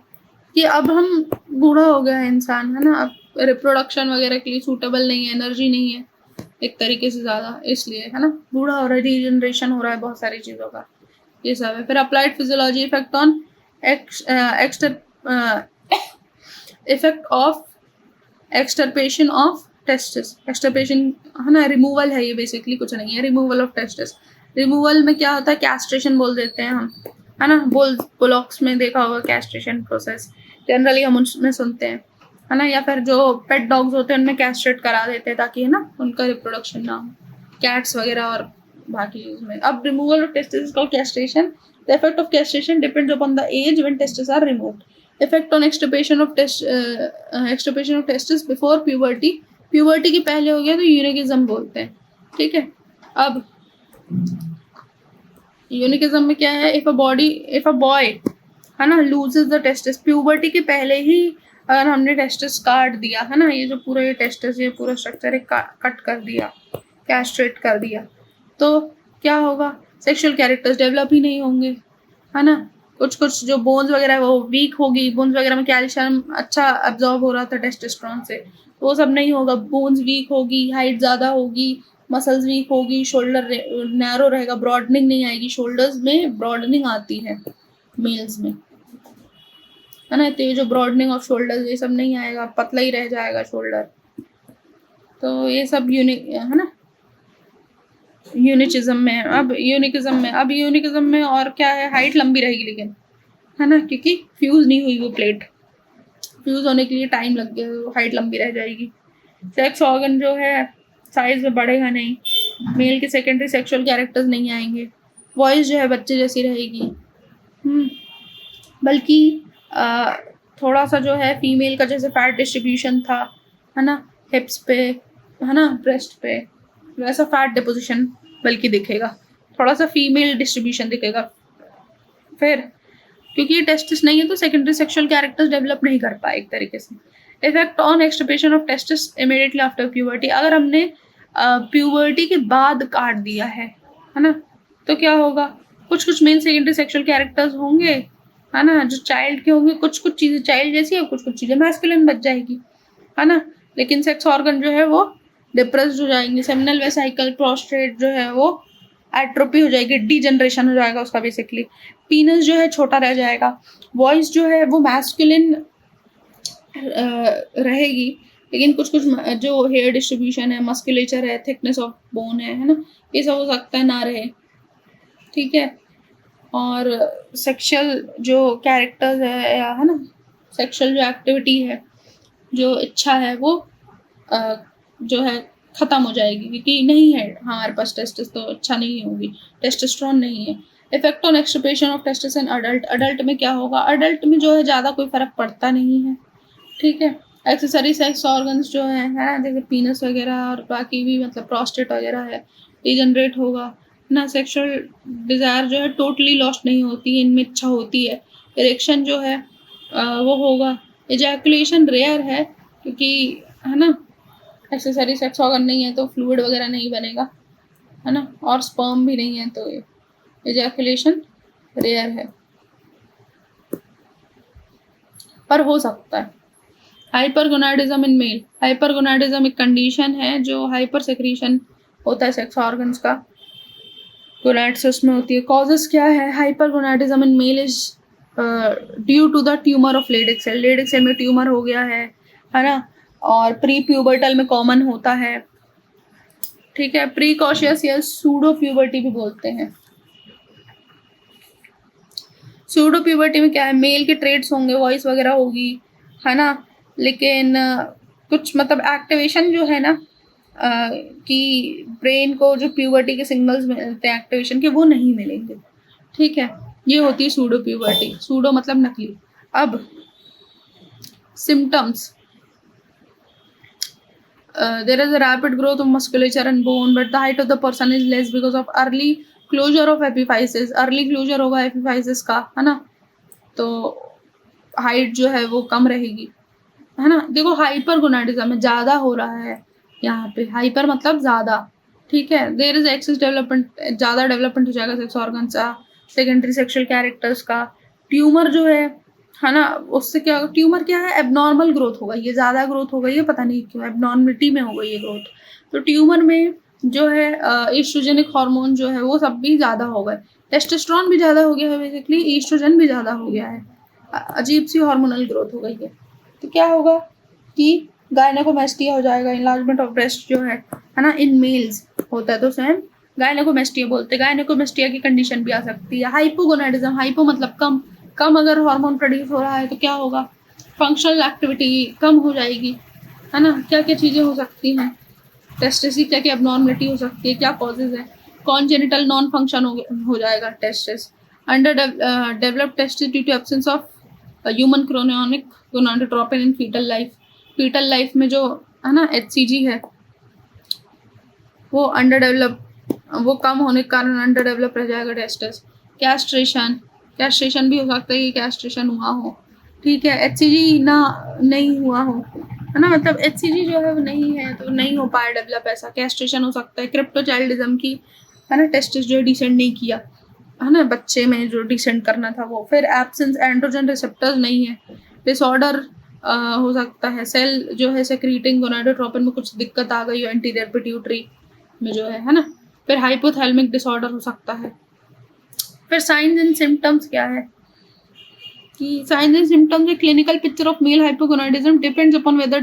कि अब हम बूढ़ा हो गया है इंसान, है ना, अब रिप्रोडक्शन वगैरह के लिए सूटेबल नहीं है, एनर्जी नहीं है एक तरीके से ज़्यादा, इसलिए, है ना, बूढ़ा हो रहा है, रीजनरेशन हो रहा है बहुत सारी चीज़ों का, ये सब है। फिर applied physiology effect on effect of extirpation of testis. Extirpation, है ना, रिमूवल है ये, बेसिकली कुछ नहीं है, रिमूवल ऑफ टेस्टिस। रिमूवल में क्या होता है, कैस्ट्रेशन बोल देते हैं हम, है ना। बुलॉक्स में देखा होगा कैस्ट्रेशन प्रोसेस, जनरली हम उसमें सुनते हैं, है ना। या फिर जो पेट डॉग्स होते हैं उनमें कैस्ट्रेट करा देते हैं ताकि, है ना, उनका रिप्रोडक्शन ना हो, कैट्स वगैरह और बाकी उसमें। अब removal of testis called castration. The effect of castration depends upon the age when testis are removed. Effect on extirpation of testis before puberty, puberty के पहले हो गया तो यूनिकिज्म बोलते हैं, ठीक है। अब यूनिकिज्म में क्या है, इफ अ बॉय, है ना, लूजेस द टेस्टिस, प्यूबर्टी के पहले ही अगर हमने टेस्टिस काट दिया, है ना, ये जो पूरा ये टेस्टिस, ये पूरा स्ट्रक्चर कट कर दिया, कैस्ट्रेट कर दिया, तो क्या होगा, सेक्सुअल कैरेक्टर्स डेवलप ही नहीं होंगे, है ना। कुछ जो बोन्स वगैरह वो वीक होगी, बोन्स वगैरह में कैल्शियम अच्छा एब्जॉर्ब हो रहा था टेस्टोस्टेरोन से, तो वो सब नहीं होगा, बोन्स वीक होगी, हाइट ज़्यादा होगी, मसल्स वीक होगी, शोल्डर नैरो रहेगा, ब्रॉडनिंग नहीं आएगी। शोल्डर्स में ब्रॉडनिंग आती है मेल्स में, है ना, तो ये जो ब्रॉडनिंग ऑफ शोल्डर्स ये सब नहीं आएगा, पतला ही रह जाएगा शोल्डर। तो ये सब है ना, यूनिकिज्म में। अब यूनिकिज्म में और क्या है, हाइट लंबी रहेगी लेकिन, है ना, क्योंकि फ्यूज नहीं हुई वो प्लेट, फ्यूज होने के लिए टाइम लग गया, हाइट लंबी रह जाएगी। सेक्स ऑर्गन जो है साइज में बढ़ेगा नहीं, मेल के सेकेंडरी सेक्सुअल कैरेक्टर्स नहीं आएंगे, वॉइस जो है बच्चे जैसी रहेगी, बल्कि थोड़ा सा जो है फीमेल का जैसे फैट डिस्ट्रीब्यूशन था, है ना, हिप्स पे, है ना, ब्रेस्ट पे, वैसा फैट डिपोजिशन बल्कि दिखेगा, थोड़ा सा फीमेल डिस्ट्रीब्यूशन दिखेगा। फिर क्योंकि ये टेस्टिस नहीं है तो सेकेंडरी सेक्सुअल कैरेक्टर्स डेवलप नहीं कर पाए एक तरीके से। Effect on extirpation of testis immediately after puberty, अगर हमने प्यूबर्टी के बाद काट दिया है ना, तो क्या होगा, कुछ कुछ मेन सेकेंडरी सेक्सुअल कैरेक्टर्स होंगे, है ना, जो चाइल्ड के होंगे, कुछ कुछ चीज़ें चाइल्ड जैसी है, कुछ कुछ चीज़ें मैस्कुलिन बच जाएगी, है ना, लेकिन सेक्स ऑर्गन जो है वो डिप्रेस्ड हो जाएंगे, सेमिनल वेसाइकल प्रोस्टेट जो है वो एट्रोपी हो जाएगी, डीजनरेशन हो जाएगा उसका बेसिकली, पीनस जो है छोटा रह जाएगा, वॉइस जो है वो मैस्कुलिन रहेगी, लेकिन कुछ कुछ जो हेयर डिस्ट्रीब्यूशन है, मस्कुलेचर है, थिकनेस ऑफ बोन है ना, ये सब हो सकता है ना रहे, ठीक है। और सेक्सुअल जो कैरेक्टर्स है या है ना, सेक्सुअल जो एक्टिविटी है, जो इच्छा है वो जो है ख़त्म हो जाएगी, क्योंकि नहीं है हमारे पास टेस्टिस, तो अच्छा नहीं होगी, टेस्टोस्टेरोन नहीं है। Effect on extirpation of testis in adult, adult में क्या होगा, अडल्ट में जो है ज़्यादा कोई फ़र्क पड़ता नहीं है, ठीक है। एक्सेसरी सेक्स ऑर्गन्स जो है ना, जैसे पीनस वगैरह और बाकी भी मतलब प्रोस्टेट वगैरह है, डिजनरेट होगा ना, सेक्सुअल डिज़ायर जो है टोटली लॉस्ट नहीं होती है, इनमें इच्छा होती है, इरेक्शन जो है वो होगा, एजैकुलेशन रेयर है क्योंकि है ना एक्सेसरी सेक्स ऑर्गन नहीं है तो फ्लूइड वगैरह नहीं बनेगा, है ना, और स्पर्म भी नहीं है तो एजैकुलेशन रेयर है, पर हो सकता है। हाइपरगोनाडिज्म इन मेल, हाइपरगोनाडिज्म एक कंडीशन है जो हाइपर सेक्रीशन होता है सेक्स ऑर्गन्स का, गोनाड्स में होती है। कॉजेस क्या है, hypergonadism in male is due to the tumour of Leydig cell, Leydig cell में ट्यूमर हो गया है ना, और प्री प्यूबर्टल में कॉमन होता है, ठीक है। प्रीकॉशियस या सूडो प्यूबर्टी भी बोलते हैं। सूडो प्यूबर्टी में क्या है, मेल के ट्रेड्स होंगे, वॉइस वगैरह होगी, है ना, लेकिन कुछ मतलब एक्टिवेशन जो है ना कि ब्रेन को जो प्यूबर्टी के सिग्नल्स मिलते हैं एक्टिवेशन के, वो नहीं मिलेंगे, ठीक है। ये होती है सूडो प्यूबर्टी, सूडो मतलब नकली। अब symptoms, there is a rapid growth of musculature and bone, but the height of the person is less because of early closure of epiphysis, early closure होगा epiphysis का, है ना, तो हाइट जो है वो कम रहेगी, है ना। देखो हाइपरगोनाडिज्म में ज़्यादा हो रहा है यहाँ पे, हाइपर मतलब ज़्यादा, ठीक है। देयर इज एक्सेस डेवलपमेंट, ज़्यादा डेवलपमेंट हो जाएगा सेक्स ऑर्गन्स का, सेकेंडरी सेक्सुअल कैरेक्टर्स का, ट्यूमर जो है ना, उससे क्या होगा, ट्यूमर क्या है, एबनॉर्मल ग्रोथ होगा, ये ज़्यादा ग्रोथ हो गई है, पता नहीं क्यों एबनॉर्मलिटी में हो गई है ग्रोथ, तो ट्यूमर में जो है ईस्ट्रोजेनिक हार्मोन जो है वो सब भी ज़्यादा हो गए, टेस्टोस्टेरोन भी ज़्यादा हो गया है बेसिकली, ईस्ट्रोजन भी ज़्यादा हो गया है, अजीब सी हार्मोनल ग्रोथ हो गई है, तो क्या होगा कि गायनेकोमेस्टिया हो जाएगा, इनलार्जमेंट ऑफ ब्रेस्ट जो है ना, इन मेल्स होता है तो सेम गायनेकोमेस्टिया बोलते हैं, गायनेकोमेस्टिया की कंडीशन भी आ सकती है। हाइपोगोनाडिज्म, हाइपो मतलब कम, कम अगर हार्मोन प्रोड्यूस हो रहा है तो क्या होगा, फंक्शनल एक्टिविटी कम हो जाएगी, है ना। क्या क्या चीज़ें हो सकती हैं, टेस्टिस की क्या क्या एबनॉर्मलिटी हो सकती है, क्या कॉजेज है, कॉन्जेनिटल नॉन फंक्शन हो जाएगा testis, under developed testis due to absence of human chorionic gonadotropin in foetal life, foetal life में जो है ना HCG है वो अंडर डेवलप, वो कम होने के कारण अंडर डेवलप रह जाएगा टेस्टिस। कैस्ट्रेशन, कैस्ट्रेशन भी हो सकता है कि कैस्ट्रेशन हुआ हो, ठीक है, HCG ना नहीं हुआ हो, है ना, मतलब HCG जो है वो नहीं है तो नहीं हो पाया डेवलप, ऐसा कैस्ट्रेशन हो सकता है। क्रिप्टोचाइल्डिज्म की, है ना, टेस्टिस जो डिसेंड नहीं किया, है ना, बच्चे में जो डिसेंड करना था वो, फिर एब्सेंस एंड्रोजन रिसेप्टर्स नहीं है, डिसऑर्डर हो सकता है, सेल जो है सेक्रीटिंग गोनाडोट्रोपिन में कुछ दिक्कत आ गई हो एंटीरियर पिट्यूटरी में जो है ना, फिर हाइपोथैलेमिक डिसऑर्डर हो सकता है। फिर साइंस एंड सिम्टम्स क्या है कि science and symptoms a clinical picture of male hypogonadism depends upon weather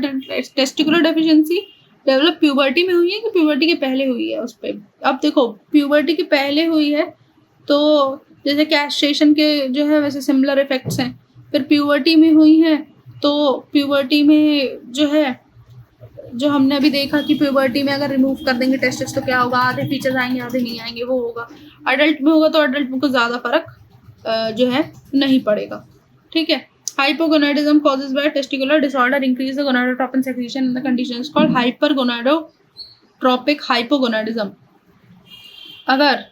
testicular deficiency develop puberty में हुई है कि प्यूबर्टी के पहले हुई है उस पर। अब देखो प्यूबर्टी के पहले हुई है तो जैसे कैस्ट्रेशन के जो है वैसे सिमिलर इफेक्ट्स हैं, फिर प्यूबर्टी में हुई हैं तो प्यूबर्टी में जो है, जो हमने अभी देखा कि प्यूबर्टी में अगर रिमूव कर देंगे टेस्टिस तो क्या होगा, आधे फीचर्स आएंगे आधे नहीं आएंगे, वो होगा। अडल्ट में होगा तो अडल्ट में कुछ ज़्यादा फर्क जो है नहीं पड़ेगा, ठीक है। Hypogonadism causes by testicular disorder increase the gonadotropin secretion in the condition is called hypergonadotropic hypogonadism. अगर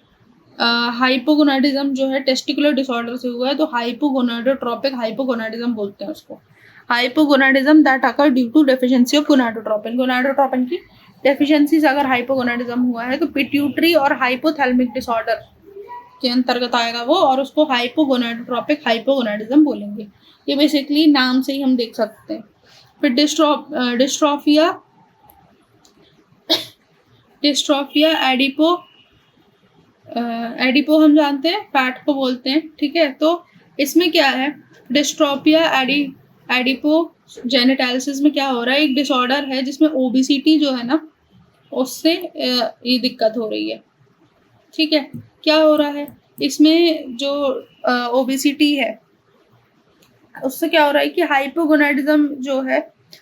हाइपोगोनाडिज्म जो है टेस्टिकुलर डिसऑर्डर से हुआ है तो हाइपोगोनाडोट्रोपिक हाइपोगोनाडिज्म बोलते हैं उसको। Hypogonadism that occur due to deficiency of gonadotropin. Gonadotropin की डेफिशिएंसी से अगर हाइपोगोनाडिज्म हुआ है तो पिट्यूटरी और हाइपोथैलेमिक डिसऑर्डर के अंतर्गत आएगा वो, और उसको हाइपोगोनाडोट्रोपिक हाइपोगोनाडिज्म बोलेंगे। ये बेसिकली नाम से ही हम देख सकते हैं। फिर डिस्ट्रोफिया एडिपो हम जानते हैं फैट को बोलते हैं, ठीक है। तो इसमें क्या है, डिस्ट्रोफिया एडिपो जेनेटालिसिस में क्या हो रहा है, एक डिसऑर्डर है जिसमें ओबेसिटी जो है ना उससे ये दिक्कत हो रही है, ठीक है। क्या हो रहा है इसमें, जो ओबेसिटी है उससे क्या हो रहा है कि हाइपोगोनाडिज्म जो है,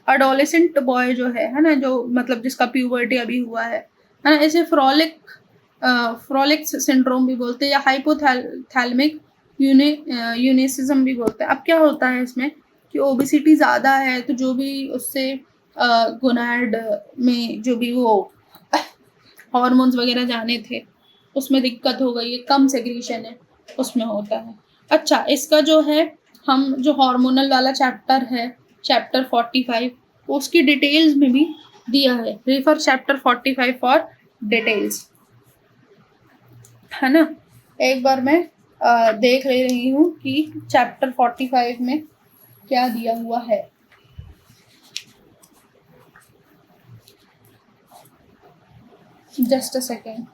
एडोलेसेंट बॉय जो है ना, जो मतलब जिसका प्यूबर्टी अभी हुआ है ना, इसे फ्रॉलिक सिंड्रोम भी बोलते हैं या हाइपोथैलेमिक यूनेसिज्म भी बोलते हैं। अब क्या होता है इसमें कि ओबेसिटी ज़्यादा है तो जो भी उससे गोनाड में जो भी वो हार्मोन्स वगैरह जाने थे उसमें दिक्कत हो गई है, कम सेक्रीशन है उसमें होता है। अच्छा, इसका जो है हम जो हार्मोनल वाला चैप्टर है, चैप्टर 45, उसकी डिटेल्स में भी दिया है। रेफर चैप्टर 45 फॉर डिटेल्स, है ना। एक बार मैं देख ले रही हूँ कि चैप्टर 45 में क्या दिया हुआ है। Just a second.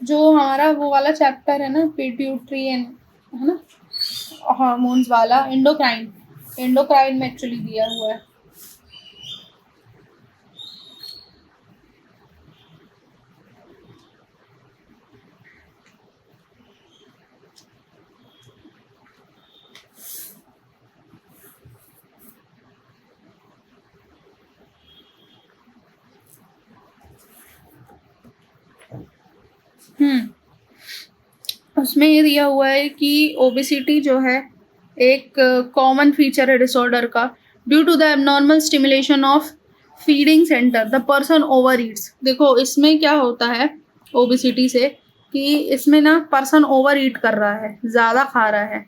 जो हमारा वो वाला चैप्टर है ना, पिट्यूटरी एंड, है ना, हार्मोन्स वाला, एंडोक्राइन में एक्चुअली दिया हुआ है। उसमें ये दिया हुआ है कि ओबेसिटी जो है एक कॉमन फीचर है डिसऑर्डर का। Due to the abnormal stimulation of feeding centre the person overeats. देखो इसमें क्या होता है ओबेसिटी से कि इसमें ना पर्सन ओवर ईट कर रहा है, ज़्यादा खा रहा है,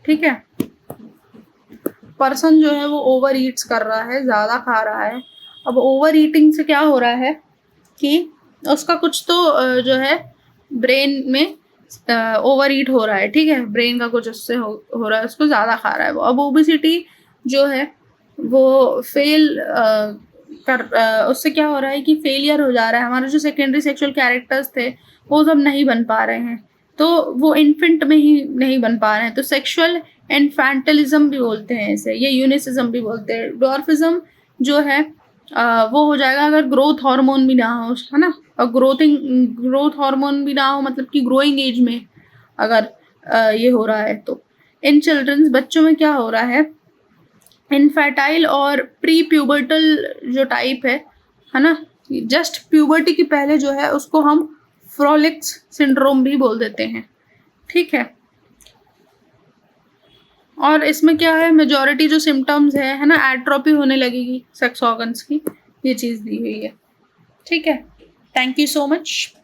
ठीक है। पर्सन जो है वो ओवर ईट्स कर रहा है, ज़्यादा खा रहा है। अब ओवर ईटिंग से क्या हो रहा है कि उसका कुछ तो जो है ब्रेन में ओवर ईट हो रहा है, ठीक है, ब्रेन का कुछ उससे हो रहा है, उसको ज़्यादा खा रहा है वो। अब ओबेसिटी जो है वो उससे क्या हो रहा है कि फेलियर हो जा रहा है। हमारे जो सेकेंडरी सेक्सुअल कैरेक्टर्स थे वो सब नहीं बन पा रहे हैं, तो वो इन्फेंट में ही नहीं बन पा रहे हैं। तो सेक्सुअल इन्फेंटलिज्म भी बोलते हैं इसे, ये यूनिसिज्म भी बोलते हैं। डॉर्फिज्म जो है वो हो जाएगा अगर ग्रोथ हार्मोन भी ना हो, है ना, और ग्रोथ हार्मोन भी ना हो, मतलब कि ग्रोइंग एज में अगर ये हो रहा है। तो इन चिल्ड्रंस, बच्चों में क्या हो रहा है, इनफर्टाइल और प्री प्यूबर्टल जो टाइप है ना, जस्ट प्यूबर्टी के पहले जो है उसको हम फ्रॉलिक्स सिंड्रोम भी बोल देते हैं, ठीक है। और इसमें क्या है, मेजॉरिटी जो सिम्टम्स है ना, एट्रोपी होने लगेगी सेक्स ऑर्गन्स की, ये चीज़ दी हुई है, ठीक है। Thank you so much.